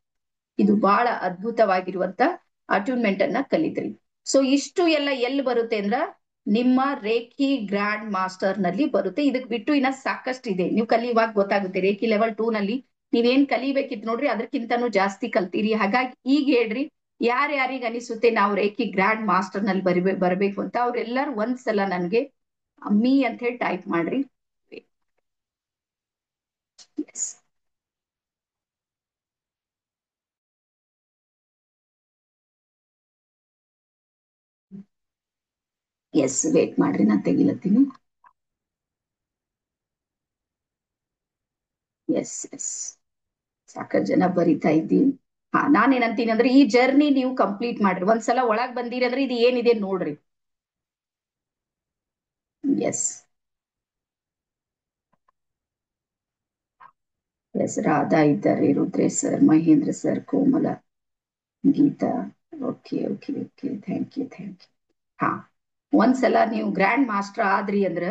ಇದು ಬಹಳ ಅದ್ಭುತವಾಗಿರುವಂತ ಅಟ್ಯೂನ್ಮೆಂಟ್ ಅನ್ನ ಕಲಿತ್ರಿ. ಸೊ ಇಷ್ಟು ಎಲ್ಲ ಎಲ್ಲಿ ಬರುತ್ತೆ ಅಂದ್ರ ನಿಮ್ಮ ರೇಖಿ ಗ್ರ್ಯಾಂಡ್ ಮಾಸ್ಟರ್ ನಲ್ಲಿ ಬರುತ್ತೆ. ಇದಕ್ ಬಿಟ್ಟು ಇನ್ನ ಸಾಕಷ್ಟು ಇದೆ, ನೀವು ಕಲಿಯುವಾಗ ಗೊತ್ತಾಗುತ್ತೆ. ರೇಖಿ ಲೆವೆಲ್ 2 ನಲ್ಲಿ ನೀವೇನ್ ಕಲಿಬೇಕಿತ್ತು ನೋಡ್ರಿ ಅದಕ್ಕಿಂತನೂ ಜಾಸ್ತಿ ಕಲ್ತೀರಿ. ಹಾಗಾಗಿ ಈಗ ಹೇಳ್ರಿ ಯಾರ್ಯಾರಿಗೆ ಅನಿಸುತ್ತೆ ನಾವು ರೇಖಿ ಗ್ರ್ಯಾಂಡ್ ಮಾಸ್ಟರ್ ನಲ್ಲಿ ಬರ್ಬೇಕು ಅಂತ, ಅವ್ರೆಲ್ಲರೂ ಒಂದ್ಸಲ ನನ್ಗೆ ಮೀ ಅಂತ ಹೇಳಿ ಟೈಪ್ ಮಾಡ್ರಿ. ಎಸ್ ವೇಟ್ ಮಾಡ್ರಿ, ನಾ ತೆಗಿಲತ್ತೀನಿ. ಎಸ್ ಸಾಕಷ್ಟು ಜನ ಬರಿತಾ ಇದ್ದೀವಿ. ನಾನೇನಂತೀನಿ ಅಂದ್ರೆ ಈ ಜರ್ನಿ ನೀವು ಕಂಪ್ಲೀಟ್ ಮಾಡ್ರಿ. ಒಂದ್ಸಲ ಒಳಗ್ ಬಂದಿರಿ ಅಂದ್ರೆ ಇದು ಏನಿದೆ ನೋಡ್ರಿ. ಎಸ್ ರಾಧಾ ಇದ್ದಾರೆ, Rudresh sir, Mahendra sir, Komala, Geeta. Okay okay okay, thank you. ಒಂದ್ಸಲ ನೀವು ಗ್ರ್ಯಾಂಡ್ ಮಾಸ್ಟರ್ ಆದ್ರಿ ಅಂದ್ರ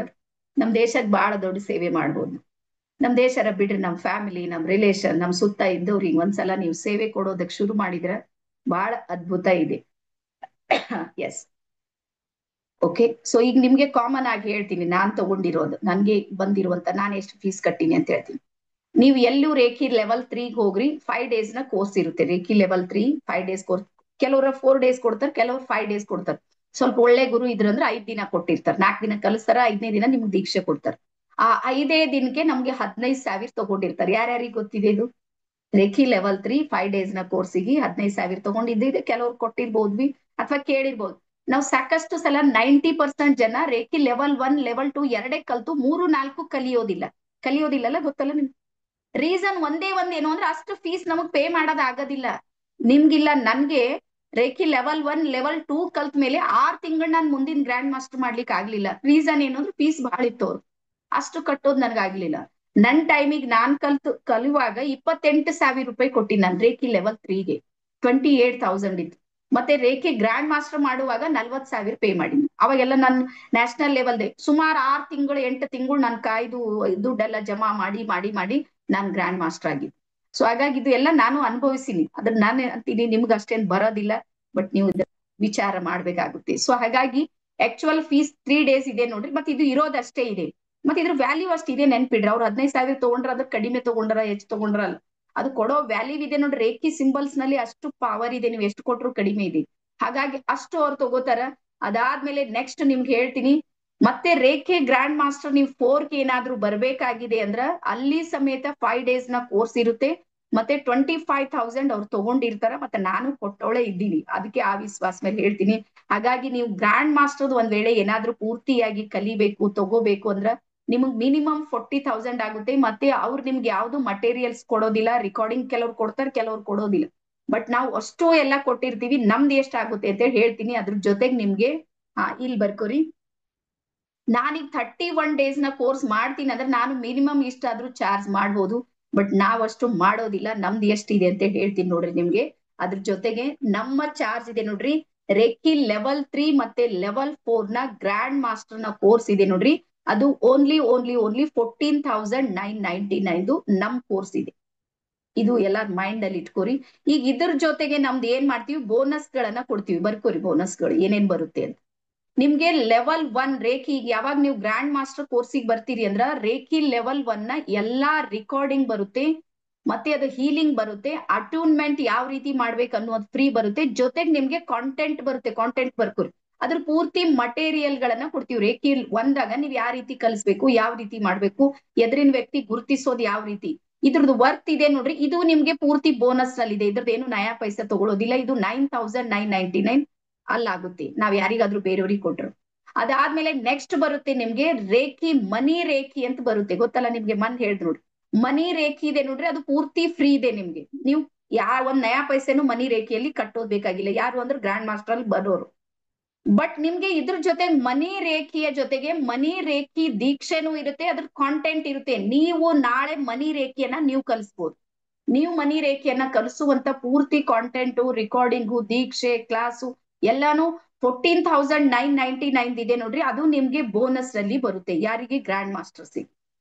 ನಮ್ ದೇಶಕ್ಕೆ ಬಹಳ ದೊಡ್ಡ ಸೇವೆ ಮಾಡ್ಬೋದು. ನಮ್ ದೇಶರ ಬಿಡ್ರಿ, ನಮ್ ಫ್ಯಾಮಿಲಿ, ನಮ್ ರಿಲೇಷನ್, ನಮ್ ಸುತ್ತ ಇದ್ದವ್ರಿಗೆ ಒಂದ್ಸಲ ನೀವು ಸೇವೆ ಕೊಡೋದಕ್ ಶುರು ಮಾಡಿದ್ರ ಬಹಳ ಅದ್ಭುತ ಇದೆ. Yes okay. ಸೊ ಈಗ ನಿಮ್ಗೆ ಕಾಮನ್ ಆಗಿ ಹೇಳ್ತೀನಿ, ನಾನ್ ತಗೊಂಡಿರೋದು, ನನ್ಗೆ ಬಂದಿರುವಂತ ನಾನು ಎಷ್ಟು ಫೀಸ್ ಕಟ್ಟಿನಿ ಅಂತ ಹೇಳ್ತೀನಿ. ನೀವು ಎಲ್ಲೂ ರೇಖಿ ಲೆವೆಲ್ 3 ಹೋಗ್ರಿ, 5 ಡೇಸ್ ನ ಕೋರ್ಸ್ ಇರುತ್ತೆ. Reiki level 3 5 days course. ಕೆಲವರ 4 ಡೇಸ್ ಕೊಡ್ತಾರೆ, ಕೆಲವರು 5 ಡೇಸ್ ಕೊಡ್ತಾರೆ. ಸ್ವಲ್ಪ ಒಳ್ಳೆ ಗುರು ಇದ್ರಂದ್ರೆ 5 ದಿನ ಕೊಟ್ಟಿರ್ತಾರೆ, 4 ದಿನ ಕಲಿಸ್ತಾರ, 5ನೇ ದಿನ ನಿಮ್ಗೆ ದೀಕ್ಷೆ ಕೊಡ್ತಾರೆ. ಆ 5 ದಿನಕ್ಕೆ ನಮ್ಗೆ 15,000 ತಗೊಂಡಿರ್ತಾರೆ. ಯಾರ್ಯಾರಿಗೆ ಗೊತ್ತಿದೆ ಇದು? ರೇಖಿ ಲೆವೆಲ್ 3 5 ಡೇಸ್ ನ ಕೋರ್ಸಿಗೆ 15,000 ತಗೊಂಡಿದ್ದೆ. ಕೆಲವ್ರು ಕೊಟ್ಟಿರ್ಬೋದ್ವಿ ಅಥವಾ ಕೇಳಿರ್ಬೋದು. ನಾವು ಸಾಕಷ್ಟು ಸಲ 90% ಜನ ರೇಖಿ ಲೆವೆಲ್ 1 ಲೆವೆಲ್ 2 ಎರಡೇ ಕಲ್ತು 3 4 ಕಲಿಯೋದಿಲ್ಲಲ್ಲ, ಗೊತ್ತಲ್ಲ ನಿಮ್ಗೆ. ರೀಸನ್ ಒಂದೇ ಏನು ಅಂದ್ರೆ ಅಷ್ಟು ಫೀಸ್ ನಮಗ್ ಪೇ ಮಾಡೋದ್ ಆಗೋದಿಲ್ಲ. ನಿಮ್ಗಿಲ್ಲ, ನನ್ಗೆ ರೇಖಿ ಲೆವೆಲ್ 1 ಲೆವೆಲ್ 2 ಕಲ್ತ್ ಮೇಲೆ 6 ತಿಂಗಳು ನಾನು ಮುಂದಿನ ಗ್ರ್ಯಾಂಡ್ ಮಾಸ್ಟರ್ ಮಾಡ್ಲಿಕ್ಕೆ ಆಗ್ಲಿಲ್ಲ. ರೀಸನ್ ಏನು ಅಂದ್ರೆ ಫೀಸ್ ಬಹಳ ಇತ್ತು, ಅವ್ರು ಅಷ್ಟು ಕಟ್ಟೋದು ನನ್ಗಾಗ್ಲಿಲ್ಲ. ನನ್ ಟೈಮಿಗೆ ನಾನ್ ಕಲಿಯುವಾಗ 28,000 ರೂಪಾಯಿ ಕೊಟ್ಟಿನಿ ನಾನು ರೇಖಿ ಲೆವೆಲ್ 3ಗೆ. 28,000 ಇತ್ತು. ಮತ್ತೆ ರೇಖಿ ಗ್ರ್ಯಾಂಡ್ ಮಾಸ್ಟರ್ ಮಾಡುವಾಗ 40,000 ಪೇ ಮಾಡೀನಿ. ಅವಾಗೆಲ್ಲ ನಾನು ನ್ಯಾಷನಲ್ ಲೆವೆಲ್ ಸುಮಾರು 6 ತಿಂಗಳು 8 ತಿಂಗಳು ನಾನು ಕಾಯ್ದು ದುಡ್ಡೆಲ್ಲ ಜಮಾ ಮಾಡಿ ನಾನು ಗ್ರ್ಯಾಂಡ್ ಮಾಸ್ಟರ್ ಆಗಿದ್ದೆ. ಸೊ ಹಾಗಾಗಿ ಇದು ಎಲ್ಲ ನಾನು ಅನುಭವಿಸಿನಿ. ಅದ್ರ ನಾನು ಅಂತೀನಿ ನಿಮ್ಗೆ ಅಷ್ಟೇನ್ ಬರೋದಿಲ್ಲ, ಬಟ್ ನೀವು ವಿಚಾರ ಮಾಡ್ಬೇಕಾಗುತ್ತೆ. ಸೊ ಹಾಗಾಗಿ ಆಕ್ಚುಯಲ್ ಫೀಸ್ 3 ಡೇಸ್ ಇದೆ ನೋಡ್ರಿ, ಮತ್ತೆ ಇದು ಇರೋದಷ್ಟೇ ಇದೆ. ಮತ್ತೆ ಇದ್ರ ವ್ಯಾಲ್ಯೂ ಅಷ್ಟು ಇದೆ, ನೆನ್ಪಿಡ್ರಿ. ಅವ್ರು 15,000 ತಗೊಂಡ್ರ ಅದ್ರ ಕಡಿಮೆ ತಗೊಂಡ್ರ ಹೆಚ್ಚು ತಗೊಂಡ್ರಲ್ಲ, ಅದು ಕೊಡೋ ವ್ಯಾಲ್ಯೂ ಇದೆ ನೋಡ್ರಿ. ರೇಖಿ ಸಿಂಬಲ್ಸ್ ನಲ್ಲಿ ಅಷ್ಟು ಪವರ್ ಇದೆ, ನೀವು ಎಷ್ಟು ಕೊಟ್ರು ಕಡಿಮೆ ಇದೆ. ಹಾಗಾಗಿ ಅಷ್ಟು ಅವ್ರು ತಗೋತಾರ. ಅದಾದ್ಮೇಲೆ ನೆಕ್ಸ್ಟ್ ನಿಮ್ಗೆ ಹೇಳ್ತೀನಿ, ಮತ್ತೆ ರೇಖೆ ಗ್ರ್ಯಾಂಡ್ ಮಾಸ್ಟರ್ ನೀವು 4ಗೆ ಏನಾದ್ರೂ ಬರ್ಬೇಕಾಗಿದೆ ಅಂದ್ರ ಅಲ್ಲಿ ಸಮೇತ 5 days ನ ಕೋರ್ಸ್ ಇರುತ್ತೆ. ಮತ್ತೆ 25,000 ಅವ್ರು ತಗೊಂಡಿರ್ತಾರ. ಮತ್ತೆ ನಾನು ಕೊಟ್ಟವಳೆ ಇದ್ದೀನಿ, ಅದಕ್ಕೆ ಆ ವಿಶ್ವಾಸ ಮೇಲೆ ಹೇಳ್ತೀನಿ. ಹಾಗಾಗಿ ನೀವು ಗ್ರ್ಯಾಂಡ್ ಮಾಸ್ಟರ್ ಒಂದ್ ವೇಳೆ ಏನಾದ್ರೂ ಪೂರ್ತಿಯಾಗಿ ಕಲಿಬೇಕು ತಗೋಬೇಕು ಅಂದ್ರ ನಿಮಗ್ ಮಿನಿಮಮ್ 40,000 ಆಗುತ್ತೆ. ಮತ್ತೆ ಅವ್ರು ನಿಮ್ಗೆ ಯಾವ್ದು ಮಟೀರಿಯಲ್ಸ್ ಕೊಡೋದಿಲ್ಲ. ರಿಕಾರ್ಡಿಂಗ್ ಕೆಲವ್ರು ಕೊಡ್ತಾರೆ, ಕೆಲವ್ರು ಕೊಡೋದಿಲ್ಲ. ಬಟ್ ನಾವು ಅಷ್ಟು ಎಲ್ಲ ಕೊಟ್ಟಿರ್ತೀವಿ. ನಮ್ದು ಎಷ್ಟಾಗುತ್ತೆ ಅಂತ ಹೇಳ್ತೀನಿ. ಅದ್ರ ಜೊತೆಗೆ ನಿಮ್ಗೆ ಇಲ್ಲಿ ಬರ್ಕೋರಿ, ನಾನೀಗ 31 days ನ ಕೋರ್ಸ್ ಮಾಡ್ತೀನಿ ಅಂದ್ರೆ ನಾನು ಮಿನಿಮಮ್ ಇಷ್ಟಾದ್ರೂ ಚಾರ್ಜ್ ಮಾಡ್ಬೋದು. ಬಟ್ ನಾವ್ ಅಷ್ಟು ಮಾಡೋದಿಲ್ಲ. ನಮ್ದು ಎಷ್ಟಿದೆ ಅಂತ ಹೇಳ್ತೀನಿ ನೋಡ್ರಿ ನಿಮ್ಗೆ. ಅದ್ರ ಜೊತೆಗೆ ನಮ್ಮ ಚಾರ್ಜ್ ಇದೆ ನೋಡ್ರಿ, ರೇಖಿ ಲೆವೆಲ್ 3 ಮತ್ತೆ ಲೆವೆಲ್ 4 ನ ಗ್ರ್ಯಾಂಡ್ ಮಾಸ್ಟರ್ ನ ಕೋರ್ಸ್ ಇದೆ ನೋಡ್ರಿ. ಅದು ಓನ್ಲಿ 14,999 ನಮ್ ಕೋರ್ಸ್ ಇದೆ. ಇದು ಎಲ್ಲ ಮೈಂಡ್ ಅಲ್ಲಿ ಇಟ್ಕೋರಿ. ಈಗ ಇದ್ರ ಜೊತೆಗೆ ನಮ್ದು ಏನ್ ಮಾಡ್ತೀವಿ, ಬೋನಸ್ ಗಳನ್ನ ಕೊಡ್ತೀವಿ. ಬರ್ಕೋರಿ ಬೋನಸ್ಗಳು ಏನೇನ್ ಬರುತ್ತೆ ಅಂತ. ನಿಮ್ಗೆ ಲೆವೆಲ್ 1 ರೇಖಿ, ಈಗ ಯಾವಾಗ ನೀವು ಗ್ರ್ಯಾಂಡ್ ಮಾಸ್ಟರ್ ಕೋರ್ಸಿಗೆ ಬರ್ತೀರಿ ಅಂದ್ರ ರೇಖಿ ಲೆವೆಲ್ 1 ನ ಎಲ್ಲಾ ರಿಕಾರ್ಡಿಂಗ್ ಬರುತ್ತೆ. ಮತ್ತೆ ಅದು ಹೀಲಿಂಗ್ ಬರುತ್ತೆ. ಅಟ್ಯೂನ್ಮೆಂಟ್ ಯಾವ ರೀತಿ ಮಾಡ್ಬೇಕು ಅನ್ನೋದು ಫ್ರೀ ಬರುತ್ತೆ. ಜೊತೆಗೆ ನಿಮ್ಗೆ ಕಾಂಟೆಂಟ್ ಬರುತ್ತೆ. ಕಾಂಟೆಂಟ್ ಬರ್ಕೋರಿ. ಅದ್ರ ಪೂರ್ತಿ ಮಟೀರಿಯಲ್ ಗಳನ್ನ ಕೊಡ್ತೀವಿ. ರೇಖಿ 1ದಾಗ ನೀವ್ ಯಾವ ರೀತಿ ಕಲಿಸ್ಬೇಕು, ಯಾವ ರೀತಿ ಮಾಡ್ಬೇಕು, ಎದುರಿನ ವ್ಯಕ್ತಿ ಗುರುತಿಸೋದು ಯಾವ ರೀತಿ, ಇದ್ರದ್ದು ವರ್ತ್ ಇದೆ ನೋಡ್ರಿ. ಇದು ನಿಮ್ಗೆ ಪೂರ್ತಿ ಬೋನಸ್ ನಲ್ಲಿ ಇದೆ. ಇದ್ರದ್ದು ಏನು ನಯಾ ಪೈಸೆ ತಗೊಳ್ಳೋದಿಲ್ಲ. ಇದು 9,999 ಅಲ್ಲಾಗುತ್ತೆ ನಾವ್ ಯಾರಿಗಾದ್ರೂ ಬೇರೆಯವ್ರಿಗೆ ಕೊಟ್ರು. ಅದಾದ್ಮೇಲೆ ನೆಕ್ಸ್ಟ್ ಬರುತ್ತೆ ನಿಮ್ಗೆ ರೇಖಿ ಮನಿ ರೇಖಿ ಅಂತ ಬರುತ್ತೆ. ಗೊತ್ತಲ್ಲ ನಿಮ್ಗೆ, ಹೇಳಿದ್ ನೋಡ್ರಿ ಮನಿ ರೇಖಿ ಇದೆ ನೋಡ್ರಿ. ಅದು ಪೂರ್ತಿ ಫ್ರೀ ಇದೆ ನಿಮ್ಗೆ. ನೀವು ಒಂದ್ ನಯಾ ಪೈಸೆನು ಮನಿ ರೇಖಿಯಲ್ಲಿ ಕಟ್ಟೋದ್ ಬೇಕಾಗಿಲ್ಲ. ಯಾರು ಅಂದ್ರೆ ಗ್ರ್ಯಾಂಡ್ ಮಾಸ್ಟರ್ ಅಲ್ಲಿ ಬರೋರು. ಬಟ್ ನಿಮ್ಗೆ ಇದ್ರ ಜೊತೆ ಮನಿ ರೇಖಿಯ ಜೊತೆಗೆ ಮನಿ ರೇಖಿ ದೀಕ್ಷೆನೂ ಇರುತ್ತೆ. ಅದ್ರ ಕಾಂಟೆಂಟ್ ಇರುತ್ತೆ. ನೀವು ನಾಳೆ ಮನಿ ರೇಖಿಯನ್ನ ನೀವು ಕಲಿಸ್ಬೋದು. ನೀವು ಮನಿ ರೇಖೆಯನ್ನ ಕಲಿಸುವಂತ ಪೂರ್ತಿ ಕಾಂಟೆಂಟು, ರಿಕಾರ್ಡಿಂಗು, ದೀಕ್ಷೆ, ಕ್ಲಾಸು ಎಲ್ಲಾನು 14,999 ಇದೆ ನೋಡ್ರಿ. ಅದು ನಿಮ್ಗೆ ಬೋನಸ್ ಅಲ್ಲಿ ಬರುತ್ತೆ. ಯಾರಿಗೆ? Grand masters.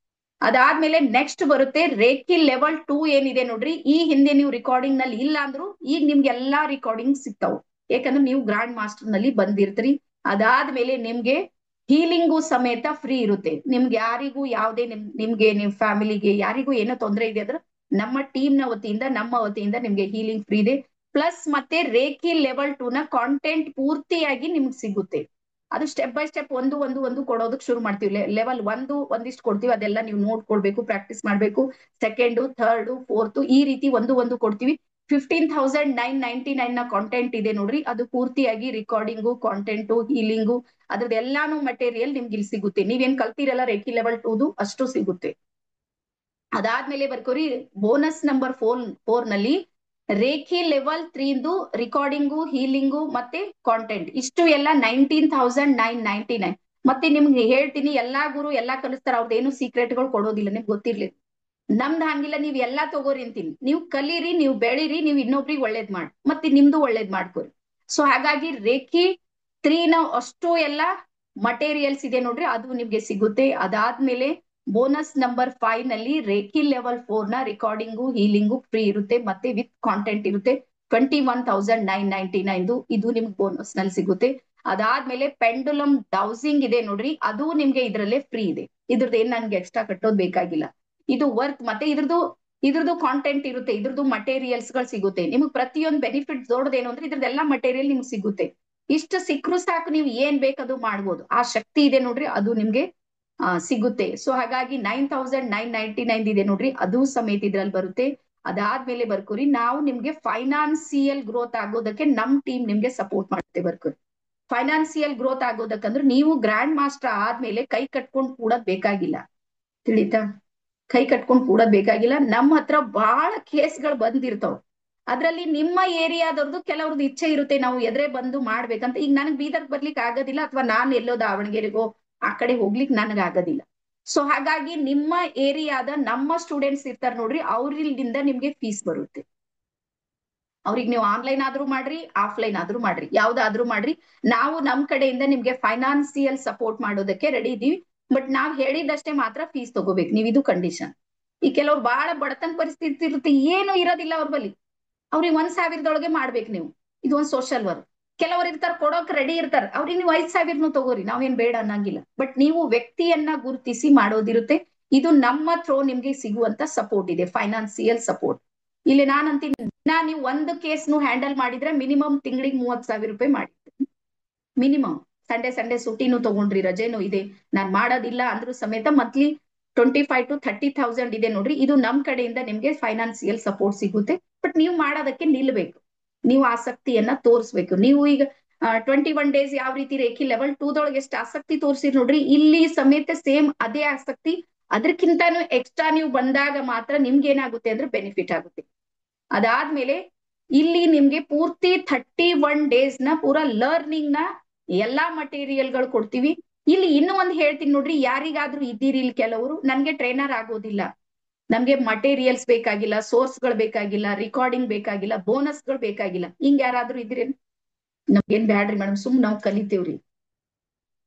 ಅದಾದ್ಮೇಲೆ ನೆಕ್ಸ್ಟ್ ಬರುತ್ತೆ ರೇಖಿ ಲೆವೆಲ್ 2 ಏನಿದೆ ನೋಡ್ರಿ. ಈ ಹಿಂದೆ ನೀವು ರಿಕಾರ್ಡಿಂಗ್ ನಲ್ಲಿ ಇಲ್ಲ ಅಂದ್ರು ಈಗ ನಿಮ್ಗೆ ಎಲ್ಲಾ ರಿಕಾರ್ಡಿಂಗ್ ಸಿಗ್ತಾವ್. ಯಾಕಂದ್ರೆ ನೀವು ಗ್ರ್ಯಾಂಡ್ ಮಾಸ್ಟರ್ ನಲ್ಲಿ ಬಂದಿರ್ತೀರಿ. ಅದಾದ್ಮೇಲೆ ನಿಮ್ಗೆ ಹೀಲಿಂಗು ಸಮೇತ ಫ್ರೀ ಇರುತ್ತೆ. ನಿಮ್ಗೆ ಯಾರಿಗೂ ಯಾವುದೇ ನಿಮ್ಗೆ ನಿಮ್ ಫ್ಯಾಮಿಲಿಗೆ ಯಾರಿಗೂ ಏನೋ ತೊಂದರೆ ಇದೆ ಅಂದ್ರೆ ನಮ್ಮ ಟೀಮ್ ನ ವತಿಯಿಂದ, ನಮ್ಮ ವತಿಯಿಂದ ನಿಮ್ಗೆ ಹೀಲಿಂಗ್ ಫ್ರೀ ಇದೆ. ಪ್ಲಸ್ ಮತ್ತೆ ರೇಖಿ ಲೆವೆಲ್ 2 ನ ಕಾಂಟೆಂಟ್ ಪೂರ್ತಿಯಾಗಿ ನಿಮ್ಗೆ ಸಿಗುತ್ತೆ. ಅದು ಸ್ಟೆಪ್ ಬೈ ಸ್ಟೆಪ್ ಒಂದು ಕೊಡೋದಕ್ಕೆ ಶುರು ಮಾಡ್ತೀವಿ. ಲೆವೆಲ್ 1 ಒಂದಿಷ್ಟು ಕೊಡ್ತೀವಿ. ಅದೆಲ್ಲ ನೀವು ನೋಡ್ಕೊಳ್ಬೇಕು, ಪ್ರಾಕ್ಟೀಸ್ ಮಾಡ್ಬೇಕು. ಸೆಕೆಂಡ್, ಥರ್ಡ್, ಫೋರ್ತ್ ಈ ರೀತಿ ಒಂದು ಕೊಡ್ತೀವಿ. 15,999 ನ ಕಾಂಟೆಂಟ್ ಇದೆ ನೋಡ್ರಿ. ಅದು ಪೂರ್ತಿಯಾಗಿ ರಿಕಾರ್ಡಿಂಗು, ಕಾಂಟೆಂಟು, ಹೀಲಿಂಗು ಅದ್ರದ್ದೆಲ್ಲಾನು ಮಟೀರಿಯಲ್ ನಿಮ್ಗೆ ಇಲ್ಲಿ ಸಿಗುತ್ತೆ. ನೀವೇನ್ ಕಲ್ತಿರಲ್ಲ ರೇಖಿ ಲೆವೆಲ್ 2 ಅಷ್ಟು ಸಿಗುತ್ತೆ. ಅದಾದ್ಮೇಲೆ ಬರ್ಕೋರಿ ಬೋನಸ್ ನಂಬರ್ 4 ನಲ್ಲಿ ರೇಖಿ ಲೆವೆಲ್ 3 ರಿಕಾರ್ಡಿಂಗು, ಹೀಲಿಂಗು ಮತ್ತೆ ಕಾಂಟೆಂಟ್ ಇಷ್ಟು ಎಲ್ಲ 19,999. ಮತ್ತೆ ನಿಮ್ಗೆ ಹೇಳ್ತೀನಿ, ಎಲ್ಲಾ ಗುರು ಎಲ್ಲಾ ಕಲಿಸ್ತಾರ. ಅವ್ರದ್ದೇನು ಸೀಕ್ರೆಟ್ ಗಳು ಕೊಡೋದಿಲ್ಲ, ನಿಮ್ಗೆ ಗೊತ್ತಿರ್ಲಿ. ನಮ್ದು ಹಂಗಿಲ್ಲ. ನೀವ್ ಎಲ್ಲಾ ತಗೋರಿ ಅಂತೀನಿ. ನೀವು ಕಲೀರಿ, ನೀವು ಬೆಳೀರಿ, ನೀವು ಇನ್ನೊಬ್ರಿಗೆ ಒಳ್ಳೇದ್ ಮಾಡಿ ಮತ್ತೆ ನಿಮ್ದು ಒಳ್ಳೇದ್ ಮಾಡ್ಕೋರಿ. ಸೊ ಹಾಗಾಗಿ ರೇಖಿ 3 ನ ಅಷ್ಟು ಎಲ್ಲ ಮಟೀರಿಯಲ್ಸ್ ಇದೆ ನೋಡ್ರಿ, ಅದು ನಿಮ್ಗೆ ಸಿಗುತ್ತೆ. ಅದಾದ್ಮೇಲೆ ಬೋನಸ್ ನಂಬರ್ 5 ನಲ್ಲಿ ರೇಖಿ ಲೆವೆಲ್ 4 ನ ರಿಕಾರ್ಡಿಂಗು, ಹೀಲಿಂಗು ಫ್ರೀ ಇರುತ್ತೆ. ಮತ್ತೆ ವಿತ್ ಕಾಂಟೆಂಟ್ ಇರುತ್ತೆ. 21,999 ಇದು ನಿಮ್ಗೆ ಬೋನಸ್ ನಲ್ಲಿ ಸಿಗುತ್ತೆ. ಅದಾದ್ಮೇಲೆ ಪೆಂಡುಲಮ್ ಡೌಸಿಂಗ್ ಇದೆ ನೋಡ್ರಿ, ಅದು ನಿಮ್ಗೆ ಇದ್ರಲ್ಲೇ ಫ್ರೀ ಇದೆ. ಇದ್ರದ್ದು ಏನ್ ನನ್ಗೆ ಎಕ್ಸ್ಟ್ರಾ ಕಟ್ಟೋದ್ ಬೇಕಾಗಿಲ್ಲ. ಇದು ವರ್ತ್. ಮತ್ತೆ ಇದ್ರದ್ದು ಕಾಂಟೆಂಟ್ ಇರುತ್ತೆ. ಇದ್ರದ್ದು ಮಟೀರಿಯಲ್ಸ್ ಗಳು ಸಿಗುತ್ತೆ. ನಿಮ್ಗೆ ಪ್ರತಿಯೊಂದು ಬೆನಿಫಿಟ್ ದೊಡ್ಡದೇನು ಅಂದ್ರೆ ಇದ್ರದ್ದೆಲ್ಲಾ ಮಟೀರಿಯಲ್ ನಿಮ್ಗೆ ಸಿಗುತ್ತೆ. ಇಷ್ಟು ಸಿಕ್ಕರು ಸಾಕು, ನೀವು ಏನ್ ಬೇಕದು ಮಾಡ್ಬೋದು. ಆ ಶಕ್ತಿ ಇದೆ ನೋಡ್ರಿ, ಅದು ನಿಮ್ಗೆ ಸಿಗುತ್ತೆ. ಸೊ ಹಾಗಾಗಿ 9,999 ಇದೆ ನೋಡ್ರಿ, ಅದು ಸಮೇತ ಇದ್ರಲ್ಲಿ ಬರುತ್ತೆ. ಅದಾದ್ಮೇಲೆ ಬರ್ಕೋರಿ, ನಾವು ನಿಮ್ಗೆ ಫೈನಾನ್ಸಿಯಲ್ ಗ್ರೋತ್ ಆಗೋದಕ್ಕೆ ನಮ್ ಟೀಮ್ ನಿಮ್ಗೆ ಸಪೋರ್ಟ್ ಮಾಡುತ್ತೆ. ಬರ್ಕೋರಿ, ಫೈನಾನ್ಸಿಯಲ್ ಗ್ರೋತ್ ಆಗೋದಕ್ಕಂದ್ರೆ ನೀವು ಗ್ರ್ಯಾಂಡ್ ಮಾಸ್ಟರ್ ಆದ್ಮೇಲೆ ಕೈ ಕಟ್ಕೊಂಡು ಕೂಡದ್ ಬೇಕಾಗಿಲ್ಲ. ತಿಳಿತಾ? ಕೈ ಕಟ್ಕೊಂಡು ಕೂಡದ್ ಬೇಕಾಗಿಲ್ಲ. ನಮ್ಮ ಹತ್ರ ಬಹಳ ಕೇಸ್ಗಳು ಬಂದಿರ್ತಾವ. ಅದ್ರಲ್ಲಿ ನಿಮ್ಮ ಏರಿಯಾದವ್ರದ್ದು ಕೆಲವ್ರದ್ದು ಇಚ್ಛೆ ಇರುತ್ತೆ, ನಾವು ಎದುರೇ ಬಂದು ಮಾಡ್ಬೇಕಂತ. ಈಗ ನನಗ್ ಬೀದರ್ಗ್ ಬರ್ಲಿಕ್ಕೆ ಆಗೋದಿಲ್ಲ, ಅಥವಾ ನಾನ್ ಎಲ್ಲೋ ದಾವಣಗೆರೆಗೋ ಆ ಕಡೆ ಹೋಗ್ಲಿಕ್ಕೆ ನನಗ್ ಆಗೋದಿಲ್ಲ. ಸೊ ಹಾಗಾಗಿ ನಿಮ್ಮ ಏರಿಯಾದ ನಮ್ಮ ಸ್ಟೂಡೆಂಟ್ಸ್ ಇರ್ತಾರೆ ನೋಡ್ರಿ, ಅವ್ರಿಂದ ನಿಮ್ಗೆ ಫೀಸ್ ಬರುತ್ತೆ. ಅವ್ರಿಗೆ ನೀವು ಆನ್ಲೈನ್ ಆದ್ರೂ ಮಾಡ್ರಿ, ಆಫ್ಲೈನ್ ಆದ್ರೂ ಮಾಡ್ರಿ, ಯಾವ್ದಾದ್ರೂ ಮಾಡ್ರಿ. ನಾವು ನಮ್ ಕಡೆಯಿಂದ ನಿಮ್ಗೆ ಫೈನಾನ್ಸಿಯಲ್ ಸಪೋರ್ಟ್ ಮಾಡೋದಕ್ಕೆ ರೆಡಿ ಇದೀವಿ. ಬಟ್ ನಾವ್ ಹೇಳಿದಷ್ಟೇ ಮಾತ್ರ ಫೀಸ್ ತಗೋಬೇಕು ನೀವು, ಇದು ಕಂಡೀಷನ್. ಈ ಕೆಲವ್ರು ಬಹಳ ಬಡತನ ಪರಿಸ್ಥಿತಿ ಇರುತ್ತೆ, ಏನು ಇರೋದಿಲ್ಲ ಅವ್ರ ಬಳಿ, ಅವ್ರಿಗೆ 1,000 ಮಾಡ್ಬೇಕು ನೀವು. ಇದು ಒಂದು ಸೋಷಿಯಲ್ ವರ್ಕ್. ಕೆಲವ್ರು ಇರ್ತಾರ ಕೊಡೋಕ್ ರೆಡಿ ಇರ್ತಾರ, ಅವ್ರಿಗೆ ನೀವು 5,000 ತಗೋರಿ, ನಾವೇನ್ ಬೇಡ ಅನ್ನಂಗಿಲ್ಲ. ಬಟ್ ನೀವು ವ್ಯಕ್ತಿಯನ್ನ ಗುರುತಿಸಿ ಮಾಡೋದಿರುತ್ತೆ. ಇದು ನಮ್ಮ ಥ್ರೋ ನಿಮ್ಗೆ ಸಿಗುವಂತ ಸಪೋರ್ಟ್ ಇದೆ, ಫೈನಾನ್ಸಿಯಲ್ ಸಪೋರ್ಟ್. ಇಲ್ಲಿ ನಾನಂತೀನಿ ನೀವು ಒಂದು ಕೇಸ್ನು ಹ್ಯಾಂಡಲ್ ಮಾಡಿದ್ರೆ ಮಿನಿಮಮ್ ತಿಂಗಳಿಗೆ 30,000 ರೂಪಾಯಿ ಮಾಡಿ, ಮಿನಿಮಮ್. ಸಂಡೆ ಸುಟಿನೂ ತಗೊಂಡ್ರಿ, ರಜೆನೂ ಇದೆ, ನಾನ್ ಮಾಡೋದಿಲ್ಲ ಅಂದ್ರೂ ಸಮೇತ ಮಂತ್ಲಿ 25,000 to 30,000 ಇದೆ ನೋಡ್ರಿ. ಇದು ನಮ್ ಕಡೆಯಿಂದ ನಿಮ್ಗೆ ಫೈನಾನ್ಸಿಯಲ್ ಸಪೋರ್ಟ್ ಸಿಗುತ್ತೆ. ಬಟ್ ನೀವು ಮಾಡೋದಕ್ಕೆ ನಿಲ್ಬೇಕು, ನೀವು ಆಸಕ್ತಿಯನ್ನ ತೋರಿಸ್ಬೇಕು. ನೀವು ಈಗ 21 days ಯಾವ ರೀತಿ ರೇಖಿ ಲೆವೆಲ್ 2 ದೊಳಗೆ ಎಷ್ಟು ಆಸಕ್ತಿ ತೋರಿಸಿರ್ ನೋಡ್ರಿ, ಇಲ್ಲಿ ಸಮೇತ ಸೇಮ್ ಅದೇ ಆಸಕ್ತಿ, ಅದಕ್ಕಿಂತಾನು ಎಕ್ಸ್ಟ್ರಾ ನೀವು ಬಂದಾಗ ಮಾತ್ರ ನಿಮ್ಗೆ ಏನಾಗುತ್ತೆ ಅಂದ್ರೆ ಬೆನಿಫಿಟ್ ಆಗುತ್ತೆ. ಅದಾದ್ಮೇಲೆ ಇಲ್ಲಿ ನಿಮ್ಗೆ ಪೂರ್ತಿ 31 days ನ ಪೂರಾ ಲರ್ನಿಂಗ್ ನ ಎಲ್ಲಾ ಮಟೀರಿಯಲ್ ಗಳು ಕೊಡ್ತೀವಿ. ಇಲ್ಲಿ ಇನ್ನೂ ಒಂದು ಹೇಳ್ತೀನಿ ನೋಡ್ರಿ, ಯಾರಿಗಾದ್ರೂ ಇದ್ದೀರಿ ಇಲ್ಲಿ ಕೆಲವರು ನನ್ಗೆ ಟ್ರೈನರ್ ಆಗೋದಿಲ್ಲ, ನಮ್ಗೆ ಮಟೀರಿಯಲ್ಸ್ ಬೇಕಾಗಿಲ್ಲ, ಸೋರ್ಸ್ ಗಳು ಬೇಕಾಗಿಲ್ಲ, ರಿಕಾರ್ಡಿಂಗ್ ಬೇಕಾಗಿಲ್ಲ, ಬೋನಸ್ ಗಳು ಬೇಕಾಗಿಲ್ಲ, ಹಿಂಗ್ ಯಾರಾದ್ರೂ ಇದ್ರಿ? ನಮ್ಗೇನ್ ಬ್ಯಾಡ್ರಿ ಮೇಡಮ್, ಸುಮ್ ನಾವ್ ಕಲಿತೇವ್ರಿ,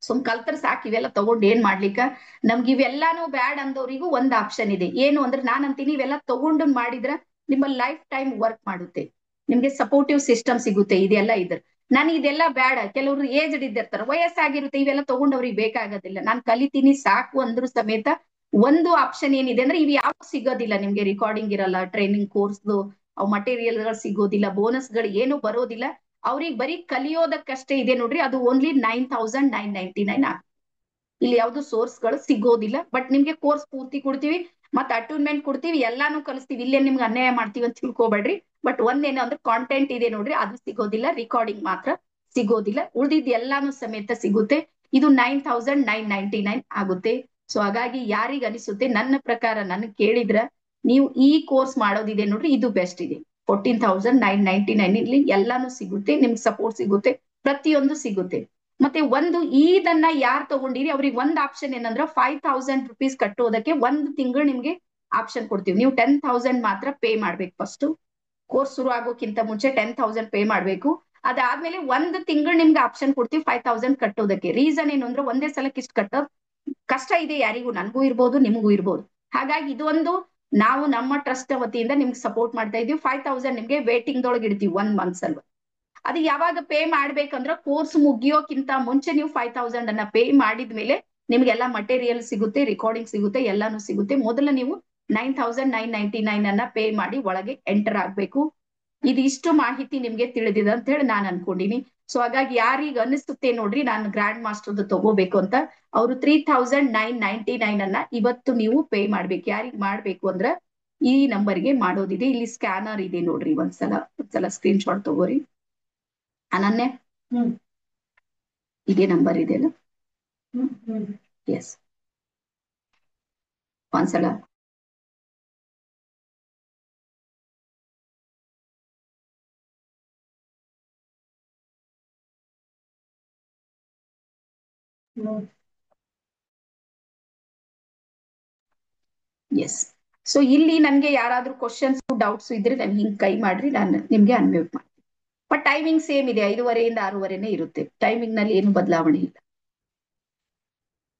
ಸುಮ್ ಕಲ್ತರ ಸಾಕ್, ಇವೆಲ್ಲ ತಗೊಂಡ್ ಏನ್ ಮಾಡ್ಲಿಕ್ಕ, ನಮ್ಗೆ ಇವೆಲ್ಲಾನು ಬ್ಯಾಡ್ ಅಂದವ್ರಿಗೂ ಒಂದ್ ಆಪ್ಷನ್ ಇದೆ. ಏನು ಅಂದ್ರೆ ನಾನ್ ಅಂತೀನಿ, ಇವೆಲ್ಲ ತಗೊಂಡು ಮಾಡಿದ್ರ ನಿಮ್ಮ ಲೈಫ್ ಟೈಮ್ ವರ್ಕ್ ಮಾಡುತ್ತೆ, ನಿಮ್ಗೆ ಸಪೋರ್ಟಿವ್ ಸಿಸ್ಟಮ್ ಸಿಗುತ್ತೆ. ಇದೆಲ್ಲ ಇದ್ರ ನನಗೆ ಇದೆಲ್ಲ ಬೇಡ, ಕೆಲವರು ಏಜ್ಡ್ ಇದ್ದಿರ್ತಾರ, ವಯಸ್ಸಾಗಿರುತ್ತೆ, ಇವೆಲ್ಲ ತಗೊಂಡವ್ರಿಗೆ ಬೇಕಾಗೋದಿಲ್ಲ, ನಾನ್ ಕಲಿತೀನಿ ಸಾಕು ಅಂದ್ರೂ ಸಮೇತ ಒಂದು ಆಪ್ಷನ್ ಏನಿದೆ ಅಂದ್ರೆ ಇವು ಯಾವ ಸಿಗೋದಿಲ್ಲ ನಿಮ್ಗೆ, ರಿಕಾರ್ಡಿಂಗ್ ಇರಲ್ಲ, ಟ್ರೈನಿಂಗ್ ಕೋರ್ಸ್ದು ಅವು ಮಟೀರಿಯಲ್ ಗಳು ಸಿಗೋದಿಲ್ಲ, ಬೋನಸ್ ಗಳು ಏನು ಬರೋದಿಲ್ಲ, ಅವ್ರಿಗೆ ಬರೀ ಕಲಿಯೋದಕ್ಕಷ್ಟೇ ಇದೆ ನೋಡ್ರಿ. ಅದು ಓನ್ಲಿ 9,999 ಆಗುತ್ತೆ. ಇಲ್ಲಿ ಯಾವ್ದು ಸೋರ್ಸ್ ಗಳು ಸಿಗೋದಿಲ್ಲ. ಬಟ್ ನಿಮ್ಗೆ ಕೋರ್ಸ್ ಪೂರ್ತಿ ಕೊಡ್ತೀವಿ, ಮತ್ತೆ ಅಟೂನ್ಮೆಂಟ್ ಕೊಡ್ತೀವಿ, ಎಲ್ಲಾನು ಕಲಿಸ್ತೀವಿ, ಇಲ್ಲೇ ನಿಮ್ಗೆ ಅನ್ಯಾಯ ಮಾಡ್ತೀವಿ ಅಂತ ತಿಳ್ಕೊಬೇಡ್ರಿ. ಬಟ್ ಒಂದೇನು ಅಂದ್ರೆ ಕಾಂಟೆಂಟ್ ಇದೆ ನೋಡ್ರಿ, ಅದು ಸಿಗೋದಿಲ್ಲ, ರಿಕಾರ್ಡಿಂಗ್ ಮಾತ್ರ ಸಿಗೋದಿಲ್ಲ, ಉಳಿದಿದ್ ಎಲ್ಲಾನು ಸಮೇತ ಸಿಗುತ್ತೆ. ಇದು 9,999 ಆಗುತ್ತೆ. ಸೊ ಹಾಗಾಗಿ ಯಾರಿಗ ಅನಿಸುತ್ತೆ, ನನ್ನ ಪ್ರಕಾರ ನನ್ ಕೇಳಿದ್ರ ನೀವು ಈ ಕೋರ್ಸ್ ಮಾಡೋದಿದೆ ನೋಡ್ರಿ, ಇದು ಬೆಸ್ಟ್ ಇದೆ. 14,999 ಇಲ್ಲಿ ಎಲ್ಲಾನು ಸಿಗುತ್ತೆ, ನಿಮ್ಗೆ ಸಪೋರ್ಟ್ ಸಿಗುತ್ತೆ, ಪ್ರತಿಯೊಂದು ಸಿಗುತ್ತೆ. ಮತ್ತೆ ಒಂದು ಇದನ್ನ ಯಾರು ತಗೊಂಡಿರಿ ಅವ್ರಿಗೆ ಒಂದ್ ಆಪ್ಷನ್ ಏನಂದ್ರ 5,000 rupees ಕಟ್ಟೋದಕ್ಕೆ ಒಂದು ತಿಂಗಳು ನಿಮ್ಗೆ ಆಪ್ಷನ್ ಕೊಡ್ತೀವಿ. ನೀವು 10,000 ಮಾತ್ರ ಪೇ ಮಾಡ್ಬೇಕು, ಫಸ್ಟ್ ಕೋರ್ಸ್ ಶುರು ಆಗೋಕ್ಕಿಂತ ಮುಂಚೆ 10,000 ಪೇ ಮಾಡ್ಬೇಕು. ಅದಾದ್ಮೇಲೆ ಒಂದು ತಿಂಗಳು ನಿಮ್ಗೆ ಆಪ್ಷನ್ ಕೊಡ್ತೀವಿ 5,000 ಕಟ್ಟೋದಕ್ಕೆ. ರೀಸನ್ ಏನು ಅಂದ್ರೆ ಒಂದೇ ಸಲಕ್ಕೆ ಇಷ್ಟು ಕಟ್ಟೋದ್ ಕಷ್ಟ ಇದೆ, ಯಾರಿಗೂ, ನನ್ಗೂ ಇರ್ಬೋದು, ನಿಮಗೂ ಇರ್ಬೋದು. ಹಾಗಾಗಿ ಇದೊಂದು ನಾವು ನಮ್ಮ ಟ್ರಸ್ಟ್ ವತಿಯಿಂದ ನಿಮ್ಗೆ ಸಪೋರ್ಟ್ ಮಾಡ್ತಾ ಇದೀವಿ. 5,000 ನಿಮ್ಗೆ ವೇಟಿಂಗ್ ದೊಳಗೆ ಇಡ್ತೀವಿ 1 month ಸಲ. ಅದು ಯಾವಾಗ ಪೇ ಮಾಡ್ಬೇಕಂದ್ರ ಕೋರ್ಸ್ ಮುಗಿಯೋಕ್ಕಿಂತ ಮುಂಚೆ ನೀವು 5,000 ಅನ್ನ ಪೇ ಮಾಡಿದ್ಮೇಲೆ ನಿಮ್ಗೆಲ್ಲಾ ಮಟೀರಿಯಲ್ ಸಿಗುತ್ತೆ, ರಿಕಾರ್ಡಿಂಗ್ ಸಿಗುತ್ತೆ, ಎಲ್ಲಾನು ಸಿಗುತ್ತೆ. ಮೊದಲ ನೀವು 9,999 ಅನ್ನ ಪೇ ಮಾಡಿ ಒಳಗೆ ಎಂಟರ್ ಆಗ್ಬೇಕು. ಇದಿಷ್ಟು ಮಾಹಿತಿ ನಿಮ್ಗೆ ತಿಳಿದಿದೆ ಅಂತ ಹೇಳಿ ನಾನು ಅನ್ಕೊಂಡಿನಿ. ಸೊ ಹಾಗಾಗಿ ಯಾರಿಗ ಅನಿಸುತ್ತೆ ನೋಡ್ರಿ ನಾನು ಗ್ರ್ಯಾಂಡ್ ಮಾಸ್ಟರ್ದು ತಗೋಬೇಕು ಅಂತ, ಅವರು 3,999 ಅನ್ನ ಇವತ್ತು ನೀವು ಪೇ ಮಾಡ್ಬೇಕು. ಯಾರಿಗ್ ಮಾಡ್ಬೇಕು ಅಂದ್ರ ಈ ನಂಬರ್ಗೆ ಮಾಡೋದಿದೆ, ಇಲ್ಲಿ ಸ್ಕ್ಯಾನರ್ ಇದೆ ನೋಡ್ರಿ, ಒಂದ್ಸಲ ಸ್ಕ್ರೀನ್ ಶಾಟ್ ತಗೋರಿ. ಅನನ್ಯ ಇದೇ ನಂಬರ್ ಇದೆಯಲ್ಲ, ಎಸ್, ಒಂದ್ಸಲ ಎಸ್. ಸೊ ಇಲ್ಲಿ ನನ್ಗೆ ಯಾರಾದ್ರೂ ಕ್ವಶನ್ಸ್ ಡೌಟ್ಸ್ ಇದ್ರೆ ನನ್ಗೆ ಹಿಂಗ್ ಕೈ ಮಾಡ್ರಿ, ನಾನು ನಿಮ್ಗೆ ಅನ್ಮ್ಯೂಟ್ ಮಾಡ್ತೀನಿ. ಬಟ್ ಟೈಮಿಂಗ್ ಸೇಮ್ ಇದೆ, 5:30 ಇಂದ 6:30 ಇರುತ್ತೆ. ಟೈಮಿಂಗ್ ನಲ್ಲಿ ಏನು ಬದಲಾವಣೆ ಇಲ್ಲ.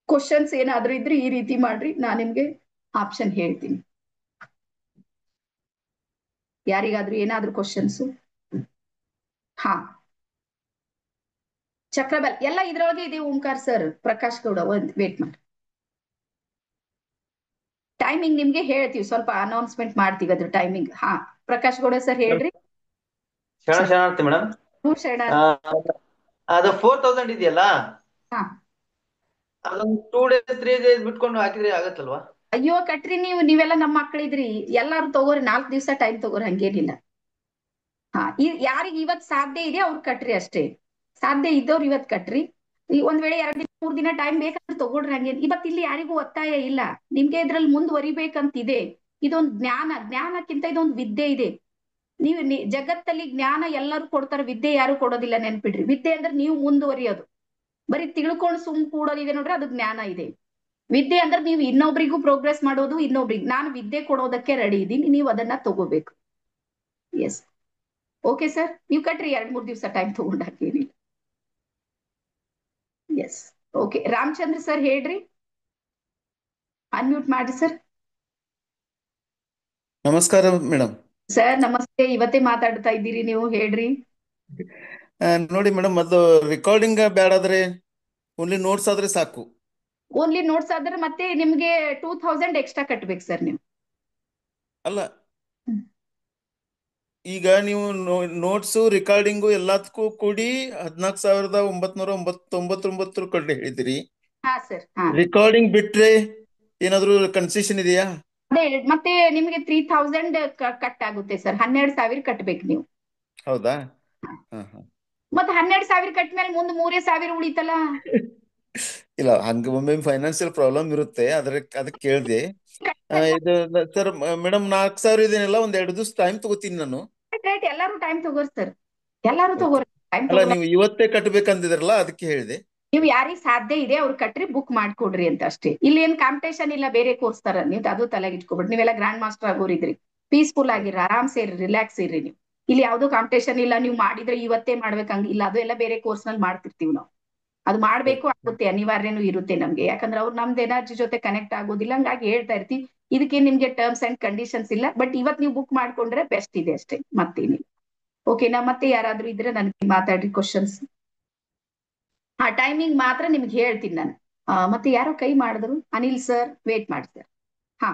ಕ್ವಶನ್ಸ್ ಏನಾದ್ರೂ ಇದ್ರೆ ಈ ರೀತಿ ಮಾಡ್ರಿ, ನಾನ್ ನಿಮ್ಗೆ ಆಪ್ಷನ್ ಹೇಳ್ತೀನಿ. ಯಾರಿಗಾದ್ರೂ ಏನಾದ್ರೂ ಕ್ವಶನ್ಸ್? ಹಾ, ಚಕ್ರಬಲ್ ಎಲ್ಲ ಇದ್ರೊಳಗೆ ಇದೆ. ಓಂಕಾರ್ ಸರ್, ಪ್ರಕಾಶ್ ಗೌಡ, ಒಂದ್ ವೇಟ್ ಮಾಡಿ, ಟೈಮಿಂಗ್ ನಿಮ್ಗೆ ಹೇಳ್ತೀವಿ, ಸ್ವಲ್ಪ ಅನೌನ್ಸ್ಮೆಂಟ್ ಮಾಡ್ತೀವಿ ಅದ್ರ ಟೈಮಿಂಗ್. ಹಾ, ಪ್ರಕಾಶ್ ಗೌಡ ಸರ್ ಹೇಳ್ರಿ. ಶರಣಾರ್ಥಿ ಮೇಡಮ್. ಶರಣ, ಅದು 4,000 ಇದೆಯಲ್ಲ, ಹಾ, ಅದೊಂದು 2 days 3 days ಬಿಟ್ಕೊಂಡು ಹಾಕಿದ್ರೆ ಆಗತ್ತಲ್ವಾ? ಅಯ್ಯೋ ಕಟ್ರಿ, ನೀವೆಲ್ಲ ನಮ್ಮ ಮಕ್ಕಳಿದ್ರಿ, ಎಲ್ಲಾರು ತಗೋರಿ, 4 ದಿವಸ ಟೈಮ್ ತಗೋರಿ, ಹಂಗೇನಿಲ್ಲ. ಹಾ, ಯಾರಿಗೆ ಇವತ್ ಸಾಧ್ಯ ಇದೆ ಅವ್ರು ಕಟ್ರಿ ಅಷ್ಟೇ, ಸಾಧ್ಯ ಇದ್ದವ್ರು ಇವತ್ ಕಟ್ರಿ. ಒಂದ್ ವೇಳೆ 2 ದಿನ 3 ದಿನ ಟೈಮ್ ಬೇಕಾದ್ರೆ ತಗೊಳ್ರಿ, ಹಂಗೇನ್ ಇವತ್ ಇಲ್ಲಿ ಯಾರಿಗೂ ಒತ್ತಾಯ ಇಲ್ಲ. ನಿಮ್ಗೆ ಇದ್ರಲ್ಲಿ ಮುಂದುವರಿಬೇಕಂತಿದೆ. ಇದೊಂದು ಜ್ಞಾನಕ್ಕಿಂತ ಇದೊಂದು ವಿದ್ಯೆ ಇದೆ. ನೀವು ಜಗತ್ತಲ್ಲಿ ಜ್ಞಾನ ಎಲ್ಲರೂ ಕೊಡ್ತಾರೆ, ವಿದ್ಯೆ ಯಾರು ಕೊಡೋದಿಲ್ಲ, ನೆನ್ಪಿಡ್ರಿ. ವಿದ್ಯೆ ಅಂದ್ರೆ ನೀವು ಮುಂದುವರಿಯೋದು, ಬರೀ ತಿಳ್ಕೊಂಡು ಸುಮ್ ಕೂಡೋದಿದೆ ನೋಡ್ರಿ, ಅದು ಜ್ಞಾನ ಇದೆ. ವಿದ್ಯೆ ಅಂದ್ರೆ ನೀವು ಇನ್ನೊಬ್ರಿಗೂ ಪ್ರೋಗ್ರೆಸ್ ಮಾಡೋದು, ಇನ್ನೊಬ್ರಿಗೆ ನಾನು ವಿದ್ಯೆ ಕೊಡೋದಕ್ಕೆ ರೆಡಿ ಇದ್ದೀನಿ, ನೀವು ಅದನ್ನ ತಗೋಬೇಕು. ಎಸ್, ಓಕೆ ಸರ್, ನೀವು ಕಟ್ರಿ, 2-3 ದಿವಸ ಟೈಮ್ ತಗೊಂಡಾಕೇನಿಲ್ಲ. Yes, okay. ರಾಮಚಂದ್ರ ಸರ್ ಹೇಳ್ರಿ, ಅನ್ಮ್ಯೂಟ್ ಮಾಡಿ ಸರ್. ನಮಸ್ಕಾರ ಮೇಡಮ್. ಸರ್ ನಮಸ್ತೆ, ಇವತ್ತೇ ಮಾತಾಡ್ತಾ ಇದ್ದೀರಿ ನೀವು, ಹೇಳ್ರಿ. ನೋಡಿ ಮೇಡಮ್, ಅದು ರೆಕಾರ್ಡಿಂಗ್ ಬೇಡಾದ್ರೆ ಓನ್ಲಿ ನೋಟ್ಸ್ ಆದ್ರೆ ಸಾಕು. ಓನ್ಲಿ ನೋಟ್ಸ್ ಆದ್ರೆ ಮತ್ತೆ ನಿಮ್ಗೆ 2,000 ಎಕ್ಸ್ಟ್ರಾ ಕಟ್ಬೇಕು ಸರ್ ನೀವು. ಅಲ್ಲ, ಈಗ ನೀವು ನೋಟ್ಸು ರಿಕಾರ್ಡಿಂಗು ಎಲ್ಲದಕ್ಕೂ ಕೂಡಿ 14,999 ಕಡೆ ಹೇಳಿದಿರಿ. ಹಾ ಸರ್. ಹಾ ರಿಕಾರ್ಡಿಂಗ್ ಬಿಟ್ರೆ ಏನಾದ್ರು ಕನ್ಸೆಷನ್ ಇದೆಯಾ? ಅದೇ ಮತ್ತೆ ನಿಮ್ಗೆ 3,000 ಕಟ್ ಆಗುತ್ತೆ ಸರ್. 12,000 ಕಟ್ಬೇಕು ನೀವು. ಹೌದಾ? ಹಾ ಹಾ. ಮತ್ತೆ 12,000 ಕಟ್ ಮೇಲೆ ಮುಂದೆ 3,000 ಉಳಿತಲ್ಲ. ಇಲ್ಲ, ಹಂಗ ಒಮ್ಮೆ ಫೈನಾನ್ಸಿಯಲ್ ಪ್ರಾಬ್ಲಮ್ ಇರುತ್ತೆ, ಅದಕ್ಕೆ ಕೇಳಿದೆ. ಇದು ಸರ್ ಮೇಡಮ್ 4,000 ಇದೇನಿಲ್ಲ, ಒಂದ್ 2 ದಿವಸ ಟೈಮ್ ತಗೋತೀನಿ ನಾನು. ರೈಟ್, ಎಲ್ಲಾರು ಟೈಮ್ ತಗೋರಿ ಸರ್, ಎಲ್ಲಾರು Okay. ತಗೋರಿ. ಟೈಮ್ ಅಲ್ಲ, ತಗೋ. ನೀವು ಇವತ್ತೇ ಕಟ್ಬೇಕಂದಿದ್ರಲ್ಲ, ಅದಕ್ಕೆ ಹೇಳಿದೆ. ನೀವು ಯಾರಿಗ್ ಸಾಧ್ಯ ಇದೆ ಅವ್ರು ಕಟ್ರಿ, ಬುಕ್ ಮಾಡ್ಕೊಡ್ರಿ ಅಂತ ಅಷ್ಟೇ. ಇಲ್ಲಿ ಏನ್ ಕಾಂಪಿಟೇಷನ್ ಇಲ್ಲ, ಬೇರೆ ಕೋರ್ಸ್ ತರ ನೀವು ಅದು ತಲೆಗೆ ಇಟ್ಕೊಬಿಡ್ರಿ. ನೀವೆಲ್ಲ ಗ್ರ್ಯಾಂಡ್ ಮಾಸ್ಟರ್ ಆಗೋರಿದ್ರಿ, ಪೀಸ್ಫುಲ್ ಆಗಿರಿ, ಆರಾಮ್ ಸೇರಿ, ರಿಲ್ಯಾಕ್ಸ್ ಇರ್ರಿ ನೀವು. ಇಲ್ಲಿ ಯಾವ್ದು ಕಾಂಪಿಟೇಷನ್ ಇಲ್ಲ, ನೀವು ಮಾಡಿದ್ರೆ ಇವತ್ತೇ ಮಾಡ್ಬೇಕಂಗ ಇಲ್ಲ. ಅದು ಎಲ್ಲ ಬೇರೆ ಕೋರ್ಸ್ ನಲ್ಲಿ ಮಾಡ್ತಿರ್ತೀವಿ ನಾವು. ಅದು ಮಾಡ್ಬೇಕು ಆಗುತ್ತೆ, ಅನಿವಾರ್ಯನೂ ಇರುತ್ತೆ ನಮ್ಗೆ. ಯಾಕಂದ್ರೆ ಅವ್ರು ನಮ್ದು ಎನರ್ಜಿ ಜೊತೆ ಕನೆಕ್ಟ್ ಆಗೋದಿಲ್ಲ, ಹಂಗಾಗಿ ಹೇಳ್ತಾ ಇರ್ತೀವಿ. ಇದಕ್ಕೆ ನಿಮ್ಗೆ ಟರ್ಮ್ಸ್ ಅಂಡ್ ಕಂಡೀಷನ್ಸ್ ಇಲ್ಲ, ಬಟ್ ಇವತ್ ನೀವು ಬುಕ್ ಮಾಡ್ಕೊಂಡ್ರೆ ಬೆಸ್ಟ್ ಇದೆ ಅಷ್ಟೇ, ಮತ್ತೇನಿಲ್ಲ. ಓಕೆನಾ? ಮತ್ತೆ ಯಾರಾದ್ರೂ ಇದ್ರೆ ನನ್ಗೆ ಮಾತಾಡ್ರಿ ಕ್ವಶನ್ಸ್. ಹಾ, ಟೈಮಿಂಗ್ ಮಾತ್ರ ನಿಮ್ಗೆ ಹೇಳ್ತೀನಿ ನಾನು. ಮತ್ತೆ ಯಾರೋ ಕೈ ಮಾಡಿದ್ರು, ಅನಿಲ್ ಸರ್, ವೇಟ್ ಮಾಡಿ ಸರ್. ಹಾ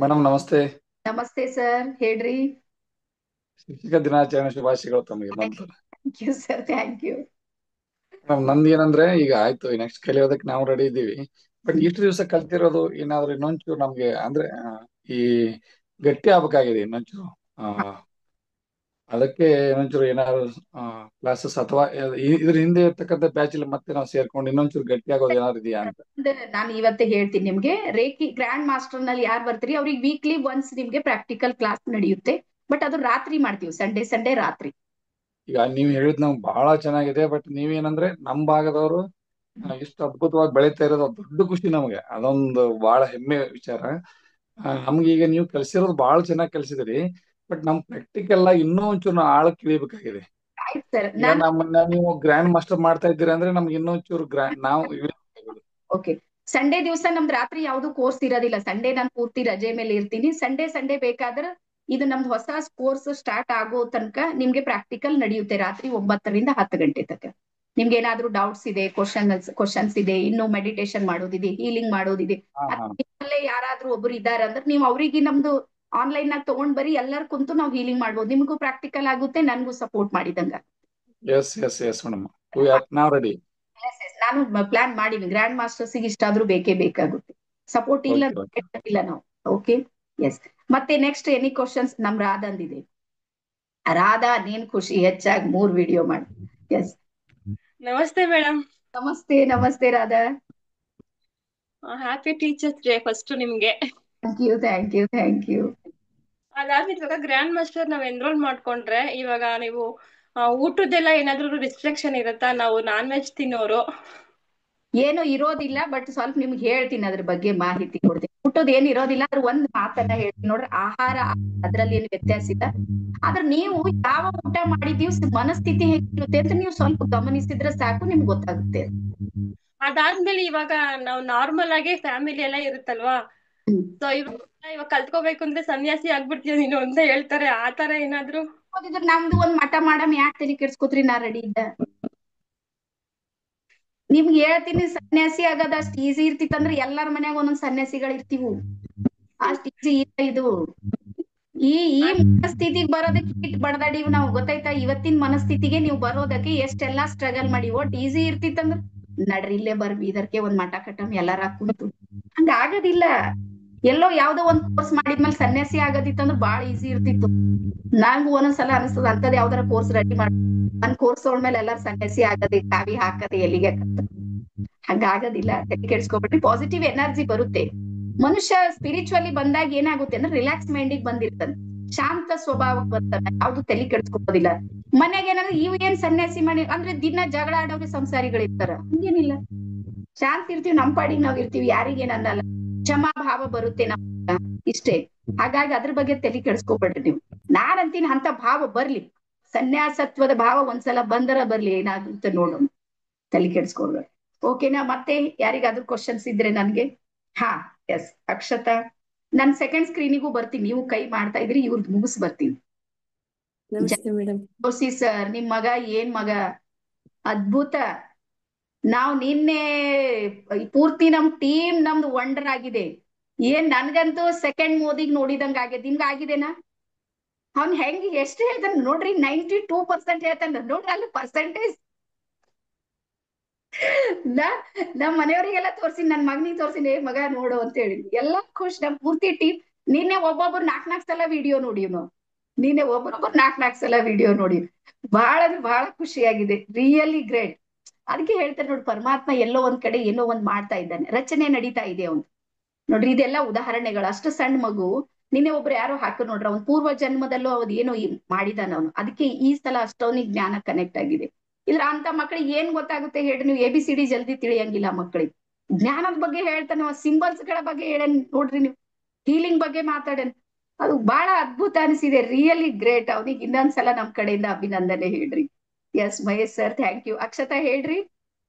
ಮೇಡಮ್ ನಮಸ್ತೆ. ನಮಸ್ತೆ ಸರ್, ಹೇಳ್ರಿ. ಶಿಕ್ಷಕ ದಿನಾಚರಣೆ ಶುಭಾಶಯಗಳು ತಮಗೆ ಮೊದಲು. Thank you sir, thank you. Madam ನಂದು ಏನಂದ್ರೆ, ಈಗ ಆಯ್ತು ನೆಕ್ಸ್ಟ್ ಕಲಿಯೋದಕ್ಕೆ ನಾವು ರೆಡಿ ಇದ್ದೀವಿ. ಬಟ್ ಇಷ್ಟು ದಿವಸ ಕಲ್ತಿರೋದು ಏನಾದ್ರು ಇನ್ನೊಂಚೂರು ನಮ್ಗೆ ಅಂದ್ರೆ ಈ ಗಟ್ಟಿ ಆಗ್ಬೇಕಾಗಿದೆ ಇನ್ನೊಂಚೂರು. ಅದಕ್ಕೆ ಇನ್ನೊಂಚೂರು ಏನಾದ್ರು ಕ್ಲಾಸಸ್ ಅಥವಾ ಇದ್ರ ಹಿಂದೆ ಇರ್ತಕ್ಕಂಥ ಬ್ಯಾಚ್ ಅಲ್ಲಿ ಮತ್ತೆ ನಾವು ಸೇರ್ಕೊಂಡು ಇನ್ನೊಂಚೂರು ಗಟ್ಟಿ ಆಗೋದು ಏನಾದ್ರು ಇದೆಯಾ ಅಂತ. ನಾನು ಇವತ್ತೇ ಹೇಳ್ತೀನಿ ನಿಮ್ಗೆ. ರೇಖಿ ಗ್ರ್ಯಾಂಡ್ ಮಾಸ್ಟರ್ ನಲ್ಲಿ ಯಾರು ಬರ್ತೀರಿ ಅವ್ರಿಗೆ ವೀಕ್ಲಿ ಒನ್ಸ್ ನಿಮ್ಗೆ ಪ್ರಾಕ್ಟಿಕಲ್ ಕ್ಲಾಸ್ ನಡೆಯುತ್ತೆ. ಬಟ್ ಅದು ರಾತ್ರಿ ಮಾಡ್ತೀವಿ, ಸಂಡೇ ರಾತ್ರಿ. ಈಗ ನೀವ್ ಹೇಳಿದ್ ನಮ್ಗೆ ಬಹಳ ಚೆನ್ನಾಗಿದೆ. ಬಟ್ ನೀವೇನಂದ್ರೆ ನಮ್ ಭಾಗದವರು ಇಷ್ಟು ಅದ್ಭುತವಾಗಿ ಬೆಳೀತಾ ಇರೋದು ದೊಡ್ಡ ಖುಷಿ ನಮಗೆ. ಅದೊಂದು ಬಹಳ ಹೆಮ್ಮೆ ವಿಚಾರ. ನಮ್ಗೆ ಈಗ ನೀವು ಕಲ್ಸಿರೋದು ಬಹಳ ಚೆನ್ನಾಗಿ ಕಲ್ಸಿದಿರಿ. ಬಟ್ ನಮ್ ಪ್ರಾಕ್ಟಿಕಲ್ ಇನ್ನೂ ಒಂಚೂರು ನಾವು ಆಳಕ್ಕೆ ಇಳಿಬೇಕಾಗಿದೆ. ಆಯ್ತು ಸರ್. ಈಗ ನಮ್ಮನ್ನ ನೀವು ಗ್ರ್ಯಾಂಡ್ ಮಾಸ್ಟರ್ ಮಾಡ್ತಾ ಇದ್ದೀರಾ ಅಂದ್ರೆ ನಮ್ಗೆ ಇನ್ನೊಂಚೂರು ನಾವು ಓಕೆ, ಸಂಡೇ ದಿವಸ ನಮ್ದು ರಾತ್ರಿ ಯಾವ್ದು ಕೋರ್ಸ್ ಇರೋದಿಲ್ಲ. ಸಂಡೇ ನಾನು ಪೂರ್ತಿ ರಜೆ ಮೇಲೆ ಇರ್ತೀನಿ. ಸಂಡೇ ಬೇಕಾದ್ರೆ ಇದು ನಮ್ದು ಹೊಸ ಕೋರ್ಸ್ ಸ್ಟಾರ್ಟ್ ಆಗೋ ತನಕ ನಿಮ್ಗೆ ಪ್ರಾಕ್ಟಿಕಲ್ ನಡೆಯುತ್ತೆ ರಾತ್ರಿ 9ರಿಂದ 10 ಗಂಟೆ ತನಕ. ನಿಮ್ಗೆ ಏನಾದ್ರೂ ಡೌಟ್ಸ್ ಇದೆ, ಕ್ವಶನ್ಸ್ ಇದೆ, ಇನ್ನು ಮೆಡಿಟೇಷನ್ ಮಾಡೋದಿದೆ, ಹೀಲಿಂಗ್ ಮಾಡೋದಿದೆ, ನಿಮ್ಮಲ್ಲೇ ಯಾರಾದ್ರೂ ಒಬ್ರು ಇದ್ದಾರೆ ಅಂದ್ರೆ ನೀವು ಅವ್ರಿಗೆ ನಮ್ದು ಆನ್ಲೈನ್ ನಾಗ ತಗೊಂಡ್ ಬರೀ ಎಲ್ಲರೂ ಕುಂತು ನಾವು ಹೀಲಿಂಗ್ ಮಾಡ್ಬೋದು. ನಿಮ್ಗೂ ಪ್ರಾಕ್ಟಿಕಲ್ ಆಗುತ್ತೆ, ನನ್ಗೂ ಸಪೋರ್ಟ್ ಮಾಡಿದಂಗ. ಎಸ್ ಮೇಡಮ್, ನಾವು ರೆಡಿ. ನಾನು ಪ್ಲಾನ್ ಮಾಡಿನಿ. ಗ್ರ್ಯಾಂಡ್ ಮಾಸ್ಟರ್ಸ್ ಇಷ್ಟಾದ್ರೂ ಬೇಕೇ ಬೇಕಾಗುತ್ತೆ. ಸಪೋರ್ಟ್ ಇಲ್ಲ ಇಲ್ಲ ನಾವು. Okay, yes. ಮತ್ತೆ ನೆಕ್ಸ್ಟ್ ಎನಿ ಕ್ವಶನ್ಸ್? ನಮ್ ರಾಧಾಂದಿದೆ. ರಾಧಾ, ನೀನ್ ಖುಷಿ ಹೆಚ್ಚಾಗಿ 3 ವಿಡಿಯೋ ಮಾಡಿ. ಎಸ್. ನಮಸ್ತೆ ಮೇಡಮ್. ನಮಸ್ತೆ Radha. Happy teachers day first ನಿಮ್ಗೆ. Thank you. ಅದಾದ್ಮೇಲೆ ಇವಾಗ ಗ್ರ್ಯಾಂಡ್ ಮಾಸ್ಟರ್ ನಾವ್ ಎನ್ರೋಲ್ ಮಾಡ್ಕೊಂಡ್ರೆ ಇವಾಗ ನೀವು ಊಟದ್ದೆಲ್ಲ ಏನಾದ್ರು ರಿಸ್ಟ್ರಿಕ್ಷನ್ ಇರುತ್ತಾ? ನಾವು ನಾನ್ ವೆಜ್ ತಿನ್ನೋರು. ಏನು ಇರೋದಿಲ್ಲ, ಬಟ್ ಸ್ವಲ್ಪ ನಿಮ್ಗೆ ಹೇಳ್ತೀನಿ, ಅದ್ರ ಬಗ್ಗೆ ಮಾಹಿತಿ ಕೊಡ್ತೀನಿ. ಊಟದ ಏನ್ ಇರೋದಿಲ್ಲ, ಅದ್ರ ಒಂದ್ ಮಾತನ್ನ ಹೇಳ್ತೀನಿ ನೋಡ್ರಿ. ಆಹಾರ ಅದ್ರಲ್ಲಿ ಏನು ವ್ಯತ್ಯಾಸ ಇಲ್ಲ. ಆದ್ರೆ ನೀವು ಯಾವ ಊಟ ಮಾಡಿದೀವಿ, ಮನಸ್ಥಿತಿ ಹೇಗಿರುತ್ತೆ ಅಂತ ನೀವು ಸ್ವಲ್ಪ ಗಮನಿಸಿದ್ರೆ ಸಾಕು, ನಿಮ್ಗೆ ಗೊತ್ತಾಗುತ್ತೆ. ಅದಾದ್ಮೇಲೆ ಇವಾಗ ನಾವು ನಾರ್ಮಲ್ ಆಗಿ ಫ್ಯಾಮಿಲಿ ಎಲ್ಲ ಇರುತ್ತಲ್ವಾ, ಸೊ ಇವಾಗ ಕಲ್ತ್ಕೋಬೇಕು ಅಂದ್ರೆ ಸನ್ಯಾಸಿ ಆಗ್ಬಿಡ್ತೀವಿ ನೀನು ಅಂತ ಹೇಳ್ತಾರೆ. ಆತರ ಏನಾದ್ರು ನಮ್ದು ಒಂದ್ ಮಠ ಮಾಡಮ್, ಯಾಕೆ ತಲೆ ಕೆಡ್ಸ್ಕೊತ್ರಿ? ನಾ ರೆಡಿ ಇದ್ದ. ನಿಮ್ಗೆ ಹೇಳ್ತೀನಿ, ಸನ್ಯಾಸಿ ಆಗೋದ್ ಅಷ್ಟ್ ಈಸಿ ಇರ್ತಿತ್ತಂದ್ರೆ ಎಲ್ಲಾರ ಮನ್ಯಾಗ ಒಂದೊಂದ್ ಸನ್ಯಾಸಿಗಳು ಇರ್ತಿವು. ಅಷ್ಟ್ ಈಸಿ ಇಲ್ಲ ಇದು. ಈ ಮನಸ್ಥಿತಿಗೆ ಬರೋದಕ್ಕೆ ಇಟ್ ಬಡದಾಡಿವ್ ನಾವು, ಗೊತ್ತಾಯ್ತಾ? ಇವತ್ತಿನ ಮನಸ್ಥಿತಿಗೆ ನೀವು ಬರೋದಕ್ಕೆ ಎಷ್ಟೆಲ್ಲಾ ಸ್ಟ್ರಗಲ್ ಮಾಡಿ. ಒಟ್ ಈಸಿ ಇರ್ತಿತ್ತಂದ್ರ ನಡ್ರಿ ಇಲ್ಲೇ ಬರ್ ಬೀದರ್ಗೆ ಒಂದ್ ಮಠ ಕಟ್ಟಮ್ ಎಲ್ಲಾರ ಕುಂತು. ಹಂಗ ಆಗೋದಿಲ್ಲ. ಎಲ್ಲೋ ಯಾವ್ದೋ ಒಂದ್ ಕೋರ್ಸ್ ಮಾಡಿದ್ಮೇಲೆ ಸನ್ಯಾಸಿ ಆಗೋದಿತ್ತಂದ್ರ ಬಾಳ ಈಸಿ ಇರ್ತಿತ್ತು. ನಂಗೂ ಒಂದೊಂದ್ಸಲ ಅನಿಸ್ತದ ಅಂತದ್ ಯಾವ್ದಾರ ಕೋರ್ಸ್ ರೆಡಿ ಮಾಡಿ ಒಂದ್ ಕೋರ್ಸ್ ತೊಗೊಂಡ್ಮೇಲೆ ಎಲ್ಲಾರು ಸನ್ಯಾಸಿ ಆಗದೆ, ಕಾವಿ ಹಾಕದೆ, ಎಲ್ಲಿಗೆ ಹಂಗ ಆಗೋದಿಲ್ಲ. ತಲೆ ಕೆಡ್ಸ್ಕೊಬಿಟ್ರಿ. ಪಾಸಿಟಿವ್ ಎನರ್ಜಿ ಬರುತ್ತೆ. ಮನುಷ್ಯ ಸ್ಪಿರಿಚುವಲಿ ಬಂದಾಗ ಏನಾಗುತ್ತೆ ಅಂದ್ರೆ ರಿಲ್ಯಾಕ್ಸ್ ಮೈಂಡಿಗೆ ಬಂದಿರ್ತಾನೆ, ಶಾಂತ ಸ್ವಭಾವಕ್ಕೆ ಬರ್ತಾನೆ, ಯಾವ್ದು ತಲೆ ಕೆಡ್ಸ್ಕೊಬೋದಿಲ್ಲ. ಮನೆಗೆ ಏನಾದ್ರೆ ಇವ್ ಏನ್ ಸನ್ಯಾಸಿ ಮನೆ ಅಂದ್ರೆ ದಿನ ಜಗಳ ಆಡೋರು ಸಂಸಾರಿಗಳಿರ್ತಾರ. ಹಂಗೇನಿಲ್ಲ, ಶಾಂತ ಇರ್ತೀವಿ, ನಮ್ ಪಾಡಿಗೆ ನಾವ್ ಇರ್ತೀವಿ, ಯಾರಿಗೇನ್ ಅನ್ನಲ್ಲ. ಕ್ಷಮಾ ಭಾವ ಬರುತ್ತೆ ನಮ್ಗ, ಇಷ್ಟೇ. ಹಾಗಾಗಿ ಅದ್ರ ಬಗ್ಗೆ ತಲೆ ಕೆಡ್ಸ್ಕೊಬೇಡ್ರಿ ನೀವು. ನಾನಂತೀನಿ ಅಂತ ಭಾವ ಬರ್ಲಿ, ಸನ್ಯಾಸತ್ವದ ಭಾವ ಒಂದ್ಸಲ ಬಂದರ ಬರ್ಲಿ, ಏನಾಗುತ್ತೆ ನೋಡೋಣ. ತಲೆ ಕೆಡ್ಸ್ಕೊಳ್ಬೇಡ. ಓಕೆನಾ? ಮತ್ತೆ ಯಾರಿಗಾದ್ರೂ ಕ್ವಶನ್ಸ್ ಇದ್ರೆ ನನ್ಗೆ. ಹಾ, ಎಸ್. ಅಕ್ಷತಾ, ನನ್ ಸೆಕೆಂಡ್ ಸ್ಕ್ರೀನಿಗೂ ಬರ್ತೀನಿ. ನೀವು ಕೈ ಮಾಡ್ತಾ ಇದ್ರಿ, ಇವ್ರದ್ದು ಮುಗಿಸ್ ಬರ್ತೀನಿ. ಜೋಶಿ ಸರ್, ನಿಮ್ ಮಗ ಏನ್ ಮಗ, ಅದ್ಭುತ. ನಾವ್ ನಿನ್ನೆ ಪೂರ್ತಿ ನಮ್ ಟೀಮ್ ನಮ್ದು ವಂಡರ್ ಆಗಿದೆ. ನನ್ಗಂತೂ ಸೆಕೆಂಡ್ ಮೋದಿಗ್ ನೋಡಿದಂಗ ಆಗ್ಯದ. ನಿಮ್ಗೆ ಆಗಿದೆನಾ? ಅವ್ನ್ ಹೆಂಗ್ ಎಷ್ಟು ಹೇಳ್ತಾನ ನೋಡ್ರಿ, 92% ಹೇಳ್ತಾನ ನೋಡ್ರಿ. ಅಲ್ಲಿ ಪರ್ಸೆಂಟೇಜ್ ನಮ್ ಮನೆಯವ್ರಿಗೆಲ್ಲ ತೋರ್ಸಿನಿ, ನನ್ ಮಗನಿಗೆ ತೋರ್ಸಿನಿ, ಏ ಮಗ ನೋಡು ಅಂತ ಹೇಳಿ ಎಲ್ಲಾ ಖುಷ್. ನಮ್ ಪೂರ್ತಿ ಟೀಮ್ ನಿನ್ನೆ ಒಬ್ಬೊಬ್ರು 4 ಸಲ ವಿಡಿಯೋ ನೋಡಿ. ನಿನ್ನೆ ಒಬ್ಬೊಬ್ರು 4 ಸಲ ವಿಡಿಯೋ ನೋಡಿ. ಬಹಳ ಅಂದ್ರೆ ಬಹಳ ಖುಷಿಯಾಗಿದೆ. Really great. ಅದಕ್ಕೆ ಹೇಳ್ತಾರೆ ನೋಡಿ, ಪರಮಾತ್ಮ ಎಲ್ಲೋ ಒಂದ್ ಕಡೆ ಏನೋ ಒಂದ್ ಮಾಡ್ತಾ ಇದ್ದಾನೆ, ರಚನೆ ನಡೀತಾ ಇದೆ ಅವ್ನು. ನೋಡ್ರಿ ಇದೆಲ್ಲ ಉದಾಹರಣೆಗಳು. ಅಷ್ಟು ಸಣ್ಣ ಮಗು, ನಿನ್ನೆ ಒಬ್ರು ಯಾರೋ ಹಾಕಿ ನೋಡ್ರ, ಅವ್ನು ಪೂರ್ವ ಜನ್ಮದಲ್ಲೂ ಅವ್ದು ಏನೋ ಮಾಡಿದಾನ ಅವನು. ಅದಕ್ಕೆ ಈ ಸಲ ಅಷ್ಟವನಿಗೆ ಜ್ಞಾನ ಕನೆಕ್ಟ್ ಆಗಿದೆ. ಇದ್ರ ಅಂತ ಮಕ್ಳಿಗೆ ಏನ್ ಗೊತ್ತಾಗುತ್ತೆ ಹೇಳಿ? ನೀವು ABCD ಜಲ್ದಿ ತಿಳಿಯಂಗಿಲ್ಲ ಮಕ್ಕಳಿಗೆ. ಜ್ಞಾನದ ಬಗ್ಗೆ ಹೇಳ್ತಾನೆ, ಸಿಂಬಲ್ಸ್ ಗಳ ಬಗ್ಗೆ ಹೇಳೇನ್ ನೋಡ್ರಿ. ನೀವು ಹೀಲಿಂಗ್ ಬಗ್ಗೆ ಮಾತಾಡೇನ್. ಅದು ಬಹಳ ಅದ್ಭುತ ಅನಿಸಿದೆ. Really great. ಅವನಿಗೆ ಇನ್ನೊಂದ್ಸಲ ನಮ್ ಕಡೆಯಿಂದ ಅಭಿನಂದನೆ ಹೇಳ್ರಿ. Yes Mahesh sir, thank you. Akshata ಹೇಳ್ರಿ.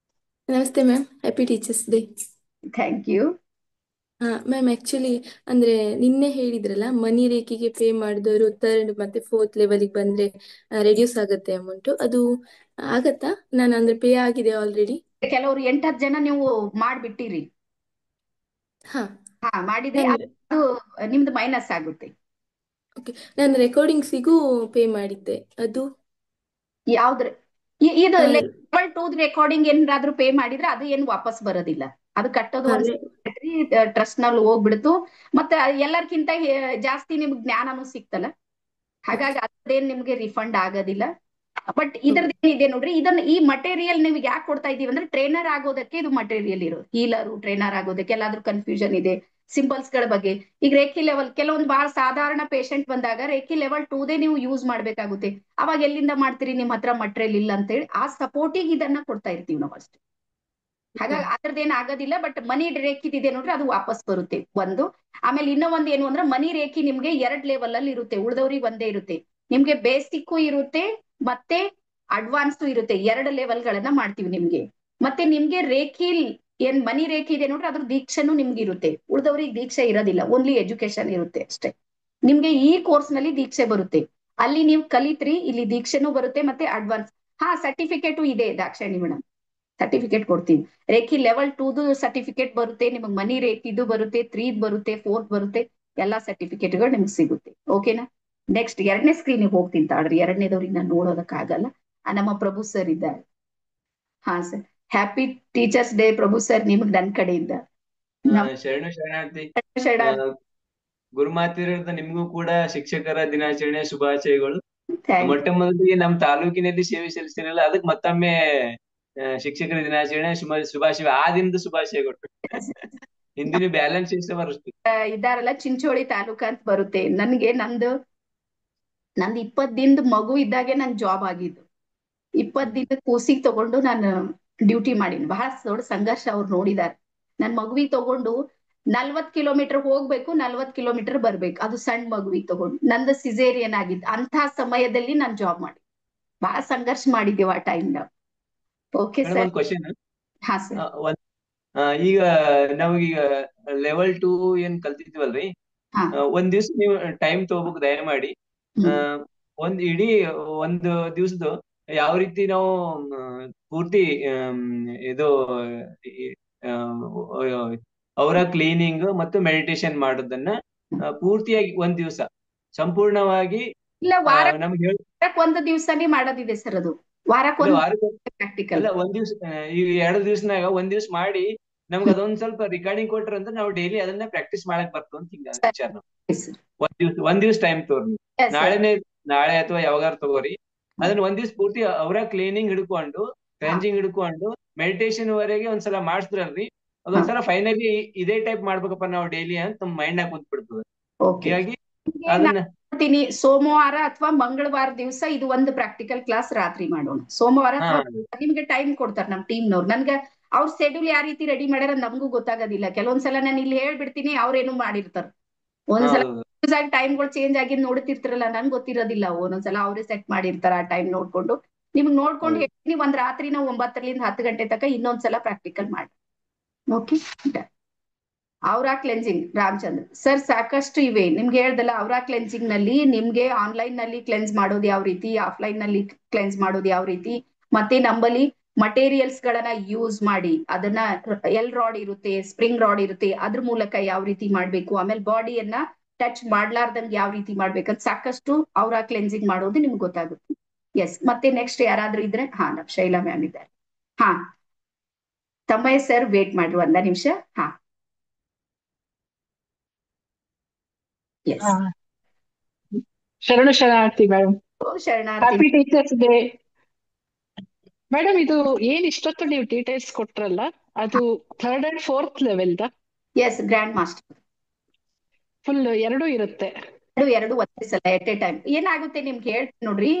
ನಮಸ್ತೆ ma'am, happy teachers day. Thank you. Ma'am actually ಅಂದ್ರೆ ನಿನ್ನೆ ಹೇಳಿದ್ರಲ್ಲ, ಮನಿ ರೇಖೆಗೆ ಪೇ ಮಾಡಿದವರು 3rd ಮತ್ತೆ 4th ಲೆವೆಲ್ಗೆ ಬಂದ್ರೆ ರೆಡ್ಯೂಸ್ ಆಗುತ್ತೆ ಅಮೌಂಟ್. ಅದು ಆಗತ್ತಾ? ನಾನು ಅಂದ್ರೆ ಪೇ ಆಗಿದೆ ಆಲ್ರೆಡಿ. ಕೆಲವ್ರು 8-10 ಜನ ನೀವು ಮಾಡ್ಬಿಟ್ಟಿರಿ. ಹಾ ಮಾಡಿದ್ರೆ ನಾನು ಅದು ನಿಮ್ದು ಮೈನಸ್ ಆಗುತ್ತೆ. ಓಕೆ, ನಾನು ರೆಕಾರ್ಡಿಂಗ್ಸಿಗೂ ಪೇ ಮಾಡಿದ್ದೆ. ಅದು ಯಾವ್ದ್ರ ಇದು ಲೆವೆಲ್ 2 ರೆಕಾರ್ಡಿಂಗ್ ಏನಾದ್ರೂ ಪೇ ಮಾಡಿದ್ರೆ ಅದು ಏನು ವಾಪಸ್ ಬರೋದಿಲ್ಲ. ಅದು ಕಟ್ಟೋದು ಟ್ರಸ್ಟ್ ನಲ್ಲಿ ಹೋಗ್ಬಿಡ್ತು. ಮತ್ತೆ ಎಲ್ಲರ್ಕಿಂತ ಜಾಸ್ತಿ ನಿಮ್ಗೆ ಜ್ಞಾನನೂ ಸಿಕ್ತಲ್ಲ, ಹಾಗಾಗಿ ಅದೇನ್ ನಿಮ್ಗೆ ರಿಫಂಡ್ ಆಗೋದಿಲ್ಲ. ಬಟ್ ಇದ್ರದ್ದೇನಿದೆ ನೋಡ್ರಿ, ಇದನ್ನ ಈ ಮಟೀರಿಯಲ್ ನಿಮ್ಗೆ ಯಾಕೆ ಕೊಡ್ತಾ ಇದೀವಿ ಅಂದ್ರೆ, ಟ್ರೈನರ್ ಆಗೋದಕ್ಕೆ ಇದು ಮಟೀರಿಯಲ್ ಇರೋದು. ಹೀಲರು ಟ್ರೈನರ್ ಆಗೋದಕ್ಕೆ ಎಲ್ಲಾದ್ರೂ ಕನ್ಫ್ಯೂಷನ್ ಇದೆ ಸಿಂಬಲ್ಸ್ ಗಳ ಬಗ್ಗೆ. ಈಗ ರೇಖಿ ಲೆವೆಲ್ ಕೆಲವೊಂದು ಬಹಳ ಸಾಧಾರಣ ಪೇಷಂಟ್ ಬಂದಾಗ ರೇಖಿ ಲೆವೆಲ್ 2 ನೀವು ಯೂಸ್ ಮಾಡ್ಬೇಕಾಗುತ್ತೆ. ಅವಾಗ ಎಲ್ಲಿಂದ ಮಾಡ್ತೀರಿ? ನಿಮ್ ಹತ್ರ ಮಟೀರಿಯಲ್ ಇಲ್ಲ ಅಂತ ಹೇಳಿ ಆ ಸಪೋರ್ಟಿಗೆ ಇದನ್ನ ಕೊಡ್ತಾ ಇರ್ತೀವಿ ನಾವು ಅಷ್ಟೇ. ಹಾಗಾಗಿ ಅದ್ರದ್ದೇನ್ ಆಗೋದಿಲ್ಲ. ಬಟ್ ಮನಿ ರೇಖಿದಿದೆ ನೋಡ್ರಿ, ಅದು ವಾಪಸ್ ಬರುತ್ತೆ ಒಂದು. ಆಮೇಲೆ ಇನ್ನೂ ಒಂದ್ ಏನು ಅಂದ್ರೆ, ಮನಿ ರೇಖಿ ನಿಮ್ಗೆ 2 ಲೆವೆಲ್ ಅಲ್ಲಿ ಇರುತ್ತೆ, ಉಳ್ದವ್ರಿಗೆ ಒಂದೇ ಇರುತ್ತೆ. ನಿಮ್ಗೆ ಬೇಸಿಕ್ ಇರುತ್ತೆ ಮತ್ತೆ ಅಡ್ವಾನ್ಸ್ ಇರುತ್ತೆ. 2 ಲೆವೆಲ್ ಗಳನ್ನ ಮಾಡ್ತೀವಿ ನಿಮ್ಗೆ. ಮತ್ತೆ ನಿಮ್ಗೆ ರೇಖಿ ಏನ್ ಮನಿ ರೇಖೆ ಇದೆ ನೋಡ್ರಿ, ಅದ್ರ ದೀಕ್ಷೆನೂ ನಿಮ್ಗೆ ಇರುತ್ತೆ. ಉಳ್ದವ್ರಿಗೆ ದೀಕ್ಷೆ ಇರೋದಿಲ್ಲ, ಓನ್ಲಿ ಎಜುಕೇಶನ್ ಇರುತ್ತೆ ಅಷ್ಟೇ. ನಿಮ್ಗೆ ಈ ಕೋರ್ಸ್ ನಲ್ಲಿ ದೀಕ್ಷೆ ಬರುತ್ತೆ, ಅಲ್ಲಿ ನೀವು ಕಲಿತ್ರಿ, ಇಲ್ಲಿ ದೀಕ್ಷೆನೂ ಬರುತ್ತೆ ಮತ್ತೆ ಅಡ್ವಾನ್ಸ್. ಸರ್ಟಿಫಿಕೇಟು ಇದೆ ದಾಕ್ಷಾಯಣಿ ಮೇಡಮ್, ಸರ್ಟಿಫಿಕೇಟ್ ಕೊಡ್ತೀವಿ. ರೇಖಿ ಲೆವೆಲ್ 2 ಸರ್ಟಿಫಿಕೇಟ್ ಬರುತ್ತೆ ನಿಮಗೆ, ಮನಿ ರೇಖಿದು ಬರುತ್ತೆ, 3 ಬರುತ್ತೆ, 4 ಬರುತ್ತೆ. ಎಲ್ಲಾ ಸರ್ಟಿಫಿಕೇಟ್ಗಳು ನಿಮ್ಗೆ ಸಿಗುತ್ತೆ. ಓಕೆನಾ? ನೆಕ್ಸ್ಟ್ 2ನೇ ಸ್ಕ್ರೀನ್ ಹೋಗ್ತೀನಿ ತಾಳ್ರಿ, 2ನೇದವ್ರಿಗೆ ನಾನು ನೋಡೋದಕ್ಕಾಗಲ್ಲ. ನಮ್ಮ ಪ್ರಭು ಸರ್ ಇದ್ದಾರೆ. ಸರ್, ಹ್ಯಾಪಿ ಟೀಚರ್ಸ್ ಡೇ ಪ್ರಭು ಸರ್, ನಿಮ್ಗೆ ನನ್ನ ಕಡೆಯಿಂದ. ಶರಣಾರ್ಥಿ. ಗುರುಮಾತಿರದ ನಿಮ್ಗೂ ಕೂಡ ಶಿಕ್ಷಕರ ದಿನಾಚರಣೆ ಶುಭಾಶಯಗಳು. ಮೊಟ್ಟ ಮೊದಲಿಗೆ ನಮ್ಮ ತಾಲೂಕಿನಲ್ಲಿ ಸೇವೆ ಸಲ್ಲಿಸ್ತೀರಲ್ಲ, ಅದಕ್ಕೆ ಮತ್ತೊಮ್ಮೆ ಶಿಕ್ಷಕರ ದಿನಾಚರಣೆ ಶುಭಾಶಯ. ಆ ದಿನದ ಶುಭಾಶಯಗಳು. ಹಿಂದಿನ ಬ್ಯಾಲೆನ್ಸ್ ಎಷ್ಟು ಬರುತ್ತೆ ಇದಾರಲ್ಲ, ಚಿಂಚೋಳಿ ತಾಲೂಕ ಅಂತ ಬರುತ್ತೆ. ನನ್ಗೆ ನಂದು 20 ದಿನದ ಮಗು ಇದ್ದಾಗೆ ನನ್ ಜಾಬ್ ಆಗಿದ್ದು. 20 ದಿನದ ಕೂಸಿಗೆ ತಗೊಂಡು ನಾನು ಡ್ಯೂಟಿ ಮಾಡೀನಿ. ಬಹಳ ದೊಡ್ಡ ಸಂಘರ್ಷ ಅವ್ರು ನೋಡಿದಾರೆ. ನನ್ ಮಗುವಿಗೆ ತಗೊಂಡು 40 ಕಿಲೋಮೀಟರ್ ಹೋಗ್ಬೇಕು, 40 ಕಿಲೋಮೀಟರ್ ಬರ್ಬೇಕು. ಅದು ಸಣ್ಣ ಮಗುವಿಗೆ ತಗೊಂಡು. ನಂದು ಸಿಸೇರಿಯನ್ ಆಗಿದ್ದು. ಅಂತ ಸಮಯದಲ್ಲಿ ನಾನ್ ಜಾಬ್ ಮಾಡಿ ಬಹಳ ಸಂಘರ್ಷ ಮಾಡಿದ್ದೇವೆ ಆ ಟೈಮ್ ನಾವು. Okay sir. ಒಂದು ಕ್ವಶನ್. ಹಾ ಸರ್. ಈಗ ನಾವೀಗ ಲೆವೆಲ್ 2 ಏನ್ ಕಲ್ತಿದ್ವಲ್ರಿ, ಒಂದ್ ದಿವ್ಸ ನೀವು ಟೈಮ್ ತಗೋಬೇಕು ದಯಮಾಡಿ. ಒಂದ್ ಇಡೀ ಒಂದು ದಿವ್ಸದ್ದು ಯಾವ ರೀತಿ ನಾವು ಪೂರ್ತಿ ಇದು ಅವರ ಕ್ಲೀನಿಂಗ್ ಮತ್ತು ಮೆಡಿಟೇಷನ್ ಮಾಡೋದನ್ನ ಪೂರ್ತಿಯಾಗಿ ಒಂದ್ ದಿವಸ ಸಂಪೂರ್ಣವಾಗಿ ಇಲ್ಲ, ವಾರಕ್ಕೆ ಒಂದು ದಿವಸನೇ ಮಾಡೋದಿದೆ ಸರ್. ಅದು ಅಲ್ಲ, ಒಂದ್ ದಿವ್ಸ ಈ 2 ದಿವ್ಸನಾಗ ಒಂದ್ ದಿವ್ಸ ಮಾಡಿ ನಮ್ಗೆ ಅದೊಂದ್ ಸ್ವಲ್ಪ ರಿಕಾರ್ಡಿಂಗ್ ಕೊಟ್ರ ಅಂತ ನಾವು ಡೈಲಿ ಅದನ್ನ ಪ್ರಾಕ್ಟೀಸ್ ಮಾಡಕ್ ಬರ್ತು ಅಂತ ಹಿಂಗ ವಿಚಾರ. ಒಂದ್ ದಿವ್ಸ ಟೈಮ್ ತೋರಿ, ನಾಳೆ ಅಥವಾ ಯಾವಾಗಾರ ತಗೋರಿ. ಅದನ್ನ ಒಂದ್ ದಿವ್ಸ ಪೂರ್ತಿ ಅವರ ಕ್ಲೀನಿಂಗ್ ಹಿಡ್ಕೊಂಡು, ಕ್ಲೆನ್ಸಿಂಗ್ ಹಿಡ್ಕೊಂಡು, ಮೆಡಿಟೇಷನ್ ವರೆಗೆ ಒಂದ್ಸಲ ಮಾಡಿಸ್ದ್ರಲ್ರಿ, ಅದೊಂದ್ಸಲ ಫೈನಲಿ ಇದೇ ಟೈಪ್ ಮಾಡ್ಬೇಕಪ್ಪ ನಾವು ಡೈಲಿ ಅಂತ ನಮ್ ಮೈಂಡ್ ನಾಗ ಕುಂತ್ಬಿಡ್ತದೆ. ಹೀಗಾಗಿ ಅದನ್ನ ಸೋಮವಾರ ಅಥವಾ ಮಂಗಳವಾರ ದಿವಸ ಇದು ಒಂದು ಪ್ರಾಕ್ಟಿಕಲ್ ಕ್ಲಾಸ್ ರಾತ್ರಿ ಮಾಡೋಣ. ಸೋಮವಾರ ನಿಮ್ಗೆ ಟೈಮ್ ಕೊಡ್ತಾರೆ ನಮ್ ಟೀಮ್ನವ್ರು. ನನ್ಗೆ ಅವ್ರ ಶೆಡ್ಯೂಲ್ ಯಾವ ರೀತಿ ರೆಡಿ ಮಾಡ್ಯಾರ ನಮಗೂ ಗೊತ್ತಾಗೋದಿಲ್ಲ. ಕೆಲವೊಂದ್ಸಲ ನಾನು ಇಲ್ಲಿ ಹೇಳ್ಬಿಡ್ತೀನಿ, ಅವ್ರೇನು ಮಾಡಿರ್ತಾರ. ಒಂದ್ಸಲ ಟೈಮ್ಗಳು ಚೇಂಜ್ ಆಗಿ ನೋಡ್ತಿರ್ತಾರಲ್ಲ, ನನ್ಗೆ ಗೊತ್ತಿರೋದಿಲ್ಲ. ಒಂದೊಂದ್ಸಲ ಅವರೇ ಸೆಟ್ ಮಾಡಿರ್ತಾರ ಆ ಟೈಮ್ ನೋಡ್ಕೊಂಡು. ನಿಮ್ಗೆ ನೋಡ್ಕೊಂಡು ಹೇಳ್ತೀನಿ, ಒಂದ್ ರಾತ್ರಿ ನಾವು 9ರಿಂದ 10 ಗಂಟೆ ತನಕ ಇನ್ನೊಂದ್ಸಲ ಪ್ರಾಕ್ಟಿಕಲ್ ಮಾಡಿ. Okay. Aura cleansing Ramachandra sir ಸಾಕಷ್ಟು ಇವೆ. ನಿಮ್ಗೆ ಹೇಳ್ದಲ್ಲ, ಔರಾ ಕ್ಲೆನ್ಸಿಂಗ್ ನಲ್ಲಿ ನಿಮ್ಗೆ ಆನ್ಲೈನ್ ನಲ್ಲಿ ಕ್ಲೆನ್ಸ್ ಮಾಡೋದು ಯಾವ ರೀತಿ, ಆಫ್ಲೈನ್ ನಲ್ಲಿ ಕ್ಲೆನ್ಸ್ ಮಾಡೋದು ಯಾವ ರೀತಿ, ಮತ್ತೆ ನಮ್ಮಲ್ಲಿ ಮಟೀರಿಯಲ್ಸ್ ಗಳನ್ನ ಯೂಸ್ ಮಾಡಿ ಅದನ್ನ ಎಲ್ ರಾಡ್ ಇರುತ್ತೆ, ಸ್ಪ್ರಿಂಗ್ ರಾಡ್ ಇರುತ್ತೆ, ಅದ್ರ ಮೂಲಕ ಯಾವ ರೀತಿ ಮಾಡ್ಬೇಕು, ಆಮೇಲೆ ಬಾಡಿಯನ್ನ ಟಚ್ ಮಾಡ್ಲಾರ್ದಂಗ್ ಯಾವ ರೀತಿ ಮಾಡ್ಬೇಕಂತ ಸಾಕಷ್ಟು ಅವರ ಕ್ಲೆನ್ಸಿಂಗ್ ಮಾಡೋದು ನಿಮ್ಗೆ ಗೊತ್ತಾಗುತ್ತೆ. ಎಸ್, ಮತ್ತೆ ನೆಕ್ಸ್ಟ್ ಯಾರಾದ್ರೂ ಇದ್ರೆ ನಮ್ ಶೈಲಾ ಮ್ಯಾಮ್ ಇದ್ದಾರೆ. ಹಾ ತಮ್ಮಯ್ಯ ಸರ್ ವೇಟ್ ಮಾಡ್ರಿ ಒಂದ ನಿಮಿಷ. ಹಾ ಎಸ್, ಶರಣಾರ್ಥಿ ಮೇಡಮ್. ಶರಣಾರ್ಥಿ. Happy teachers day madam. ಇದು ಏನ್ ಇಷ್ಟೊತ್ತು ನೀವು ಡೀಟೇಲ್ಸ್ ಕೊಟ್ರಲ್ಲ, ಅದು 3rd and 4th ಲೆವೆಲ್ದ? Yes, grand master. ಫುಲ್ ಎರಡೂ ಇರುತ್ತೆ? ಎರಡು ಒಂದೇ ಸಲ ಎಟ್ ಎ ಟೈಮ್. ಏನಾಗುತ್ತೆ ನಿಮ್ಗೆ ಹೇಳ್ತೀನಿ ನೋಡ್ರಿ,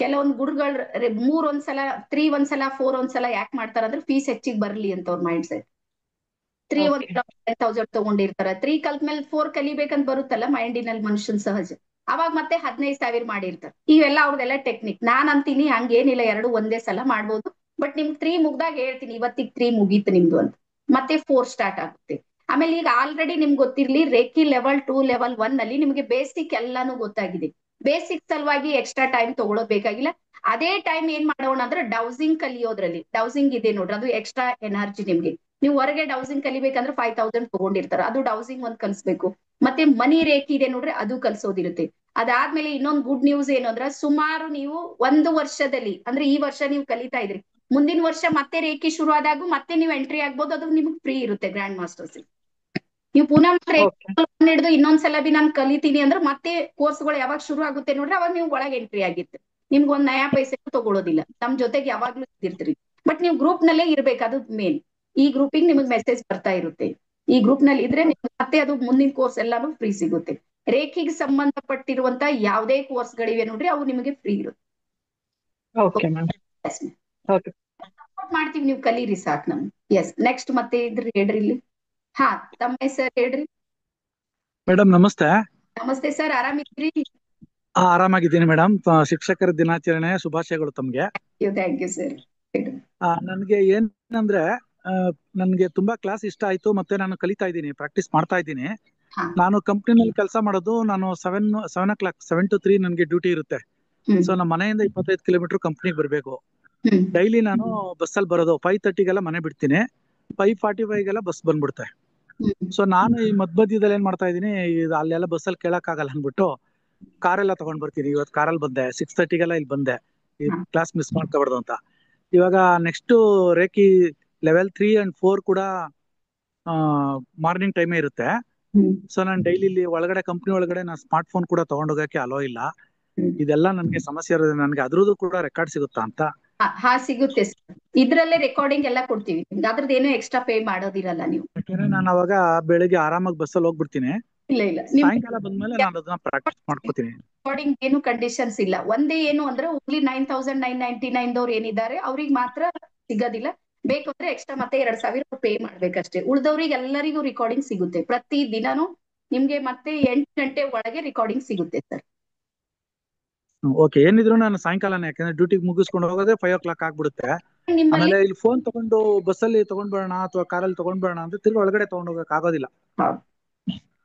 ಕೆಲವೊಂದ್ ಗುರುಗಳು 3 ಒಂದ್ಸಲ, 3 ಒಂದ್ಸಲ, 4 ಒಂದ್ಸಲ ಯಾಕೆ ಮಾಡ್ತಾರಂದ್ರೆ ಫೀಸ್ ಹೆಚ್ಚಿಗೆ ಬರ್ಲಿ ಅಂತ ಅವ್ರ ಮೈಂಡ್ ಸೆಟ್. 3 ಒಂದ್ಸಲ 10,000 ತಗೊಂಡಿರ್ತಾರ, 3 ಕಲ್ತ್ಮೇಲೆ 4 ಕಲಿಬೇಕಂತ ಬರುತ್ತಲ್ಲ ಮೈಂಡಿನಲ್ಲಿ ಮನುಷ್ಯನ್ ಸಹಜ, ಅವಾಗ ಮತ್ತೆ 15,000 ಮಾಡಿರ್ತಾರೆ. ಇವೆಲ್ಲ ಅವ್ರದೆಲ್ಲ ಟೆಕ್ನಿಕ್. ನಾನ್ ಅಂತೀನಿ ಹಂಗೇನಿಲ್ಲ, ಎರಡು ಒಂದೇ ಸಲ ಮಾಡ್ಬೋದು. ಬಟ್ ನಿಮ್ಗೆ 3 ಮುಗ್ದಾಗ ಹೇಳ್ತೀನಿ ಇವತ್ತಿಗೆ 3 ಮುಗೀತು ನಿಮ್ದು ಅಂತ, ಮತ್ತೆ 4 ಸ್ಟಾರ್ಟ್ ಆಗುತ್ತೆ. ಆಮೇಲೆ ಈಗ ಆಲ್ರೆಡಿ ನಿಮ್ಗೆ ಗೊತ್ತಿರ್ಲಿ, ರೇಖಿ ಲೆವೆಲ್ 2, ಲೆವೆಲ್ 1 ನಲ್ಲಿ ನಿಮ್ಗೆ ಬೇಸಿಕ್ ಎಲ್ಲಾನು ಗೊತ್ತಾಗಿದೆ. ಬೇಸಿಕ್ ಸಲುವಾಗಿ ಎಕ್ಸ್ಟ್ರಾ ಟೈಮ್ ತಗೊಳ್ಳೋದ್ ಬೇಕಾಗಿಲ್ಲ. ಅದೇ ಟೈಮ್ ಏನ್ ಮಾಡೋಣ ಅಂದ್ರೆ ಡೌಸಿಂಗ್ ಕಲಿಯೋದ್ರಲ್ಲಿ, ಡೌಸಿಂಗ್ ಇದೆ ನೋಡ್ರಿ, ಅದು ಎಕ್ಸ್ಟ್ರಾ ಎನರ್ಜಿ ನಿಮ್ಗೆ. ನೀವು ಹೊರಗೆ ಡೌಸಿಂಗ್ ಕಲಿಬೇಕಂದ್ರೆ 5,000 ತಗೊಂಡಿರ್ತಾರ, ಅದು ಡೌಸಿಂಗ್ ಒಂದ್ ಕಲಿಸ್ಬೇಕು. ಮತ್ತೆ ಮನಿ ರೇಖಿ ಇದೆ ನೋಡ್ರಿ, ಅದು ಕಲ್ಸೋದಿರುತ್ತೆ. ಅದಾದ್ಮೇಲೆ ಇನ್ನೊಂದು ಗುಡ್ ನ್ಯೂಸ್ ಏನು ಅಂದ್ರೆ, ಸುಮಾರು ನೀವು 1 ವರ್ಷದಲ್ಲಿ, ಅಂದ್ರೆ ಈ ವರ್ಷ ನೀವು ಕಲಿತಾ ಇದ್ರಿ, ಮುಂದಿನ ವರ್ಷ ಮತ್ತೆ ರೇಖಿ ಶುರು ಆದಾಗ ಮತ್ತೆ ನೀವು ಎಂಟ್ರಿ ಆಗ್ಬೋದು. ಅದು ನಿಮ್ಗೆ ಫ್ರೀ ಇರುತ್ತೆ ಗ್ರ್ಯಾಂಡ್ ಮಾಸ್ಟರ್ಸ್. ನೀವು ಪುನಃ ಹಿಡಿದು ಇನ್ನೊಂದ್ಸಲ ಬಿ ನಾನು ಕಲಿತೀನಿ ಅಂದ್ರೆ ಮತ್ತೆ ಕೋರ್ಸ್ಗಳು ಯಾವಾಗ ಶುರು ಆಗುತ್ತೆ ನೋಡ್ರಿ, ಅವಾಗ ನೀವು ಒಳಗೆ ಎಂಟ್ರಿ ಆಗಿತ್ತು. ನಿಮ್ಗೆ ಒಂದ್ ನಯಾ ಪೈಸೆ ತಗೊಳ್ಳೋದಿಲ್ಲ, ನಮ್ ಜೊತೆಗೆ ಯಾವಾಗ್ಲೂ ಇರ್ತೀರಿ. ಬಟ್ ನೀವು ಗ್ರೂಪ್ ನಲ್ಲೇ ಇರ್ಬೇಕು, ಅದು ಮೇನ್. ಈ ಗ್ರೂಪಿಗೆ ನಿಮಗೆ ಮೆಸೇಜ್ ಬರ್ತಾ ಇರುತ್ತೆ. ಈ ಗ್ರೂಪ್ ನಲ್ಲಿ ಇದ್ರೆ ಮತ್ತೆ ಅದು ಮುಂದಿನ ಕೋರ್ಸ್ ಎಲ್ಲಾನು ಫ್ರೀ ಸಿಗುತ್ತೆ. ರೇಖೆಗೆ ಸಂಬಂಧಪಟ್ಟಿರುವಂತ ಯಾವುದೇ ಕೋರ್ಸ್ ಗಳಿವೆ ನೋಡ್ರಿ, ಅವು ನಿಮಗೆ ಫ್ರೀ ಇರುತ್ತೆ. ಮಾಡ್ತೀವಿ, ನೀವು ಕಲೀರಿ ಸಾಕು ನಮ್ಗೆ. ಎಸ್, ನೆಕ್ಸ್ಟ್ ಮತ್ತೆ ಇದ್ರಿ ಹೇಳ್ರಿ ಇಲ್ಲಿ. ತಮ್ಮ ಸರ್ ಹೇಳ್ರಿ. ಮೇಡಮ್ ನಮಸ್ತೆ. ನಮಸ್ತೆ ಸರ್, ಆರಾಮಿದ್ರಿ? ಆರಾಮಾಗಿದ್ದೀನಿ ಮೇಡಮ್. ಶಿಕ್ಷಕರ ದಿನಾಚರಣೆ ಶುಭಾಶಯಗಳು ತಮ್ಗೆ. Thank you sir. ನನ್ಗೆ ಏನಂದ್ರೆ, ನನ್ಗೆ ತುಂಬಾ ಕ್ಲಾಸ್ ಇಷ್ಟ ಆಯ್ತು, ಮತ್ತೆ ನಾನು ಕಲಿತಾ ಇದ್ದೀನಿ, ಪ್ರಾಕ್ಟೀಸ್ ಮಾಡ್ತಾ ಇದ್ದೀನಿ. ನಾನು ಕಂಪ್ನಿನಲ್ಲಿ ಕೆಲಸ ಮಾಡೋದು. ನಾನು 7 o'clock 7 to 3 ನನ್ಗೆ ಡ್ಯೂಟಿ ಇರುತ್ತೆ. ಸೊ ನಮ್ಮ ಮನೆಯಿಂದ 25 ಕಿಲೋಮೀಟರ್ ಕಂಪ್ನಿಗೆ ಬರ್ಬೇಕು. ಡೈಲಿ ನಾನು ಬಸ್ಸಲ್ಲಿ ಬರೋದು. 5:30ಗೆಲ್ಲ ಮನೆ ಬಿಡ್ತೀನಿ, 5:45ಗೆಲ್ಲ ಬಸ್ ಬಂದ್ಬಿಡುತ್ತೆ. ಸೊ ನಾನು ಈ ಮಧ್ಯದಲ್ಲಿ ಏನ್ ಮಾಡ್ತಾ ಇದೀನಿ, ಅಲ್ಲೆಲ್ಲ ಬಸ್ಸಲ್ಲಿ ಕೇಳಕ್ ಆಗಲ್ಲ ಅನ್ಬಿಟ್ಟು ಕಾರೆಲ್ಲ ತಗೊಂಡ್ ಬರ್ತೀನಿ. ಇವತ್ತು ಕಾರಲ್ಲಿ ಬಂದೆ, 6:30ಗೆಲ್ಲ ಇಲ್ಲಿ ಬಂದೆ, ಈ ಕ್ಲಾಸ್ ಮಿಸ್ ಮಾಡ್ಕೋಬಾರ್ದು ಅಂತ. ಇವಾಗ ನೆಕ್ಸ್ಟ್ ರೇಖಿ ಲೆವೆಲ್ 3 and 4 ಕೂಡ ಮಾರ್ನಿಂಗ್ ಟೈಮೇ ಇರುತ್ತೆ. ಸೊ ನಾನು ಡೈಲಿ ಇಲ್ಲಿ ಒಳಗಡೆ ಕಂಪ್ನಿ ಒಳಗಡೆ ನಾನು ಸ್ಮಾರ್ಟ್ ಫೋನ್ ಕೂಡ ತಗೊಂಡೋಗಕ್ಕೆ ಅಲೋ ಇಲ್ಲ. ಇದೆಲ್ಲ ನನ್ಗೆ ಸಮಸ್ಯೆ ಇರೋದು. ನನ್ಗೆ ಅದ್ರದ್ದು ಕೂಡ ರೆಕಾರ್ಡ್ ಸಿಗುತ್ತಾ ಅಂತ? ಸಿಗುತ್ತೆ ಸರ್, ಇದ್ರಲ್ಲೇ ರೆಕಾರ್ಡಿಂಗ್ ಎಲ್ಲ ಕೊಡ್ತೀವಿ. ಅದ್ರದ್ದು ಏನು ಎಕ್ಸ್ಟ್ರಾ ಪೇ ಮಾಡೋದಿರಲ್ಲ ನೀವು. ನಾನು ಅವಾಗ ಬೆಳಿಗ್ಗೆ ಆರಾಮಾಗಿ ಬಸ್ಸಲ್ಲಿ ಹೋಗ್ಬಿಡ್ತೀನಿ, ಇಲ್ಲ ಸಾಯಂಕಾಲ ಬಂದ್ಮೇಲೆ ನಾನು ಅದನ್ನ ಪ್ರಾಕ್ಟೀಸ್ ಮಾಡ್ಕೋತೀನಿ. ರೆಕಾರ್ಡಿಂಗ್ ಏನು ಕಂಡೀಷನ್ಸ್ ಇಲ್ಲ. ಒಂದೇ ಏನು ಅಂದ್ರೆ ಓನ್ಲಿ 9,999 ಏನಿದ್ದಾರೆ ಅವ್ರಿಗೆ ಮಾತ್ರ ಸಿಗೋದಿಲ್ಲ. ಬೇಕಂದ್ರೆ ಎಕ್ಸ್ಟ್ರಾ ಮತ್ತೆ 2,000 ಪೇ ಮಾಡ್ಬೇಕಷ್ಟೇ. ಉಳ್ದವ್ರಿಗೆ ಎಲ್ಲರಿಗೂ ರೆಕಾರ್ಡಿಂಗ್ ಸಿಗುತ್ತೆ. ಪ್ರತಿ ದಿನಾನು ನಿಮ್ಗೆ ಮತ್ತೆ 8 ಗಂಟೆ ಒಳಗೆ ರೆಕಾರ್ಡಿಂಗ್ ಸಿಗುತ್ತೆ ಸರ್. ಓಕೆ, ಏನಿದ್ರು ನಾನು ಸಾಯಂಕಾಲನೇ, ಯಾಕಂದ್ರೆ ಡ್ಯೂಟಿಗೆ ಮುಗಿಸ್ಕೊಂಡು ಹೋಗೋದೇ 5 o'clock ಆಗ್ಬಿಡುತ್ತೆ. ಆಮೇಲೆ ಇಲ್ಲಿ ಫೋನ್ ತಗೊಂಡು ಬಸ್ಸಲ್ಲಿ ತಗೊಂಡ್ಬೇಡ ಅಥವಾ ಕಾರಲ್ಲಿ ತಗೊಂಡ್ಬೇಡ ಅಂತ ತಿರ್ಗಿ ಒಳಗಡೆ ತಗೊಂಡ್ ಹೋಗಕ್ ಆಗೋದಿಲ್ಲ.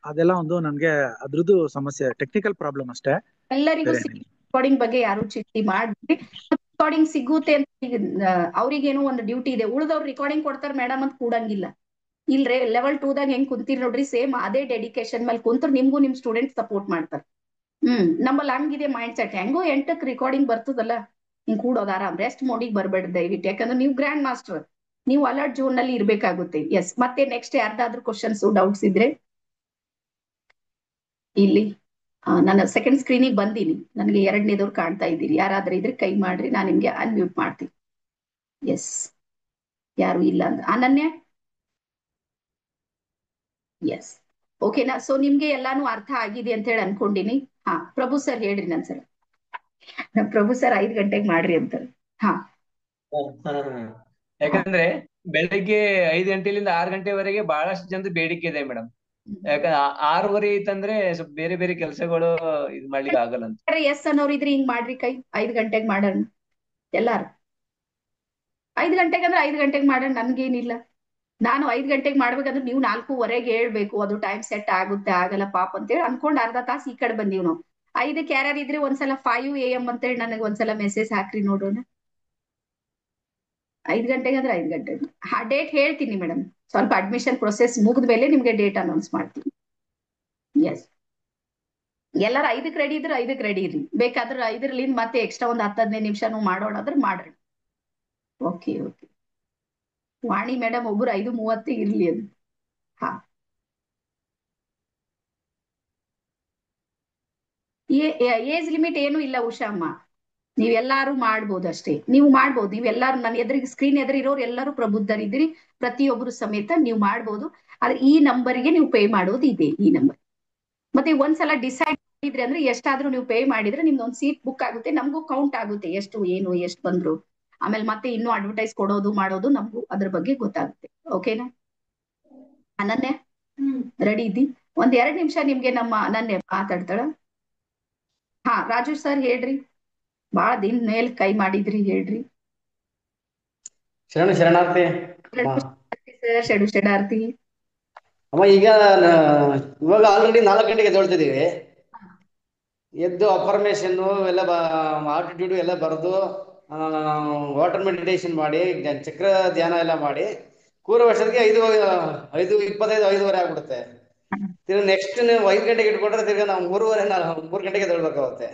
ಅದೆಲ್ಲ ಒಂದು ನನ್ಗೆ ಅದ್ರದ್ದು ಸಮಸ್ಯೆ, ಟೆಕ್ನಿಕಲ್ ಪ್ರಾಬ್ಲಮ್ ಅಷ್ಟೇ. ಎಲ್ಲರಿಗೂ ರೆಕಾರ್ಡಿಂಗ್ ಬಗ್ಗೆ ಯಾರು ಚಿಂತೆ ಮಾಡ್ರಿ. ರೆಕಾರ್ಡಿಂಗ್ ಸಿಗುತ್ತೆ ಅಂತ ಅವ್ರಿಗೇನೋ ಒಂದು ಡ್ಯೂಟಿ ಇದೆ. ಉಳಿದವ್ರು ರೆಕಾರ್ಡಿಂಗ್ ಕೊಡ್ತಾರ ಮೇಡಮ್ ಅಂತ ಕೂಡಂಗಿಲ್ಲ. ಇಲ್ರಿ ಲೆವೆಲ್ 2 ದಾಗ ಹೆಂಗ್ ಕುಂತೀರಿ ನೋಡ್ರಿ, ಸೇಮ್ ಅದೇ ಡೆಡಿಕೇಶನ್ ಮೇಲೆ ಕುಂತ್ರು ನಿಮ್ಗೂ ನಿಮ್ ಸ್ಟೂಡೆಂಟ್ ಸಪೋರ್ಟ್ ಮಾಡ್ತಾರೆ. ನಮ್ಮಲ್ಲಿ ಹಂಗಿದೆ ಮೈಂಡ್ ಸೆಟ್. ಹೆಂಗೋ 8ಕ್ಕೆ ರೆಕಾರ್ಡಿಂಗ್ ಬರ್ತದಲ್ಲ, ಹಿಂಗ್ ಕೂಡೋದು ಆರಾಮ್, ರೆಸ್ಟ್ ಮೋಡಿಗೆ ಬರ್ಬೇಡ್ರಿ ದಯವಿಟ್ಟು. ಯಾಕಂದ್ರೆ ನೀವು ಗ್ರ್ಯಾಂಡ್ ಮಾಸ್ಟರ್, ನೀವು ಅಲರ್ಟ್ ಝೋನ್ ನಲ್ಲಿ ಇರ್ಬೇಕಾಗುತ್ತೆ. ಎಸ್, ಮತ್ತೆ ನೆಕ್ಸ್ಟ್ ಯಾರ್ದಾದ್ರೂ ಕ್ವಶನ್ಸ್ ಡೌಟ್ಸ್ ಇದ್ರೆ ಇಲ್ಲಿ ನಾನು ಸೆಕೆಂಡ್ ಸ್ಕ್ರೀನಿಗೆ ಬಂದೀನಿ, ನನಗೆ 2ನೇದವ್ರು ಕಾಣ್ತಾ ಇದ್ದೀರಿ. ಯಾರಾದ್ರೂ ಇದ್ರೆ ಕೈ ಮಾಡ್ರಿ, ನಾನು ನಿಮ್ಗೆ ಅನ್ಮ್ಯೂಟ್ ಮಾಡ್ತೀನಿ. ಎಸ್, ಯಾರು ಇಲ್ಲ ಅಂದ್ರೆ ಅನನ್ಯ. ಎಸ್, ಓಕೆನಾ? ಸೊ ನಿಮ್ಗೆ ಎಲ್ಲಾನು ಅರ್ಥ ಆಗಿದೆ ಅಂತ ಹೇಳಿ ಅನ್ಕೊಂಡಿನಿ. ಪ್ರಭು ಸರ್ ಹೇಳ್ರಿ. ನನ್ಸರ ಪ್ರಭು ಸರ್ 5 ಗಂಟೆಗೆ ಮಾಡ್ರಿ ಅಂತಾರೆ. ಯಾಕಂದ್ರೆ ಬೆಳಗ್ಗೆ 5 ಗಂಟೆಲಿಂದ 6 ಗಂಟೆವರೆಗೆ ಬಹಳಷ್ಟು ಜನದ ಬೇಡಿಕೆ ಇದೆ ಮೇಡಮ್. ಯಾಕಂದ್ರೆ 6:30 ಇತ್ತಂದ್ರೆ ಸ್ವಲ್ಪ ಬೇರೆ ಬೇರೆ ಕೆಲಸಗಳು ಇದ್ ಮಾಡ್ಲಿಕ್ಕೆ ಆಗಲ್ಲ ಅಂತ. ಎಸ್ ಅನ್ನೋರು ಇದ್ರಿ ಹಿಂಗ್ ಮಾಡ್ರಿ ಕೈ. 5 ಗಂಟೆಗೆ ಮಾಡೋಣ ಎಲ್ಲಾರು. 5 ಗಂಟೆಗೆ ಅಂದ್ರೆ 5 ಗಂಟೆಗೆ ಮಾಡೋಣ, ನನ್ಗೇನಿಲ್ಲ. ನಾನು 5 ಗಂಟೆಗೆ ಮಾಡ್ಬೇಕಂದ್ರೆ ನೀವು 4:15 ಹೇಳ್ಬೇಕು. ಅದು ಟೈಮ್ ಸೆಟ್ ಆಗುತ್ತೆ ಆಗಲ್ಲ ಪಾಪ ಅಂತೇಳಿ ಅನ್ಕೊಂಡ್ ಅರ್ಧ ತಾಸು ಈ ಕಡೆ ಬಂದೀವಿ ನಾವು. 5ಕ್ಕೆ ಯಾರ್ಯಾರು ಇದ್ರೆ ಒಂದ್ಸಲ 5 AM ಅಂತೇಳಿ ನನಗೆ ಒಂದ್ಸಲ ಮೆಸೇಜ್ ಹಾಕ್ರಿ ನೋಡೋಣ. 5 ಗಂಟೆಗೆ ಅಂದ್ರೆ 5 ಗಂಟೆ. ಡೇಟ್ ಹೇಳ್ತೀನಿ ಮೇಡಮ್. ಸ್ವಲ್ಪ ಅಡ್ಮಿಷನ್ ಪ್ರೊಸೆಸ್ ಮುಗಿದ ಮೇಲೆ ನಿಮ್ಗೆ ಡೇಟ್ ಅನೌನ್ಸ್ ಮಾಡ್ತೀನಿ. ಎಸ್, ಎಲ್ಲರೂ 5ಕ್ಕೆ ರೆಡಿ ಇದ್ರೆ 5ಕ್ಕೆ ರೆಡಿ ಇರ್ರಿ. ಬೇಕಾದ್ರೆ 5ರಿಂದ ಮತ್ತೆ ಎಕ್ಸ್ಟ್ರಾ ಒಂದು 10-15 ನಿಮಿಷನೂ ಮಾಡೋಣ ಅಂದ್ರೆ ಮಾಡ್ರಿ. Okay okay. ವಾಣಿ ಮೇಡಮ್ ಒಬ್ರು 5:30 ಇರ್ಲಿ ಅದು. ಹಾ, ಏಜ್ ಲಿಮಿಟ್ ಏನು ಇಲ್ಲ ಉಷಾಮ್ಮ. ನೀವೆಲ್ಲಾರು ಮಾಡ್ಬೋದು ಅಷ್ಟೇ. ನೀವು ಮಾಡ್ಬೋದು, ನೀವೆಲ್ಲಾರು ನನ್ನ ಎದುರಿಗೆ ಸ್ಕ್ರೀನ್ ಎದುರಿರೋರು ಎಲ್ಲರೂ ಪ್ರಬುದ್ಧರಿದ್ದೀರಿ, ಪ್ರತಿಯೊಬ್ಬರು ಸಮೇತ ನೀವು ಮಾಡ್ಬೋದು. ಆದ್ರೆ ಈ ನಂಬರ್ಗೆ ನೀವು ಪೇ ಮಾಡೋದು ಇದೆ, ಈ ನಂಬರ್. ಮತ್ತೆ ಒಂದ್ಸಲ ಡಿಸೈಡ್ ಮಾಡಿದ್ರಿ ಅಂದ್ರೆ ಎಷ್ಟಾದ್ರೂ ನೀವು ಪೇ ಮಾಡಿದ್ರೆ ನಿಮ್ದು ಒಂದು ಸೀಟ್ ಬುಕ್ ಆಗುತ್ತೆ, ನಮಗೂ ಕೌಂಟ್ ಆಗುತ್ತೆ ಎಷ್ಟು ಏನು ಎಷ್ಟು ಬಂದ್ರು. ಆಮೇಲೆ ಮತ್ತೆ ಇನ್ನೂ ಅಡ್ವರ್ಟೈಸ್ ಕೊಡೋದು ಮಾಡೋದು ನಮಗೂ ಅದ್ರ ಬಗ್ಗೆ ಗೊತ್ತಾಗುತ್ತೆ. ಓಕೆನಾ ಅನನ್ಯ? ರೆಡಿ ಇದ್ದಿ? 2 ನಿಮಿಷ ನಿಮ್ಗೆ ನಮ್ಮ ಅನನ್ಯ ಮಾತಾಡ್ತಾಳ. ಹಾ ರಾಜು ಸರ್ ಹೇಳ್ರಿ, ಬಾಳ ದಿನ ಮೇಲ್ ಕೈ ಮಾಡಿದ್ರಿ, ಹೇಳ್ರಿ. ಶರಣಾರ್ಥಿ ಸರ್, ಶರಣಾರ್ಥಿ ಅಮ್ಮ. ಈಗ ಇವಾಗ ಆಲ್ರೆಡಿ 4 ಗಂಟೆಗೆ ಎದ್ದೇಳ್ತಿದೀವಿ. ಎದ್ದು ಅಫರ್ಮೇಶನ್ ಎಲ್ಲ ಆಟಿಟ್ಯೂಡ್ ಎಲ್ಲ ಬರೆದು ವಾಟರ್ ಮೆಡಿಟೇಷನ್ ಮಾಡಿ ಚಕ್ರ ಧ್ಯಾನ ಎಲ್ಲ ಮಾಡಿ ಕೂರೋ ವರ್ಷಕ್ಕೆ 5:25 5:30 ಆಗ್ಬಿಡುತ್ತೆ. ತಿರ್ಗಿ ನೆಕ್ಸ್ಟ್ ನೀವು 5 ಗಂಟೆಗೆ ಇಟ್ಕೊಂಡ್ರೆ ತಿರ್ಗಿ ನಾವು 3 ಗಂಟೆಗೆ ಎದ್ದೇಳ್ಬೇಕಾಗುತ್ತೆ.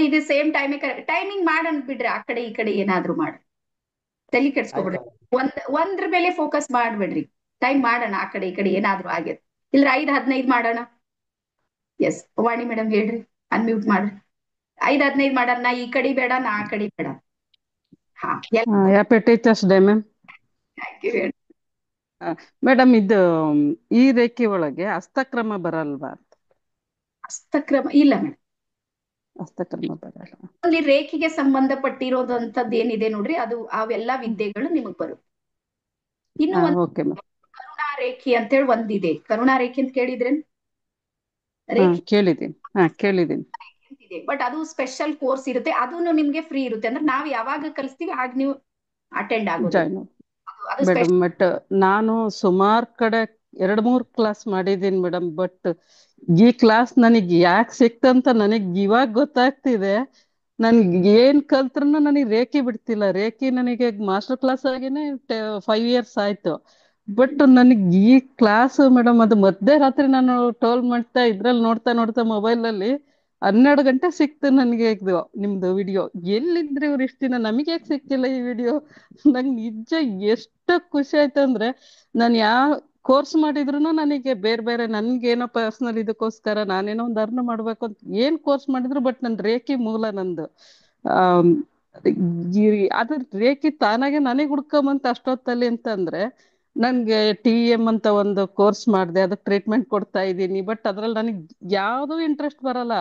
ಇದು ಸೇಮ್ ಟೈಮಿಂಗ್ ಮಾಡೋಣ ಬಿಡ್ರಿ. ಆ ಕಡೆ ಈ ಕಡೆ ಏನಾದ್ರು ಮಾಡಿ ತಲೆ ಕೆಡ್ಸ್ಕೊಬಿಡ್ರಿ. ಒಂದ್ರ ಮೇಲೆ ಫೋಕಸ್ ಮಾಡ್ಬಿಡ್ರಿ. ಟೈಮ್ ಮಾಡೋಣ, ಆ ಕಡೆ ಈ ಕಡೆ ಏನಾದ್ರು ಆಗ್ಯದ. ಇಲ್ರ 5:15 ಮಾಡೋಣ. ಎಸ್ ವಾಣಿ ಮೇಡಮ್ ಹೇಳ್ರಿ, ಅನ್ಮ್ಯೂಟ್ ಮಾಡ್ರಿ. 5:15 ಮಾಡೋಣ. ನಾ ಈ ಕಡೆ ಬೇಡ, ನಾ ಆ ಕಡೆ ಬೇಡ. Happy teachers day ma'am. Madam, ಇದು ಈ ರೇಖೆ ಒಳಗೆ ಹಸ್ತಕ್ರಮ ಬರಲ್ವಾ? ಹಸ್ತಕ್ರಮ ಇಲ್ಲ ಮೇಡಮ್, ಹಸ್ತಕ್ರಮ ಬರಲ್ಲ. ಅಲ್ಲಿ ರೇಖೆಗೆ ಸಂಬಂಧಪಟ್ಟಿರೋದಂತದ್ದು ಏನಿದೆ ನೋಡ್ರಿ, ಅದು ಅವೆಲ್ಲ ವಿದ್ಯೆಗಳು ನಿಮಗ್ ಬರುತ್ತೆ. ಇನ್ನು ಒಂದು ಕರುಣಾ ರೇಖೆ ಅಂತೇಳಿ ಒಂದಿದೆ. ಕರುಣಾ ರೇಖೆ ಅಂತ ಕೇಳಿದ್ರೇನ್? ಕೇಳಿದ್ದೀನಿ. ಬಟ್ ಅದು ಸ್ಪೆಷಲ್ ಕೋರ್ಸ್ ಇರುತ್ತೆ, ಅದನ್ನು ನಿಮ್ಗೆ ಫ್ರೀ ಇರುತ್ತೆ. ಅಂದ್ರೆ ನಾವ್ ಯಾವಾಗ ಕಲಿಸ್ತೀವಿ ಆಗ ನೀವು ಅಟೆಂಡ್ ಆಗೋದು. ಮೇಡಮ್, ಬಟ್ ನಾನು ಸುಮಾರು ಕಡೆ 2-3 ಕ್ಲಾಸ್ ಮಾಡಿದ್ದೀನಿ ಮೇಡಮ್. ಬಟ್ ಈ ಕ್ಲಾಸ್ ನನಗೆ ಯಾಕೆ ಸಿಕ್ತಂತ ನನಗ್ ಇವಾಗ ಗೊತ್ತಾಗ್ತಿದೆ. ನನ್ಗೆ ಏನ್ ಕಲ್ತ್ರು ನನಗೆ ರೇಖೆ ಬಿಡ್ತಿಲ್ಲ. ರೇಖೆ ನನಗೆ ಮಾಸ್ಟರ್ ಕ್ಲಾಸ್ ಆಗಿನೇ 5 years ಆಯ್ತು. ಬಟ್ ನನಗೆ ಈ ಕ್ಲಾಸ್ ಮೇಡಮ್, ಅದು ಮಧ್ಯರಾತ್ರಿ ನಾನು ಟೋಲ್ ಮಾಡ್ತಾ ಇದ್ರಲ್ಲಿ ನೋಡ್ತಾ ಮೊಬೈಲ್ ಅಲ್ಲಿ 12 ಗಂಟೆ ಸಿಕ್ತು ನನಗೆ ಇದು ನಿಮ್ದು ವಿಡಿಯೋ. ಎಲ್ಲಿದ್ರೆ ಇವ್ರು ಇಷ್ಟ ದಿನ, ನಮಗೆ ಯಾಕೆ ಸಿಕ್ಕಿಲ್ಲ ಈ ವಿಡಿಯೋ? ನಂಗೆ ನಿಜ ಎಷ್ಟು ಖುಷಿ ಆಯ್ತು ಅಂದ್ರೆ, ನಾನು ಯಾವ ಕೋರ್ಸ್ ಮಾಡಿದ್ರು ನನಗೆ ಬೇರೆ ನನ್ಗೇನೋ ಪರ್ಸನಲ್ ಇದಕ್ಕೋಸ್ಕರ ನಾನೇನೋ ಒಂದು ಅರ್ನ್ ಮಾಡ್ಬೇಕು ಅಂತ ಏನ್ ಕೋರ್ಸ್ ಮಾಡಿದ್ರು, ಬಟ್ ನನ್ ರೇಖೆ ಮೂಲ ನಂದು. ಅದ್ರ ರೇಖೆ ತಾನಾಗೆ ನನಗೆ ಹುಡ್ಕೊಂಬಂತ ಅಷ್ಟೊತ್ತಲ್ಲಿ ಅಂತಂದ್ರೆ, ನನ್ಗೆ TEM ಅಂತ ಒಂದು ಕೋರ್ಸ್ ಮಾಡಿದೆ, ಅದಕ್ಕೆ ಟ್ರೀಟ್ಮೆಂಟ್ ಕೊಡ್ತಾ ಇದ್ದೀನಿ. ಬಟ್ ಅದ್ರಲ್ಲಿ ನನಗೆ ಯಾವ್ದು ಇಂಟ್ರೆಸ್ಟ್ ಬರಲ್ಲ.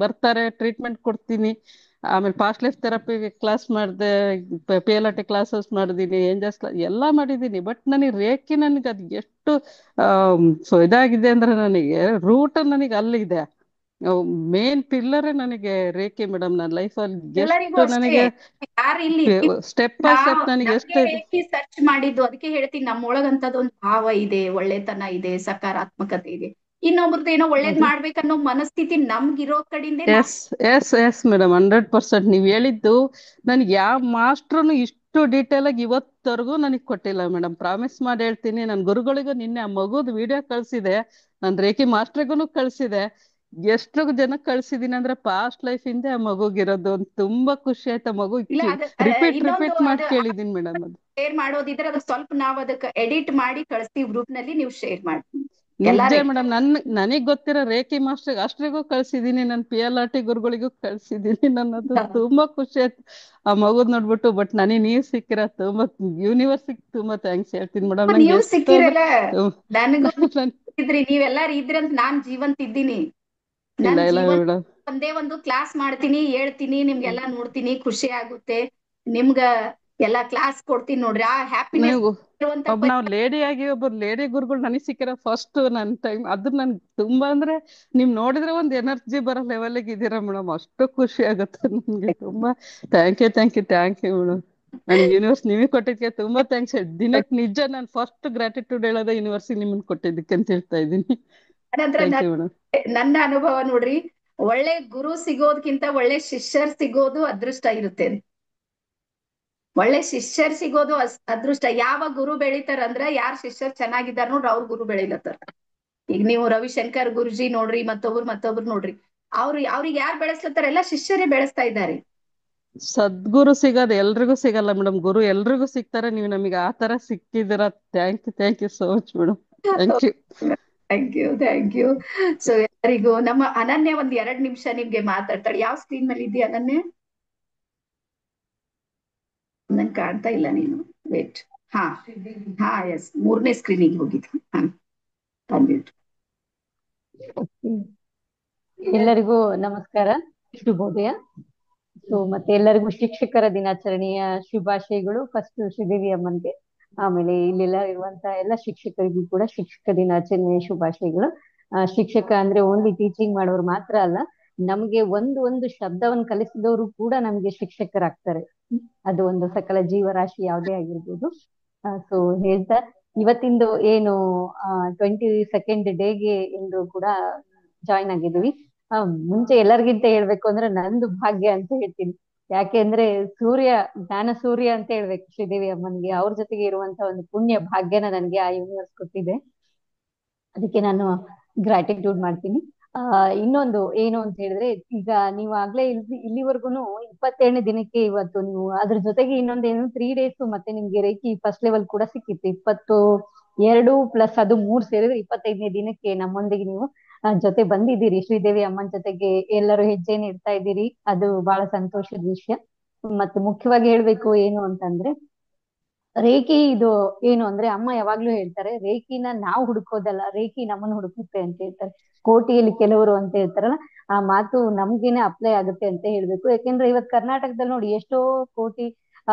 ಬರ್ತಾರೆ, ಟ್ರೀಟ್ಮೆಂಟ್ ಕೊಡ್ತೀನಿ. ಆಮೇಲೆ ಪಾಸ್ಟ್ ಲೈಫ್ ಥೆರಪಿ ಕ್ಲಾಸ್ ಮಾಡಿದೆ, PLRT ಕ್ಲಾಸಸ್ ಮಾಡಿದೀನಿ, ಏಂಜಲ್ಸ್ ಎಲ್ಲ ಮಾಡಿದೀನಿ. ಬಟ್ ನನಗೆ ರೇಖೆ ನನಗೆ ಅದು ಎಷ್ಟು ಇದಾಗಿದೆ ಅಂದ್ರೆ, ನನಗೆ ರೂಟ್ ನನಗೆ ಅಲ್ಲಿದೆ. ಮೇನ್ ಪಿಲ್ಲರ್ ನನಗೆ ರೇಖೆ ಮೇಡಮ್. ನನ್ನ ಲೈಫಲ್ಲಿ ಎಷ್ಟು ನನಗೆ ಸ್ಟೆಪ್ ಬೈ ಸ್ಟೆಪ್ ನನಗೆ ಎಷ್ಟು ಸರ್ಚ್ ಮಾಡಿದ್ದು. ಅದಕ್ಕೆ ಹೇಳ್ತೀನಿ, ನಮ್ಮೊಳಗಂತದ್ದು ಒಂದು ಭಾವ ಇದೆ, ಒಳ್ಳೆತನ ಇದೆ, ಸಕಾರಾತ್ಮಕತೆ ಇದೆ. ಇನ್ನೊಬ್ರದ್ದು ಏನೋ ಒಳ್ಳೇದ್ ಮಾಡ್ಬೇಕನ್ನೋ ಮನಸ್ಥಿತಿ ನಮ್ಗಿರೋ ಕಡೆಯಿಂದ. Yes madam, 100%. ನೀವ್ ಹೇಳಿದ್ದು ನನ್ಗೆ ಯಾವ ಮಾಸ್ಟ್ರು ಇಷ್ಟು ಡೀಟೇಲ್ ಆಗಿ ಇವತ್ತವರೆಗೂ ನನಗೆ ಕೊಟ್ಟಿಲ್ಲ ಮೇಡಮ್. ಪ್ರಾಮಿಸ್ ಮಾಡಿ ಹೇಳ್ತೀನಿ. ನನ್ ಗುರುಗಳಿಗೂ ನಿನ್ನೆ ಆ ಮಗುದ್ ವಿಡಿಯೋ ಕಳ್ಸಿದೆ, ನನ್ ರೇಖೆ ಮಾಸ್ಟ್ರಿಗೂ ಕಳ್ಸಿದೆ. ಎಷ್ಟು ಜನ ಕಳ್ಸಿದೀನಿ ಅಂದ್ರೆ ಪಾಸ್ಟ್ ಲೈಫ್ ಇಂದ ಆ ಮಗುಗಿರೋದು. ತುಂಬಾ ಖುಷಿ ಆಯ್ತು. ಆ ಮಗು ರಿಪೀಟ್ ಮಾಡಿ ಕೇಳಿದೀನಿ ಮೇಡಮ್. ಅದು ಶೇರ್ ಮಾಡೋದಿದ್ರೆ ಅದು ಸ್ವಲ್ಪ ನಾವ್ ಅದಕ್ಕೆ ಎಡಿಟ್ ಮಾಡಿ ಕಳಿಸ್ತೀವಿ ಗ್ರೂಪ್ ನಲ್ಲಿ, ನೀವು ಶೇರ್ ಮಾಡ್ತೀವಿ. ನಿಜ ಮೇಡಮ್, ನನಗ್ ಗೊತ್ತಿರೋ ರೇಖೆ ಮಾಸ್ಟರ್ ಅಷ್ಟ್ರಿಗೂ ಕಳ್ಸಿದೀನಿ, ನನ್ PLRT ಗುರುಗಳಿಗೂ ಕಳ್ಸಿದೀನಿ. ನನ್ನದು ತುಂಬಾ ಖುಷಿ ಆಯ್ತು ಆ ಮಗುದ್ ನೋಡ್ಬಿಟ್ಟು. ಬಟ್ ನನಗೆ ನೀವ್ ಸಿಕ್ಕಿರ ತುಂಬಾ ಯೂನಿವರ್ಸಿಟಿ ತುಂಬಾ ಥ್ಯಾಂಕ್ಸ್ ಹೇಳ್ತೀನಿ ಮೇಡಮ್. ನೀವು ಸಿಕ್ಕಿರಲ್ಲ, ನೀವೆಲ್ಲಾರು ಇದ್ರಂತ ನಾನ್ ಜೀವಂತ ಇದ್ದೀನಿ. ಒಂದೇ ಒಂದು ಕ್ಲಾಸ್ ಮಾಡ್ತೀನಿ, ಹೇಳ್ತೀನಿ, ನಿಮ್ಗೆಲ್ಲಾ ನೋಡ್ತೀನಿ, ಖುಷಿ ಆಗುತ್ತೆ. ನಿಮ್ಗ ಎಲ್ಲಾ ಕ್ಲಾಸ್ ಕೊಡ್ತೀನಿ ನೋಡ್ರಿ. ಆ ಹ್ಯಾಪಿನೆಸ್ ನಾವ್ ಲೇಡಿ ಆಗಿ ಒಬ್ಬರು ಲೇಡಿ ಗುರುಗಳು ನನಗ್ ಸಿಕ್ಕಿರೋ ಫಸ್ಟ್ ನನ್ ಟೈಮ್. ಅದು ನನ್ ತುಂಬಾ ಅಂದ್ರೆ, ನೀವ್ ನೋಡಿದ್ರೆ ಒಂದ್ ಎನರ್ಜಿ ಬರೋ ಲೆವೆಲ್ಗೆ ಇದೀರಾ ಮೇಡಮ್. ಅಷ್ಟು ಖುಷಿ ಆಗುತ್ತೆ ನನ್ಗೆ. ತುಂಬಾ ಥ್ಯಾಂಕ್ ಯು ಮೇಡಮ್. ನನ್ ಯೂನಿವರ್ಸ್ ನಿಮಗೆ ಕೊಟ್ಟಿದ್ಕೆ ತುಂಬಾ ಥ್ಯಾಂಕ್ಸ್. ದಿನಕ್ಕೆ ನಿಜ ನಾನು ಫಸ್ಟ್ ಗ್ರಾಟಿಟ್ಯೂಡ್ ಹೇಳೋದ ಯೂನಿವರ್ಸಿಟಿ ನಿಮ್ಮನ್ನ ಕೊಟ್ಟಿದ್ದಕ್ಕೆ ಅಂತ ಹೇಳ್ತಾ ಇದ್ದೀನಿ. ನನ್ನ ಅನುಭವ ನೋಡ್ರಿ, ಒಳ್ಳೆ ಗುರು ಸಿಗೋದ್ಕಿಂತ ಒಳ್ಳೆ ಶಿಷ್ಯರ್ ಸಿಗೋದು ಅದೃಷ್ಟ ಇರುತ್ತೆ. ಒಳ್ಳೆ ಶಿಷ್ಯರ್ ಸಿಗೋದು ಅದೃಷ್ಟ. ಯಾವ ಗುರು ಬೆಳಿತಾರಂದ್ರ ಯಾರ್ ಶಿಷ್ಯರ್ ಚೆನ್ನಾಗಿದ್ದಾರ ನೋಡ್ರಿ ಅವ್ರ ಗುರು ಬೆಳಿಲತ್ತಾರ. ಈಗ ನೀವು ರವಿಶಂಕರ್ ಗುರುಜಿ ನೋಡ್ರಿ, ಮತ್ತೊಬ್ರು ನೋಡ್ರಿ, ಅವ್ರಿಗೆ ಯಾರು ಬೆಳೆಸ್ಲತ್ತಾರ? ಎಲ್ಲ ಶಿಷ್ಯರೇ ಬೆಳೆಸ್ತಾ ಇದ್ದಾರೆ. ಸದ್ಗುರು ಸಿಗೋದು ಎಲ್ರಿಗೂ ಸಿಗಲ್ಲ ಮೇಡಮ್. ಗುರು ಎಲ್ರಿಗೂ ಸಿಗ್ತಾರೆ, ನೀವು ನಮಗೆ ಆ ತರ ಸಿಕ್ಕಿದ್ದೀರಾ. Thank you so much madam. Thank you. Thank you. So ಎಲ್ಲರಿಗೂ ನಮ್ಮ ಅನನ್ಯ ಒಂದ್ 2 ನಿಮಿಷ ನಿಮ್ಗೆ ಮಾತಾಡ್ತಾಳೆ. ಯಾವ ಸ್ಕ್ರೀನ್ ಮೇಲೆ ಇದೆಯಾ ಅನನ್ಯ? ನನ್ ಕಾಣ್ತಾ ಇಲ್ಲ, ನೀನು ವೇಟ್. ಹಾ ಎಸ್, 3ನೇ ಸ್ಕ್ರೀನಿಗೆ ಹೋಗಿದ್ದು. ಬಂದಿತ್ತು. ಎಲ್ಲರಿಗೂ ನಮಸ್ಕಾರ, ಶುಭೋದಯ. ಸೊ ಮತ್ತೆ ಎಲ್ಲರಿಗೂ ಶಿಕ್ಷಕರ ದಿನಾಚರಣೆಯ ಶುಭಾಶಯಗಳು. ಫಸ್ಟ್ ಶ್ರೀದೇವಿ ಅಮ್ಮನ್ಗೆ, ಆಮೇಲೆ ಇಲ್ಲೆಲ್ಲ ಇರುವಂತ ಎಲ್ಲ ಶಿಕ್ಷಕರಿಗೂ ಕೂಡ ಶಿಕ್ಷಕ ದಿನಾಚರಣೆಯ ಶುಭಾಶಯಗಳು. ಶಿಕ್ಷಕ ಅಂದ್ರೆ ಓನ್ಲಿ ಟೀಚಿಂಗ್ ಮಾಡೋರು ಮಾತ್ರ ಅಲ್ಲ, ನಮ್ಗೆ ಒಂದು ಶಬ್ದವನ್ನು ಕಲಿಸಿದವರು ಕೂಡ ನಮ್ಗೆ ಶಿಕ್ಷಕರಾಗ್ತಾರೆ. ಅದು ಒಂದು ಸಕಲ ಜೀವರಾಶಿ ಯಾವುದೇ ಆಗಿರ್ಬೋದು. ಸೊ ಹೇಳ್ತಾ ಇವತ್ತಿಂದು ಏನು 22nd ಡೇಗೆ ಎಂದು ಕೂಡ ಜಾಯ್ನ್ ಆಗಿದ್ದೀವಿ. ಮುಂಚೆ ಎಲ್ಲರಿಗಿಂತ ಹೇಳ್ಬೇಕು ಅಂದ್ರೆ ನಂದು ಭಾಗ್ಯ ಅಂತ ಹೇಳ್ತೀನಿ. ಯಾಕೆಂದ್ರೆ ಜ್ಞಾನ ಸೂರ್ಯ ಅಂತ ಹೇಳ್ಬೇಕು ಶ್ರೀದೇವಿ ಅಮ್ಮನ್ಗೆ. ಅವ್ರ ಜೊತೆಗೆ ಇರುವಂತ ಒಂದು ಪುಣ್ಯ ಭಾಗ್ಯನ ನನಗೆ ಆ ಯೂನಿವರ್ಸ್ ಕೊಟ್ಟಿದೆ. ಅದಕ್ಕೆ ನಾನು ಗ್ರಾಟಿಟ್ಯೂಡ್ ಮಾಡ್ತೀನಿ. ಇನ್ನೊಂದು ಏನು ಅಂತ ಹೇಳಿದ್ರೆ, ಈಗ ನೀವು ಆಗ್ಲೇ ಇಲ್ಲಿವರೆಗೂ 27ನೇ ದಿನಕ್ಕೆ ಇವತ್ತು ನೀವು ಅದ್ರ ಜೊತೆಗೆ ಇನ್ನೊಂದೇನು 3 ಡೇಸ್ ಮತ್ತೆ ನಿಮ್ಗೆ ರೇಖಿ ಫಸ್ಟ್ ಲೆವೆಲ್ ಕೂಡ ಸಿಕ್ಕಿತ್ತು. 22 ಪ್ಲಸ್ ಅದು 3 ಸೇರಿದ್ರೆ 25ನೇ ದಿನಕ್ಕೆ ನಮ್ಮೊಂದಿಗೆ ನೀವು ಜೊತೆ ಬಂದಿದ್ದೀರಿ. ಶ್ರೀದೇವಿ ಅಮ್ಮನ ಜೊತೆಗೆ ಎಲ್ಲರೂ ಹೆಜ್ಜೆನ ಇಡ್ತಾ ಇದ್ದೀರಿ. ಅದು ಬಹಳ ಸಂತೋಷದ ವಿಷಯ. ಮತ್ತೆ ಮುಖ್ಯವಾಗಿ ಹೇಳ್ಬೇಕು ಏನು ಅಂತಂದ್ರೆ, ರೇಖಿ ಇದು ಏನು ಅಂದ್ರೆ ಅಮ್ಮ ಯಾವಾಗ್ಲೂ ಹೇಳ್ತಾರೆ, ರೇಖಿನ ನಾವು ಹುಡುಕೋದಲ್ಲ, ರೇಖಿ ನಮ್ಮನ್ನು ಹುಡುಕುತ್ತೆ ಅಂತ ಹೇಳ್ತಾರೆ. ಕೋಟಿಯಲ್ಲಿ ಕೆಲವರು ಅಂತ ಹೇಳ್ತಾರಲ್ಲ, ಆ ಮಾತು ನಮ್ಗೇನೆ ಅಪ್ಲೈ ಆಗುತ್ತೆ ಅಂತ ಹೇಳ್ಬೇಕು. ಯಾಕೆಂದ್ರೆ ಇವತ್ ಕರ್ನಾಟಕದಲ್ಲಿ ನೋಡಿ ಎಷ್ಟೋ ಕೋಟಿ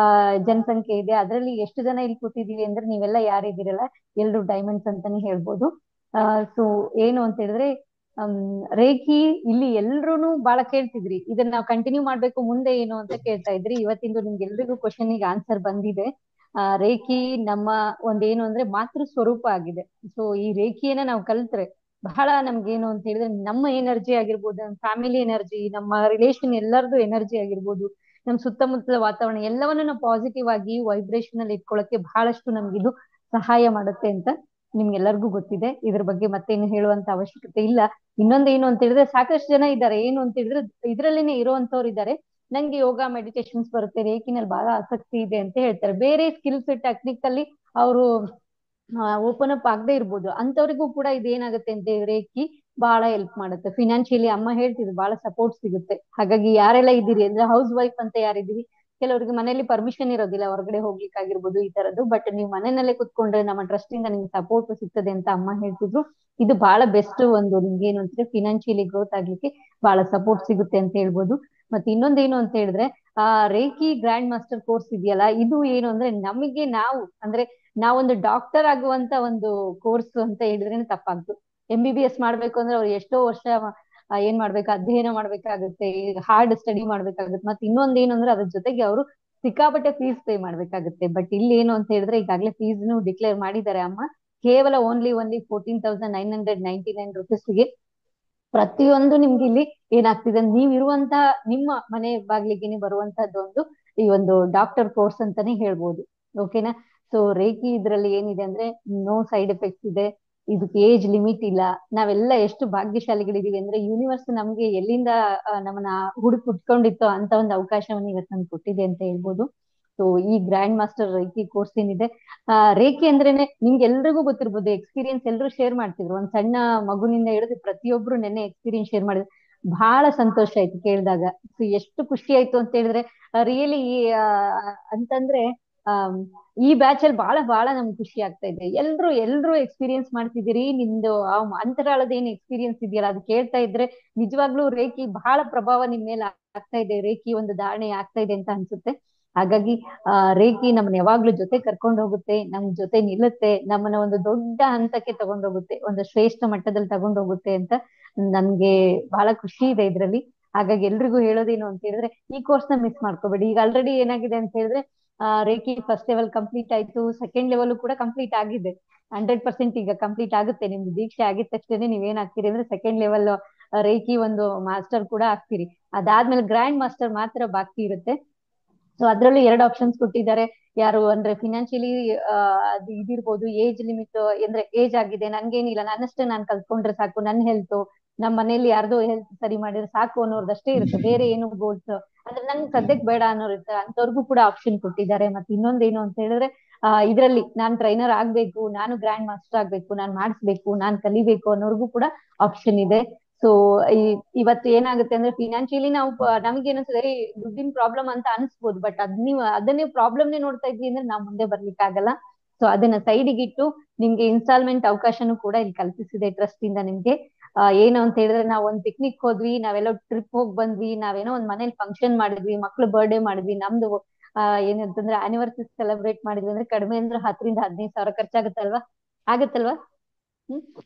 ಜನಸಂಖ್ಯೆ ಇದೆ. ಅದ್ರಲ್ಲಿ ಎಷ್ಟು ಜನ ಇಲ್ಲಿ ಕೂತಿದೀವಿ ಅಂದ್ರೆ ನೀವೆಲ್ಲ ಯಾರಿದ್ದೀರಲ್ಲ ಎಲ್ರು ಡೈಮಂಡ್ಸ್ ಅಂತಾನೆ ಹೇಳ್ಬೋದು. ಸೊ ಏನು ಅಂತ ಹೇಳಿದ್ರೆ, ರೇಖಿ ಇಲ್ಲಿ ಎಲ್ರುನು ಬಹಳ ಕೇಳ್ತಿದ್ರಿ, ಇದನ್ನ ನಾವು ಕಂಟಿನ್ಯೂ ಮಾಡ್ಬೇಕು ಮುಂದೆ ಏನು ಅಂತ ಕೇಳ್ತಾ ಇದ್ರಿ. ಇವತ್ತಿಂದು ನಿಮ್ಗೆ ಎಲ್ರಿಗೂ ಕ್ವಶನ್ಗೆ ಆನ್ಸರ್ ಬಂದಿದೆ. ರೇಖಿ ನಮ್ಮ ಒಂದೇನು ಅಂದ್ರೆ ಮಾತೃ ಸ್ವರೂಪ ಆಗಿದೆ. ಸೊ ಈ ರೇಖಿಯನ್ನ ನಾವು ಕಲ್ತ್ರೆ ಬಹಳ ನಮ್ಗೇನು ಅಂತ ಹೇಳಿದ್ರೆ, ನಮ್ಮ ಎನರ್ಜಿ ಆಗಿರ್ಬೋದು, ನಮ್ಮ ಫ್ಯಾಮಿಲಿ ಎನರ್ಜಿ, ನಮ್ಮ ರಿಲೇಷನ್ ಎಲ್ಲರದು ಎನರ್ಜಿ ಆಗಿರ್ಬೋದು, ನಮ್ ಸುತ್ತಮುತ್ತಲ ವಾತಾವರಣ ಎಲ್ಲವನ್ನ ನಾವು ಪಾಸಿಟಿವ್ ಆಗಿ ವೈಬ್ರೇಷನ್ ಅಲ್ಲಿ ಇಟ್ಕೊಳ್ಳಕ್ಕೆ ಬಹಳಷ್ಟು ನಮ್ಗಿದು ಸಹಾಯ ಮಾಡುತ್ತೆ ಅಂತ ನಿಮ್ಗೆಲ್ಲರಿಗೂ ಗೊತ್ತಿದೆ. ಇದ್ರ ಬಗ್ಗೆ ಮತ್ತೇನು ಹೇಳುವಂತ ಅವಶ್ಯಕತೆ ಇಲ್ಲ. ಇನ್ನೊಂದೇನು ಅಂತ ಹೇಳಿದ್ರೆ, ಸಾಕಷ್ಟು ಜನ ಇದ್ದಾರೆ ಏನು ಅಂತ ಹೇಳಿದ್ರೆ ಇದ್ರಲ್ಲೇನೆ ಇರುವಂತವ್ರು ಇದ್ದಾರೆ, ನಂಗೆ ಯೋಗ ಮೆಡಿಟೇಷನ್ಸ್ ಬರುತ್ತೆ, ರೇಖಿನಲ್ಲಿ ಬಹಳ ಆಸಕ್ತಿ ಇದೆ ಅಂತ ಹೇಳ್ತಾರೆ. ಬೇರೆ ಸ್ಕಿಲ್ಸ್ ಟೆಕ್ನಿಕಲ್ಲಿ ಅವರು ಓಪನ್ ಅಪ್ ಆಗದೆ ಇರ್ಬೋದು. ಅಂತವ್ರಿಗೂ ಕೂಡ ಇದೇನಾಗುತ್ತೆ ಅಂತ ರೇಖಿ ಬಹಳ ಹೆಲ್ಪ್ ಮಾಡುತ್ತೆ. ಫಿನಾನ್ಷಿಯಲಿ ಅಮ್ಮ ಹೇಳ್ತಿದ್ರು ಬಹಳ ಸಪೋರ್ಟ್ ಸಿಗುತ್ತೆ. ಹಾಗಾಗಿ ಯಾರೆಲ್ಲ ಇದ್ದೀರಿ ಅಂದ್ರೆ ಹೌಸ್ ವೈಫ್ ಅಂತ ಯಾರಿದ್ದೀವಿ, ಕೆಲವರಿಗೆ ಮನೆಯಲ್ಲಿ ಪರ್ಮಿಷನ್ ಇರೋದಿಲ್ಲ ಹೊರಗಡೆ ಹೋಗ್ಲಿಕ್ಕಾಗಿರ್ಬೋದು ಈ ತರದ್ದು, ಬಟ್ ನೀವು ಮನೆಯಲ್ಲೇ ಕುತ್ಕೊಂಡ್ರೆ ನಮ್ಮ ಟ್ರಸ್ಟ್ ಇಂದ ನಿಮ್ಗೆ ಸಪೋರ್ಟ್ ಸಿಗ್ತದೆ ಅಂತ ಅಮ್ಮ ಹೇಳ್ತಿದ್ರು. ಇದು ಬಹಳ ಬೆಸ್ಟ್ ಒಂದು ನಿಮ್ಗೆ ಏನು ಅಂದ್ರೆ ಫಿನಾನ್ಷಿಯಲಿ ಗ್ರೋತ್ ಆಗ್ಲಿಕ್ಕೆ ಬಹಳ ಸಪೋರ್ಟ್ ಸಿಗುತ್ತೆ ಅಂತ ಹೇಳ್ಬೋದು. ಮತ್ತೆ ಇನ್ನೊಂದೇನು ಅಂತ ಹೇಳಿದ್ರೆ, ರೇಖಿ ಗ್ರ್ಯಾಂಡ್ ಮಾಸ್ಟರ್ ಕೋರ್ಸ್ ಇದೆಯಲ್ಲ, ಇದು ಏನು ಅಂದ್ರೆ ನಮಗೆ ಅಂದ್ರೆ ನಾವೊಂದು ಡಾಕ್ಟರ್ ಆಗುವಂತ ಒಂದು ಕೋರ್ಸ್ ಅಂತ ಹೇಳಿದ್ರೇನೆ ತಪ್ಪಾಗ್ತು. MBBS ಮಾಡ್ಬೇಕು ಅಂದ್ರೆ ಅವ್ರು ಎಷ್ಟೋ ವರ್ಷ ಏನ್ ಮಾಡ್ಬೇಕು, ಅಧ್ಯಯನ ಮಾಡ್ಬೇಕಾಗುತ್ತೆ, ಹಾರ್ಡ್ ಸ್ಟಡಿ ಮಾಡ್ಬೇಕಾಗುತ್ತೆ. ಮತ್ತೆ ಇನ್ನೊಂದೇನು ಅಂದ್ರೆ ಅದ್ರ ಜೊತೆಗೆ ಅವರು ಸಿಕ್ಕಾಪಟ್ಟೆ ಫೀಸ್ ಪೇ ಮಾಡ್ಬೇಕಾಗುತ್ತೆ. ಬಟ್ ಇಲ್ಲಿ ಏನು ಅಂತ ಹೇಳಿದ್ರೆ ಈಗಾಗಲೇ ಫೀಸ್ನು ಡಿಕ್ಲೇರ್ ಮಾಡಿದ್ದಾರೆ ಅಮ್ಮ. ಕೇವಲ ಓನ್ಲಿ 14,999 ರುಪೀಸ್ಗೆ ಪ್ರತಿಯೊಂದು ನಿಮ್ಗೆ ಇಲ್ಲಿ ಏನಾಗ್ತಿದೆ, ನೀವ್ ಇರುವಂತ ನಿಮ್ಮ ಮನೆ ಬಾಗ್ಲಿಗೆನೆ ಬರುವಂತದ್ದು ಈ ಒಂದು ಡಾಕ್ಟರ್ ಕೋರ್ಸ್ ಅಂತಾನೆ ಹೇಳ್ಬೋದು. ಓಕೆನಾ? ಸೊ ರೇಖಿ ಇದ್ರಲ್ಲಿ ಏನಿದೆ ಅಂದ್ರೆ ನೋ ಸೈಡ್ ಎಫೆಕ್ಟ್ಸ್ ಇದೆ, ಇದಕ್ಕೆ ಏಜ್ ಲಿಮಿಟ್ ಇಲ್ಲ. ನಾವೆಲ್ಲ ಎಷ್ಟು ಭಾಗ್ಯಶಾಲಿಗಳಿದೀವಿ ಅಂದ್ರೆ ಯೂನಿವರ್ಸ್ ನಮ್ಗೆ ಎಲ್ಲಿಂದ ನಮ್ಮನ್ನ ಹುಡ್ಕೊಂಡಿತ್ತೋ ಅಂತ ಒಂದು ಅವಕಾಶವನ್ನು ಇವತ್ತು ನಮ್ಗೆ ಕೊಟ್ಟಿದೆ ಅಂತ ಹೇಳ್ಬೋದು. ಸೊ ಈ ಗ್ರ್ಯಾಂಡ್ ಮಾಸ್ಟರ್ ರೇಖಿ ಕೋರ್ಸ್ ಏನಿದೆ, ರೇಖಿ ಅಂದ್ರೇನೆ ನಿಮ್ಗೆ ಎಲ್ರಿಗೂ ಗೊತ್ತಿರ್ಬೋದು, ಎಕ್ಸ್ಪೀರಿಯನ್ಸ್ ಎಲ್ರು ಶೇರ್ ಮಾಡ್ತಿದ್ರು. ಒಂದ್ ಸಣ್ಣ ಮಗುನಿಂದ ಹಿಡಿದು ಪ್ರತಿಯೊಬ್ರು ನೆನ್ನೆ ಎಕ್ಸ್ಪೀರಿಯನ್ಸ್ ಶೇರ್ ಮಾಡಿದ್ರು. ಬಹಳ ಸಂತೋಷ ಆಯ್ತು ಕೇಳಿದಾಗ. ಸೊ ಎಷ್ಟು ಖುಷಿ ಆಯ್ತು ಅಂತ ಹೇಳಿದ್ರೆ ರಿಯಲಿ ಅಂತಂದ್ರೆ ಈ ಬ್ಯಾಚ್ ಅಲ್ಲಿ ಬಹಳ ನಮ್ಗೆ ಖುಷಿ ಆಗ್ತಾ ಇದೆ. ಎಲ್ರು ಎಕ್ಸ್ಪೀರಿಯನ್ಸ್ ಮಾಡ್ತಿದ್ದೀರಿ. ನಿಮ್ದು ಅಂತರಾಳದ ಏನ್ ಎಕ್ಸ್ಪೀರಿಯನ್ಸ್ ಇದೆಯಲ್ಲ ಅದು ಕೇಳ್ತಾ ಇದ್ರೆ ನಿಜವಾಗ್ಲೂ ರೇಖಿ ಬಹಳ ಪ್ರಭಾವ ನಿಮ್ ಮೇಲೆ ಆಗ್ತಾ ಇದೆ, ರೇಖಿ ಒಂದು ಧಾರಣೆ ಆಗ್ತಾ ಇದೆ ಅಂತ ಅನ್ಸುತ್ತೆ. ಹಾಗಾಗಿ ರೇಖಿ ನಮ್ಮನ್ನ ಯಾವಾಗ್ಲೂ ಜೊತೆ ಕರ್ಕೊಂಡು ಹೋಗುತ್ತೆ, ನಮ್ ಜೊತೆ ನಿಲ್ಲುತ್ತೆ, ನಮ್ಮನ್ನ ಒಂದು ದೊಡ್ಡ ಹಂತಕ್ಕೆ ತಗೊಂಡೋಗುತ್ತೆ, ಒಂದು ಶ್ರೇಷ್ಠ ಮಟ್ಟದಲ್ಲಿ ತಗೊಂಡೋಗುತ್ತೆ ಅಂತ ನನ್ಗೆ ಬಹಳ ಖುಷಿ ಇದೆ ಇದ್ರಲ್ಲಿ. ಹಾಗಾಗಿ ಎಲ್ರಿಗೂ ಹೇಳೋದೇನು ಅಂತ ಹೇಳಿದ್ರೆ ಈ ಕೋರ್ಸ್ ನ ಮಿಸ್ ಮಾಡ್ಕೋಬೇಡಿ. ಈಗ ಆಲ್ರೆಡಿ ಏನಾಗಿದೆ ಅಂತ ಹೇಳಿದ್ರೆ ರೇಖಿ ಫಸ್ಟ್ ಲೆವೆಲ್ ಕಂಪ್ಲೀಟ್ ಆಯ್ತು, ಸೆಕೆಂಡ್ ಲೆವೆಲ್ ಕೂಡ ಕಂಪ್ಲೀಟ್ ಆಗಿದೆ. 100% ಈಗ ಕಂಪ್ಲೀಟ್ ಆಗುತ್ತೆ. ನಿಮ್ದು ದೀಕ್ಷೆ ಆಗಿದ ತಕ್ಷಣ ನೀವೇನಾಗ್ತೀರಿ ಅಂದ್ರೆ ಸೆಕೆಂಡ್ ಲೆವೆಲ್ ರೇಖಿ ಒಂದು ಮಾಸ್ಟರ್ ಕೂಡ ಆಗ್ತೀರಿ. ಅದಾದ್ಮೇಲೆ ಗ್ರ್ಯಾಂಡ್ ಮಾಸ್ಟರ್ ಮಾತ್ರ ಬಾಕಿ ಇರುತ್ತೆ. ಸೊ ಅದ್ರಲ್ಲೂ 2 ಆಪ್ಷನ್ಸ್ ಕೊಟ್ಟಿದ್ದಾರೆ. ಯಾರು ಅಂದ್ರೆ ಫಿನಾನ್ಷಿಯಲಿ ಅದು ಇದಿರ್ಬೋದು, ಏಜ್ ಲಿಮಿಟ್ ಅಂದ್ರೆ ಏಜ್ ಆಗಿದೆ, ನನ್ಗೇನಿಲ್ಲ, ನನ್ನಷ್ಟೇ ನಾನ್ ಕಲ್ತ್ಕೊಂಡ್ರೆ ಸಾಕು, ನನ್ನ ಹೆಲ್ತ್, ನಮ್ಮ ಮನೇಲಿ ಯಾರ್ದೋ ಹೆಲ್ತ್ ಸರಿ ಮಾಡಿದ್ರೆ ಸಾಕು ಅನ್ನೋರ್ದಷ್ಟೇ ಇರುತ್ತೆ, ಬೇರೆ ಏನು ಗೋಲ್ಸ್ ಅಂದ್ರೆ ನಂಗೆ ಸದ್ಯಕ್ಕೆ ಬೇಡ ಅನ್ನೋರು ಇರ್ತಾರೆ, ಅಂತವ್ರಿಗೂ ಕೂಡ ಆಪ್ಷನ್ ಕೊಟ್ಟಿದ್ದಾರೆ. ಮತ್ತೆ ಇನ್ನೊಂದೇನು ಅಂತ ಹೇಳಿದ್ರೆ ಇದ್ರಲ್ಲಿ ನಾನ್ ಟ್ರೈನರ್ ಆಗ್ಬೇಕು, ನಾನು ಗ್ರ್ಯಾಂಡ್ ಮಾಸ್ಟರ್ ಆಗ್ಬೇಕು, ನಾನ್ ಮಾಡಿಸ್ಬೇಕು, ನಾನ್ ಕಲಿಬೇಕು ಅನ್ನೋರ್ಗು ಕೂಡ ಆಪ್ಷನ್ ಇದೆ. ಸೊ ಇವತ್ತು ಏನಾಗುತ್ತೆ ಅಂದ್ರೆ ಫಿನಾನ್ಷಿಯಲಿ ನಾವು ನಮ್ಗೇನಂತಂದ್ರೆ ದುಡ್ಡಿನ ಪ್ರಾಬ್ಲಮ್ ಅಂತ ಅನ್ಸ್ಬೋದು, ಬಟ್ ಅದನ್ನೇ ಪ್ರಾಬ್ಲಮ್ನೇ ನೋಡ್ತಾ ಇದ್ವಿ ಅಂದ್ರೆ ನಾವ್ ಮುಂದೆ ಬರ್ಲಿಕ್ಕೆ ಆಗಲ್ಲ. ಸೊ ಅದನ್ನ ಸೈಡಿಗೆ ಇಟ್ಟು ನಿಮ್ಗೆ ಇನ್ಸ್ಟಾಲ್ಮೆಂಟ್ ಅವಕಾಶನೂ ಕೂಡ ಇಲ್ಲಿ ಕಲ್ಪಿಸಿದೆ ಟ್ರಸ್ಟ್ ಇಂದ ನಿಮ್ಗೆ. ಏನು ಅಂತ ಹೇಳಿದ್ರೆ ನಾವ್ ಒಂದ್ ಪಿಕ್ನಿಕ್ ಹೋದ್ವಿ, ನಾವೆಲ್ಲ ಟ್ರಿಪ್ ಹೋಗ್ ಬಂದ್ವಿ, ನಾವೇನೋ ಒಂದ್ ಮನೇಲಿ ಫಂಕ್ಷನ್ ಮಾಡಿದ್ವಿ, ಮಕ್ಳು ಬರ್ಡೇ ಮಾಡಿದ್ವಿ, ನಮ್ದು ಏನಂತಂದ್ರೆ ಆನಿವರ್ಸರಿ ಸೆಲೆಬ್ರೇಟ್ ಮಾಡಿದ್ವಿ ಅಂದ್ರೆ ಕಡಿಮೆ ಅಂದ್ರೆ 10,000-15,000 ಖರ್ಚಾಗುತ್ತಲ್ವಾ? ಆಗತ್ತಲ್ವಾ?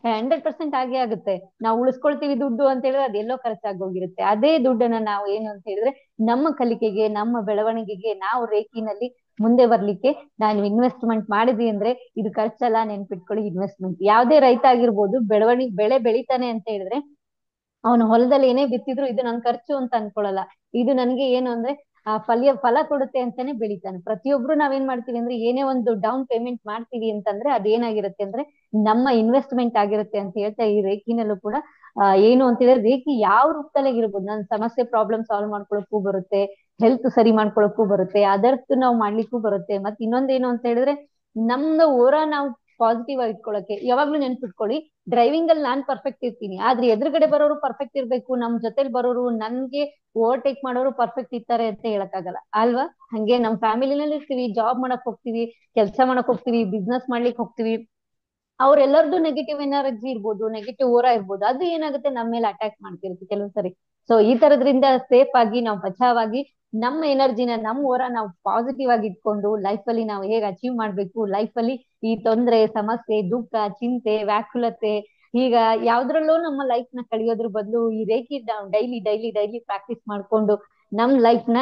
100% ಆಗೇ ಆಗುತ್ತೆ. ನಾವು ಉಳಿಸ್ಕೊಳ್ತೀವಿ ದುಡ್ಡು ಅಂತ ಹೇಳಿದ್ರೆ ಅದೆಲ್ಲೋ ಖರ್ಚಾಗೋಗಿರುತ್ತೆ. ಅದೇ ದುಡ್ಡನ್ನ ನಾವು ಏನು ಅಂತ ಹೇಳಿದ್ರೆ ನಮ್ಮ ಕಲಿಕೆಗೆ, ನಮ್ಮ ಬೆಳವಣಿಗೆಗೆ, ನಾವು ರೇಖಿನಲ್ಲಿ ಮುಂದೆ ಬರ್ಲಿಕ್ಕೆ ನಾನು ಇನ್ವೆಸ್ಟ್ಮೆಂಟ್ ಮಾಡಿದ್ವಿ ಅಂದ್ರೆ ಇದು ಖರ್ಚಲ್ಲ, ನೆನ್ಪಿಟ್ಕೊಳ್ಳಿ, ಇನ್ವೆಸ್ಟ್ಮೆಂಟ್. ಯಾವ್ದೇ ರೈತ ಆಗಿರ್ಬೋದು, ಬೆಳೆ ಬೆಳಿತಾನೆ ಅಂತ ಹೇಳಿದ್ರೆ ಅವನು ಹೊಲದಲ್ಲಿ ಏನೇ ಬಿತ್ತಿದ್ರು ಇದು ನನ್ ಖರ್ಚು ಅಂತ ಅನ್ಕೊಳಲ್ಲ, ಇದು ನನ್ಗೆ ಏನು ಅಂದ್ರೆ ಫಲ ಕೊಡುತ್ತೆ ಅಂತಾನೆ ಬೆಳಿತಾನೆ. ಪ್ರತಿಯೊಬ್ರು ನಾವೇನ್ ಮಾಡ್ತೀವಿ ಅಂದ್ರೆ ಏನೇ ಒಂದು ಡೌನ್ ಪೇಮೆಂಟ್ ಮಾಡ್ತೀವಿ ಅಂತಂದ್ರೆ ಅದೇನಾಗಿರುತ್ತೆ ಅಂದ್ರೆ ನಮ್ಮ ಇನ್ವೆಸ್ಟ್ಮೆಂಟ್ ಆಗಿರುತ್ತೆ ಅಂತ ಹೇಳ್ತಾ ಈ ರೇಖಿನಲ್ಲೂ ಕೂಡ ಏನು ಅಂತ ಹೇಳಿದ್ರೆ ರೇಖಿ ಯಾವ ರೂಪದಲ್ಲೇ ಇರ್ಬೋದು, ನನ್ನ ಸಮಸ್ಯೆ ಪ್ರಾಬ್ಲಮ್ ಸಾಲ್ವ್ ಮಾಡ್ಕೊಳಕ್ಕೂ ಬರುತ್ತೆ, ಹೆಲ್ತ್ ಸರಿ ಮಾಡ್ಕೊಳಕ್ಕೂ ಬರುತ್ತೆ, ಅದರ್ಸ್ ನಾವು ಮಾಡ್ಲಿಕ್ಕೂ ಬರುತ್ತೆ. ಮತ್ತೆ ಇನ್ನೊಂದೇನು ಅಂತ ಹೇಳಿದ್ರೆ ನಮ್ದು ನಾವು ಪಾಸಿಟಿವ್ ಆಗಿ ಇಟ್ಕೊಳಕ್ಕೆ ಯಾವಾಗ್ಲೂ ನೆನ್ಪಿಟ್ಕೊಳ್ಳಿ, ಡ್ರೈವಿಂಗ್ ಅಲ್ಲಿ ನಾನ್ ಪರ್ಫೆಕ್ಟ್ ಇರ್ತೀನಿ, ಆದ್ರೆ ಎದುರುಗಡೆ ಬರೋರು ಪರ್ಫೆಕ್ಟ್ ಇರ್ಬೇಕು, ನಮ್ ಜೊತೆಲಿ ಬರೋರು ನನ್ಗೆ ಓವರ್ಟೇಕ್ ಮಾಡೋರು ಪರ್ಫೆಕ್ಟ್ ಇರ್ತಾರೆ ಅಂತ ಹೇಳಕ್ಕಾಗಲ್ಲ ಅಲ್ವಾ? ಹಂಗೆ ನಮ್ ಫ್ಯಾಮಿಲಿನಲ್ಲಿ ಇರ್ತೀವಿ, ಜಾಬ್ ಮಾಡಕ್ ಹೋಗ್ತೀವಿ, ಕೆಲ್ಸ ಮಾಡಕ್ ಹೋಗ್ತೀವಿ, ಬಿಸ್ನೆಸ್ ಮಾಡ್ಲಿಕ್ಕೆ ಹೋಗ್ತೀವಿ, ಅವ್ರೆಲ್ಲರದು ನೆಗೆಟಿವ್ ಎನರ್ಜಿ ಇರ್ಬೋದು, ನೆಗೆಟಿವ್ ಓರಾ ಇರ್ಬೋದು, ಅದು ಏನಾಗುತ್ತೆ ನಮ್ಮ ಮೇಲೆ ಅಟ್ಯಾಕ್ ಮಾಡ್ತಿರುತ್ತೆ ಕೆಲವೊಂದ್ಸರಿ. ಸೊ ಈ ತರದ್ರಿಂದ ಸೇಫ್ ಆಗಿ ನಾವು ಬಚಾವಾಗಿ ನಮ್ಮ ಎನರ್ಜಿನ, ನಮ್ಮ ಓರಾ ನಾವು ಪಾಸಿಟಿವ್ ಆಗಿ ಇಟ್ಕೊಂಡು ಲೈಫ್ ಅಲ್ಲಿ ನಾವು ಹೇಗೆ ಅಚೀವ್ ಮಾಡ್ಬೇಕು, ಲೈಫ್ ಅಲ್ಲಿ ಈ ತೊಂದ್ರೆ, ಸಮಸ್ಯೆ, ದುಃಖ, ಚಿಂತೆ, ವ್ಯಾಕುಲತೆ ಈಗ ಯಾವ್ದ್ರಲ್ಲೂ ನಮ್ಮ ಲೈಫ್ ನ ಕಳಿಯೋದ್ರ ಬದಲು ಈ reiki daily daily daily practice ಮಾಡ್ಕೊಂಡು ನಮ್ ಲೈಫ್ ನ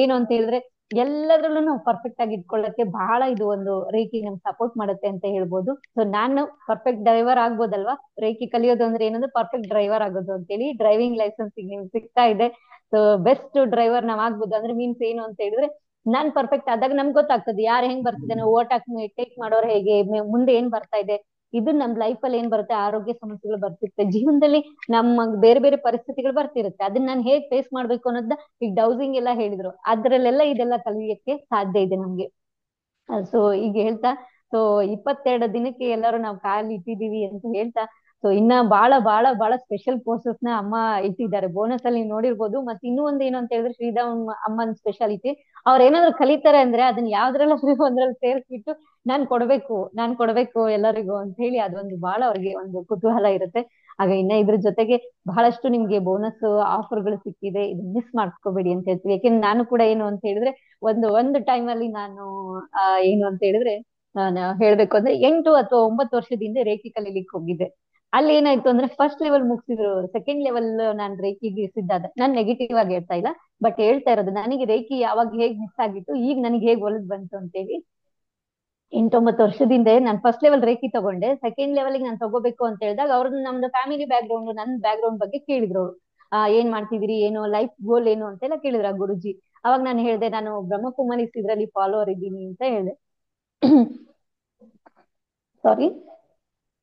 ಏನು ಅಂತ ಹೇಳಿದ್ರೆ ಎಲ್ಲದ್ರಲ್ಲೂ ನಾವು ಪರ್ಫೆಕ್ಟ್ ಆಗಿ ಇಟ್ಕೊಳ್ಳಕ್ಕೆ ಬಹಳ ಇದು ಒಂದು ರೇಖಿ ನಮ್ಗೆ ಸಪೋರ್ಟ್ ಮಾಡುತ್ತೆ ಅಂತ ಹೇಳ್ಬೋದು. ಸೊ ನಾನು ಪರ್ಫೆಕ್ಟ್ ಡ್ರೈವರ್ ಆಗ್ಬೋದಲ್ವಾ? ರೇಖಿ ಕಲಿಯೋದು ಅಂದ್ರೆ ಏನಂದ್ರೆ ಪರ್ಫೆಕ್ಟ್ ಡ್ರೈವರ್ ಆಗೋದು ಅಂತೇಳಿ ಡ್ರೈವಿಂಗ್ ಲೈಸೆನ್ಸ್ ನಿಮ್ಗೆ ಸಿಗ್ತಾ ಇದೆ. ಸೊ ಬೆಸ್ಟ್ ಡ್ರೈವರ್ ನಾವ್ ಆಗ್ಬೋದು ಅಂದ್ರೆ ಮೀನ್ಸ್ ಏನು ಅಂತ ಹೇಳಿದ್ರೆ ನಾನ್ ಪರ್ಫೆಕ್ಟ್ ಆದಾಗ ನಮ್ಗೆ ಗೊತ್ತಾಗ್ತದೆ ಯಾರು ಹೆಂಗ್ ಬರ್ತಿದ್ದಾನೆ, ಓವರ್ಟೇಕ್ ಟೇಕ್ ಮಾಡೋರು ಹೇಗೆ, ಮುಂದೆ ಏನ್ ಬರ್ತಾ ಇದೆ, ಇದು ನಮ್ ಲೈಫ್ ಅಲ್ಲಿ ಏನ್ ಬರುತ್ತೆ, ಆರೋಗ್ಯ ಸಮಸ್ಯೆಗಳು ಬರ್ತಿರುತ್ತೆ, ಜೀವನದಲ್ಲಿ ನಮ್ಮ ಬೇರೆ ಬೇರೆ ಪರಿಸ್ಥಿತಿಗಳು ಬರ್ತಿರುತ್ತೆ, ಅದನ್ನ ನಾನು ಹೇಗ್ ಫೇಸ್ ಮಾಡ್ಬೇಕು ಅನ್ನೋದನ್ನ ಈಗ ಡೌಸಿಂಗ್ ಎಲ್ಲ ಹೇಳಿದ್ರು, ಅದ್ರಲ್ಲೆಲ್ಲ ಇದೆಲ್ಲ ಕಲಿಯಕ್ಕೆ ಸಾಧ್ಯ ಇದೆ ನಮ್ಗೆ. ಸೊ ಈಗ ಹೇಳ್ತಾ, ಸೊ 22 ದಿನಕ್ಕೆ ಎಲ್ಲರೂ ನಾವು ಕಾಲ್ ಇಟ್ಟಿದೀವಿ ಅಂತ ಹೇಳ್ತಾ, ಸೊ ಇನ್ನ ಬಹಳ ಬಹಳ ಬಹಳ ಸ್ಪೆಷಲ್ ಕೋರ್ಸಸ್ ನ ಅಮ್ಮ ಇಟ್ಟಿದ್ದಾರೆ. ಬೋನಸ್ ಅಲ್ಲಿ ನೋಡಿರ್ಬೋದು. ಮತ್ತೆ ಇನ್ನೂ ಒಂದ್ ಏನು ಅಂತ ಹೇಳಿದ್ರೆ ಶ್ರೀಧಾಮ್ ಅಮ್ಮನ ಸ್ಪೆಷಾಲಿಟಿ, ಅವ್ರ ಏನಾದ್ರು ಕಲಿತಾರೆ ಅಂದ್ರೆ ಅದನ್ನ ಯಾವ್ದ್ರಲ್ಲ ಒಂದ್ರಲ್ಲಿ ಸೇರಿಸ್ಬಿಟ್ಟು ನಾನ್ ಕೊಡ್ಬೇಕು ಎಲ್ಲರಿಗೂ ಅಂತ ಹೇಳಿ ಅದೊಂದು ಬಹಳ ಅವ್ರಿಗೆ ಒಂದು ಕುತೂಹಲ ಇರುತ್ತೆ. ಆಗ ಇನ್ನ ಇದ್ರ ಜೊತೆಗೆ ಬಹಳಷ್ಟು ನಿಮ್ಗೆ ಬೋನಸ್ ಆಫರ್ಗಳು ಸಿಕ್ಕಿದೆ, ಇದನ್ನ ಮಿಸ್ ಮಾಡ್ಕೋಬೇಡಿ ಅಂತ ಹೇಳ್ತೀವಿ. ಯಾಕೆಂದ್ರೆ ನಾನು ಕೂಡ ಏನು ಅಂತ ಹೇಳಿದ್ರೆ ಒಂದು ಟೈಮ್ ಅಲ್ಲಿ ನಾನು ಏನು ಅಂತ ಹೇಳಿದ್ರೆ ನಾನು ಹೇಳ್ಬೇಕು ಅಂದ್ರೆ 8 ಅಥವಾ 9 ವರ್ಷದಿಂದ ರೇಖಿ ಕಲೀಲಿಕ್ಕೆ ಹೋಗಿದ್ದೆ. ಅಲ್ಲಿ ಏನಾಯ್ತು ಅಂದ್ರೆ ಫಸ್ಟ್ ಲೆವೆಲ್ ಮುಗಿಸಿದ್ರು, ಸೆಕೆಂಡ್ ಲೆವೆಲ್ ನಾನ್ ರೇಖಿಗೆ ಸಿದ್ಧಾದ. ನಾನ್ ನೆಗೆಟಿವ್ ಆಗಿ ಹೇಳ್ತಾ ಇಲ್ಲ, ಬಟ್ ಹೇಳ್ತಾ ಇರೋದು ನನಗೆ ರೇಖಿ ಯಾವಾಗ ಹೇಗ್ ಮಿಸ್ ಆಗಿತ್ತು, ಈಗ ನನಗೆ ಹೇಗ್ ಒಲದ್ ಬಂತು ಅಂತೇಳಿ. 8-9 ವರ್ಷದಿಂದ ನಾನು ಫಸ್ಟ್ ಲೆವೆಲ್ ರೇಖಿ ತಗೊಂಡೆ, ಸೆಕೆಂಡ್ ಲೆವೆಲ್ ನಾನು ತಗೋಬೇಕು ಅಂತ ಹೇಳಿದಾಗ ಅವ್ರನ್ನ ನಮ್ದು ಫ್ಯಾಮಿಲಿ ಬ್ಯಾಕ್ ಗ್ರೌಂಡ್, ನನ್ನ ಬ್ಯಾಕ್ ಗ್ರೌಂಡ್ ಬಗ್ಗೆ ಕೇಳಿದ್ರು ಅವ್ರು. ಏನ್ ಮಾಡ್ತಿದ್ರಿ, ಏನು ಲೈಫ್ ಗೋಲ್ ಏನು ಅಂತೆಲ್ಲ ಕೇಳಿದ್ರ ಗುರುಜಿ. ಅವಾಗ ನಾನು ಹೇಳ್ದೆ ನಾನು ಬ್ರಹ್ಮಕುಮಾರಿಸ್ ಇದ್ರಲ್ಲಿ ಫಾಲೋವರ್ ಇದ್ದೀನಿ ಅಂತ ಹೇಳ್ದೆ. ಸಾರಿ.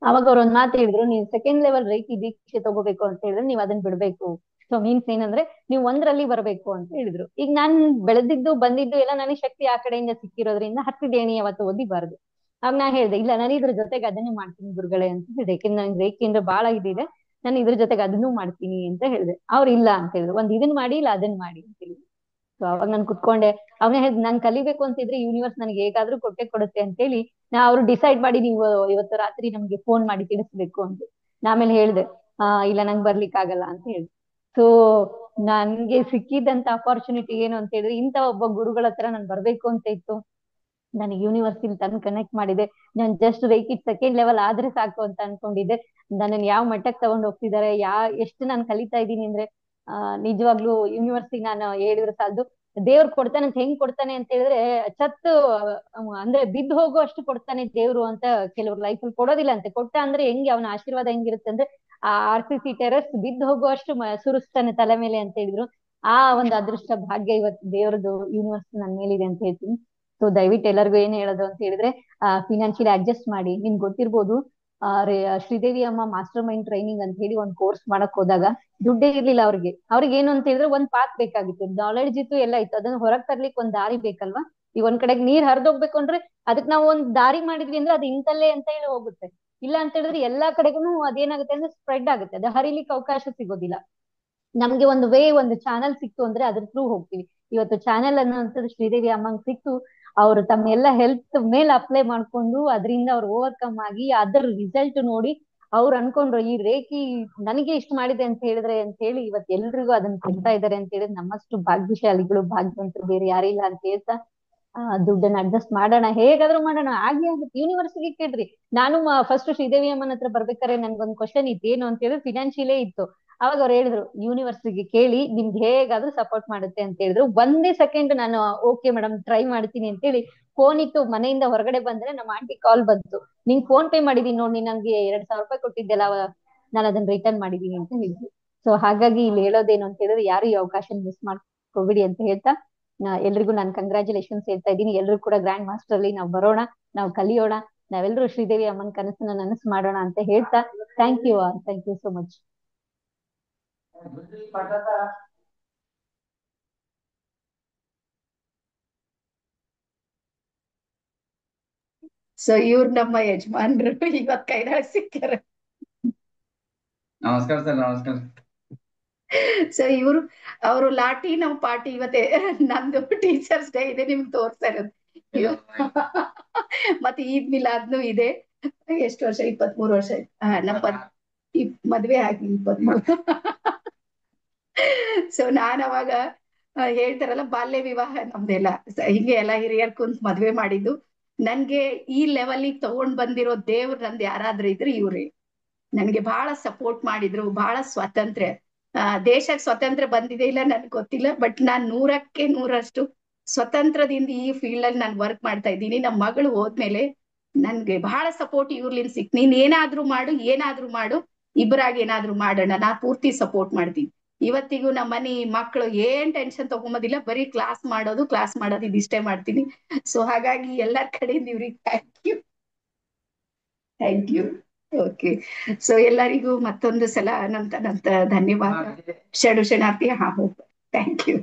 ಅವಾಗ ಅವ್ರ ಒಂದ್ ಮಾತು ಹೇಳಿದ್ರು, ನೀವು ಸೆಕೆಂಡ್ ಲೆವೆಲ್ ರೇಖಿ ದೀಕ್ಷೆ ತಗೋಬೇಕು ಅಂತ ಹೇಳಿದ್ರೆ ನೀವ್ ಅದನ್ನ ಬಿಡ್ಬೇಕು. ಸೊ ಮೀನ್ಸ್ ಏನಂದ್ರೆ ನೀವು ಒಂದ್ರಲ್ಲಿ ಬರಬೇಕು ಅಂತ ಹೇಳಿದ್ರು. ಈಗ ನಾನ್ ಬೆಳೆದಿದ್ದು ಬಂದಿದ್ದು ಎಲ್ಲ ನನಗೆ ಶಕ್ತಿ ಆ ಕಡೆಯಿಂದ ಸಿಕ್ಕಿರೋದ್ರಿಂದ ಹತ್ತಿದ ಏಣಿ ಯಾವತ್ತು ಓದಿಬಾರ್ದು. ಆಗ ನಾ ಹೇಳ್ದೆ ಇಲ್ಲ, ನಾನು ಇದ್ರ ಜೊತೆಗೆ ಅದನ್ನೇ ಮಾಡ್ತೀನಿ ಗುರುಗಳೇ ಅಂತ ಹೇಳಿದೆ. ಯಾಕೆಂದ್ರೆ ನನ್ಗೆ ರೇಖಿ ಅಂದ್ರೆ ಬಹಳ ಇದಿದೆ, ನಾನು ಇದ್ರ ಜೊತೆಗೆ ಅದನ್ನೂ ಮಾಡ್ತೀನಿ ಅಂತ ಹೇಳಿದೆ. ಅವ್ರು ಇಲ್ಲ ಅಂತ ಹೇಳಿದ್ರು, ಒಂದ್ ಇದನ್ ಮಾಡಿ ಇಲ್ಲ ಅದನ್ನ ಮಾಡಿ ಅಂತ ಹೇಳಿದ್ರು. ಸೊ ಅವಾಗ ನಾನು ಕುತ್ಕೊಂಡೆ, ಅವನೇ ಹೇಳ್ದ ನಾನ್ ಕಲಿಬೇಕು ಅಂತಿದ್ರೆ ಯೂನಿವರ್ಸ್ ನನಗೆ ಹೇಗಾದ್ರೂ ಕೊಟ್ಟೆ ಕೊಡುತ್ತೆ ಅಂತ ಹೇಳಿ ಅವ್ರು ಡಿಸೈಡ್ ಮಾಡಿ ನೀವು ಇವತ್ತು ರಾತ್ರಿ ನಮ್ಗೆ ಫೋನ್ ಮಾಡಿ ತಿಳಿಸ್ಬೇಕು ಅಂತ. ಆಮೇಲೆ ಹೇಳ್ದೆ ಇಲ್ಲ ನಂಗೆ ಬರ್ಲಿಕ್ಕೆ ಆಗಲ್ಲ ಅಂತ ಹೇಳ್ದೆ. ಸೊ ನನ್ಗೆ ಸಿಕ್ಕಿದಂತ ಅಪಾರ್ಚುನಿಟಿ ಏನು ಅಂತ ಹೇಳಿದ್ರೆ ಇಂತ ಒಬ್ಬ ಗುರುಗಳ ಹತ್ರ ನಾನು ಬರ್ಬೇಕು ಅಂತ ಇತ್ತು. ನನಗೆ ಯೂನಿವರ್ಸಿಟಿ ತಂದು ಕನೆಕ್ಟ್ ಮಾಡಿದೆ. ನಾನು ಜಸ್ಟ್ ರೇಖಿ ಸೆಕೆಂಡ್ ಲೆವೆಲ್ ಆದ್ರೆ ಸಾಕು ಅಂತ ಅನ್ಕೊಂಡಿದ್ದೆ. ನನ್ನನ್ನು ಯಾವ ಮಟ್ಟಕ್ಕೆ ತಗೊಂಡ್ ಹೋಗ್ತಿದ್ದಾರೆ, ಎಷ್ಟು ನಾನು ಕಲಿತಾ ಇದ್ದೀನಿ ಅಂದ್ರೆ ನಿಜವಾಗ್ಲೂ ಯೂನಿವರ್ಸಿಟಿ ನಾನು ಹೇಳಿದ್ರೆ ಸಾಲದು, ದೇವ್ರು ಕೊಡ್ತಾನೆ ಅಂತ ಹೆಂಗ್ ಕೊಡ್ತಾನೆ ಅಂತ ಹೇಳಿದ್ರೆ ಅಂದ್ರೆ ಬಿದ್ದು ಹೋಗೋ ಅಷ್ಟು ಕೊಡ್ತಾನೆ ದೇವ್ರು ಅಂತ ಕೆಲವ್ರು ಲೈಫ್ ಅಲ್ಲಿ ಕೊಡೋದಿಲ್ಲ ಅಂತೆ. ಕೊಟ್ಟ ಅಂದ್ರೆ ಹೆಂಗೆ ಅವನ ಆಶೀರ್ವಾದ ಹೆಂಗಿರುತ್ತೆ ಅಂದ್ರೆ ಆ RCC ಟೆರಸ್ ಬಿದ್ದು ಹೋಗುವಷ್ಟು ಸುರಿಸ್ತಾನೆ ತಲೆ ಮೇಲೆ ಅಂತ ಹೇಳಿದ್ರು. ಆ ಒಂದು ಅದೃಷ್ಟ ಭಾಗ್ಯ ಇವತ್ತು ದೇವ್ರದ್ದು ಯೂನಿವರ್ಸ್ ನನ್ನ ಮೇಲಿದೆ ಅಂತ ಹೇಳ್ತೀನಿ. ಸೊ ದಯವಿಟ್ಟು ಎಲ್ಲರಿಗೂ ಏನ್ ಹೇಳೋದು ಅಂತ ಹೇಳಿದ್ರೆ ಫಿನಾನ್ಷಿಯಲಿ ಅಡ್ಜಸ್ಟ್ ಮಾಡಿ. ನಿಮ್ಗೆ ಗೊತ್ತಿರ್ಬೋದು, ಶ್ರೀದೇವಿ ಅಮ್ಮ ಮಾಸ್ಟರ್ ಮೈಂಡ್ ಟ್ರೈನಿಂಗ್ ಅಂತ ಹೇಳಿ ಒಂದ್ ಕೋರ್ಸ್ ಮಾಡಕ್ ಹೋದಾಗ ದುಡ್ಡೇ ಇರ್ಲಿಲ್ಲ ಅವ್ರಿಗೆ ಏನು ಅಂತ ಹೇಳಿದ್ರೆ ಒಂದ್ ಪಾತ್ ಬೇಕಾಗಿತ್ತು, ನಾಲೆಡ್ಜ್ ಇತ್ತು, ಎಲ್ಲ ಇತ್ತು. ಅದನ್ನ ಹೊರಗ್ ತರ್ಲಿಕ್ಕೆ ಒಂದ್ ದಾರಿ ಬೇಕಲ್ವಾ. ಈಗ ಒಂದ್ ಕಡೆಗೆ ನೀರ್ ಹರಿದೋಗ್ಬೇಕು ಅಂದ್ರೆ ಅದಕ್ ನಾವು ಒಂದ್ ದಾರಿ ಮಾಡಿದ್ವಿ ಅಂದ್ರೆ ಅದು ಇಂತಲ್ಲೇ ಅಂತ ಹೇಳಿ ಹೋಗುತ್ತೆ. ಇಲ್ಲ ಅಂತ ಹೇಳಿದ್ರೆ ಎಲ್ಲಾ ಕಡೆಗೂ ಅದೇನಾಗುತ್ತೆ ಅಂದ್ರೆ ಸ್ಪ್ರೆಡ್ ಆಗುತ್ತೆ, ಅದು ಹರಿಲಿಕ್ಕೆ ಅವಕಾಶ ಸಿಗೋದಿಲ್ಲ. ನಮ್ಗೆ ಒಂದು ಒಂದು ಚಾನಲ್ ಸಿಕ್ತು ಅಂದ್ರೆ ಅದ್ರ ಥ್ರೂ ಹೋಗ್ತೀವಿ. ಇವತ್ತು ಚಾನಲ್ ಅನ್ನೋಂಥದ್ದು ಶ್ರೀದೇವಿ ಅಮ್ಮಂಗ್ ಸಿಕ್ತು. ಅವರು ತಮ್ಮ ಎಲ್ಲ ಹೆಲ್ತ್ ಮೇಲೆ ಅಪ್ಲೈ ಮಾಡ್ಕೊಂಡು ಅದರಿಂದ ಅವ್ರು ಓವರ್ಕಮ್ ಆಗಿ ಅದರ ರಿಸಲ್ಟ್ ನೋಡಿ ಅವ್ರು ಅನ್ಕೊಂಡ್ರು ಈ ರೇಖಿ ನನಗೆ ಇಷ್ಟು ಮಾಡಿದೆ ಅಂತ ಹೇಳಿದ್ರೆ ಅಂತ ಹೇಳಿ ಇವತ್ತು ಎಲ್ರಿಗೂ ಅದನ್ನ ಕೊಡ್ತಾ ಇದಾರೆ ಅಂತ ಹೇಳಿದ್ರೆ ನಮ್ಮಷ್ಟು ಭಾಗ್ಯಶಾಲಿಗಳು ಭಾಗ್ಯವಂತರು ಬೇರೆ ಯಾರಿಲ್ಲ ಅಂತ ಹೇಳ್ತಾ ದುಡ್ಡನ್ನ ಅಡ್ಜಸ್ಟ್ ಮಾಡೋಣ, ಹೇಗಾದ್ರೂ ಮಾಡೋಣ, ಆಗಿ ಆಗುತ್ತೆ. ಯೂನಿವರ್ಸಿಟಿ ಕೇಳ್ರಿ, ನಾನು ಫಸ್ಟ್ ಶ್ರೀದೇವಿ ಅಮ್ಮನ ಹತ್ರ ಬರ್ಬೇಕಾದ್ರೆ ನನ್ಗೊಂದು ಕ್ವಶನ್ ಇತ್ತು, ಏನು ಅಂತ ಹೇಳಿದ್ರೆ ಫಿನಾನ್ಷಿಯಲೇ ಇತ್ತು. ಅವಾಗ ಅವ್ರು ಹೇಳಿದ್ರು ಯೂನಿವರ್ಸಿಟಿಗೆ ಕೇಳಿ ನಿಮ್ಗೆ ಹೇಗಾದ್ರೂ ಸಪೋರ್ಟ್ ಮಾಡುತ್ತೆ ಅಂತ ಹೇಳಿದ್ರು. ಒಂದೇ ಸೆಕೆಂಡ್ ನಾನು ಓಕೆ ಮೇಡಮ್ ಟ್ರೈ ಮಾಡ್ತೀನಿ ಅಂತ ಹೇಳಿ ಫೋನ್ ಇತ್ತು, ಮನೆಯಿಂದ ಹೊರಗಡೆ ಬಂದ್ರೆ ನಮ್ಮ ಆಂಟಿ ಕಾಲ್ ಬಂತು, ನಿಂಗ್ ಫೋನ್ ಪೇ ಮಾಡಿದೀನಿ ನೋಡಿ, ನೀನ್ ನಂಗೆ 2,000 ರೂಪಾಯಿ ಕೊಟ್ಟಿದ್ದೆಲ್ಲ ನಾನು ಅದನ್ನ ರಿಟರ್ನ್ ಮಾಡಿದೀನಿ ಅಂತ ಹೇಳಿದ್ರು. ಸೊ ಹಾಗಾಗಿ ಇಲ್ಲಿ ಹೇಳೋದೇನು ಅಂತ ಹೇಳಿದ್ರೆ ಯಾರು ಈ ಅವಕಾಶ ಮಿಸ್ ಮಾಡ್ಕೋಬಿಡಿ ಅಂತ ಹೇಳ್ತಾ ಎಲ್ರಿಗೂ ನಾನು ಕಂಗ್ರಾಚುಲೇಷನ್ಸ್ ಹೇಳ್ತಾ ಇದ್ದೀನಿ. ಎಲ್ರು ಕೂಡ ಗ್ರ್ಯಾಂಡ್ ಮಾಸ್ಟರ್ ಅಲ್ಲಿ ನಾವು ಬರೋಣ, ನಾವು ಕಲಿಯೋಣ, ನಾವೆಲ್ಲರೂ ಶ್ರೀದೇವಿ ಅಮ್ಮನ ಕನಸನ್ನ ನನಸು ಮಾಡೋಣ ಅಂತ ಹೇಳ್ತಾ thank you so much. So ಇವ್ರು ನಮ್ಮ ಯಜಮಾನ್ರು ಇವತ್ ಕೈದಾಗ ಸಿಕ್ಕ್ಯಾರ. ನಮಸ್ಕಾರ ಸರ್. ನಮಸ್ಕಾರ. ಸೊ ಅವರು ಲಾಟಿ ನಾವು ಪಾರ್ಟಿ ಇವತ್ತೇ ನಮ್ದು ಟೀಚರ್ಸ್ ಡೇ ಇದೆ ನಿಮ್ಗೆ ತೋರ್ಸ್ತಾ ಇರೋದು. ಮತ್ತೆ ಈದ್ ಮಿಲಾದ್ನು ಇದೆ. ಎಷ್ಟು ವರ್ಷ? 23 ವರ್ಷ ಆಯ್ತು ನಮ್ಮ ಮದ್ವೆ ಆಗಿ 23. ಸೊ ನಾನ್ ಅವಾಗ ಹೇಳ್ತಾರಲ್ಲ ಬಾಲ್ಯ ವಿವಾಹ ನಮ್ದೆಲ್ಲ ಹಿಂಗೆ ಎಲ್ಲ ಹಿರಿಯರ್ ಕುಂತ್ ಮದ್ವೆ ಮಾಡಿದ್ದು. ನನ್ಗೆ ಈ ಲೆವೆಲಿಗೆ ತಗೊಂಡ್ ಬಂದಿರೋ ದೇವ್ರು ನಂದು ಯಾರಾದ್ರೂ ಇದ್ರೆ ಇವ್ರಿ. ನನ್ಗೆ ಬಹಳ ಸಪೋರ್ಟ್ ಮಾಡಿದ್ರು, ಬಹಳ ಸ್ವಾತಂತ್ರ್ಯ. ದೇಶಕ್ಕೆ ಸ್ವತಂತ್ರ ಬಂದಿದೆ ಇಲ್ಲ ನನ್ಗೆ ಗೊತ್ತಿಲ್ಲ, ಬಟ್ ನಾನ್ 100ಕ್ಕೆ 100ರಷ್ಟು ಸ್ವತಂತ್ರದಿಂದ ಈ ಫೀಲ್ಡ್ ಅಲ್ಲಿ ನಾನು ವರ್ಕ್ ಮಾಡ್ತಾ ಇದ್ದೀನಿ. ನಮ್ಮ ಮಗಳು ಹೋದ್ಮೇಲೆ ನನ್ಗೆ ಬಹಳ ಸಪೋರ್ಟ್ ಇವ್ರಲಿಂದ ಸಿಕ್. ನೀನ್ ಏನಾದ್ರೂ ಮಾಡು, ಇಬ್ಬರಾಗಿ ಏನಾದ್ರೂ ಮಾಡೋಣ, ನಾ ಪೂರ್ತಿ ಸಪೋರ್ಟ್ ಮಾಡ್ತೀನಿ. ಇವತ್ತಿಗೂ ನಮ್ಮ ಮನೆ ಮಕ್ಕಳು ಏನ್ ಟೆನ್ಷನ್ ತಗೊಂಬೋದಿಲ್ಲ, ಬರೀ ಕ್ಲಾಸ್ ಮಾಡೋದು ಇದಿಷ್ಟೇ ಮಾಡ್ತೀನಿ. ಸೊ ಹಾಗಾಗಿ ಎಲ್ಲರ ಕಡೆಯಿಂದ ಇವ್ರಿಗೆ ಥ್ಯಾಂಕ್ ಯು. ಓಕೆ, ಸೊ ಎಲ್ಲರಿಗೂ ಮತ್ತೊಂದು ಸಲ ನಂತ ಧನ್ಯವಾದ. ಶರಣಾರ್ಥಿ. ಹೋಗ್ ಥ್ಯಾಂಕ್ ಯು.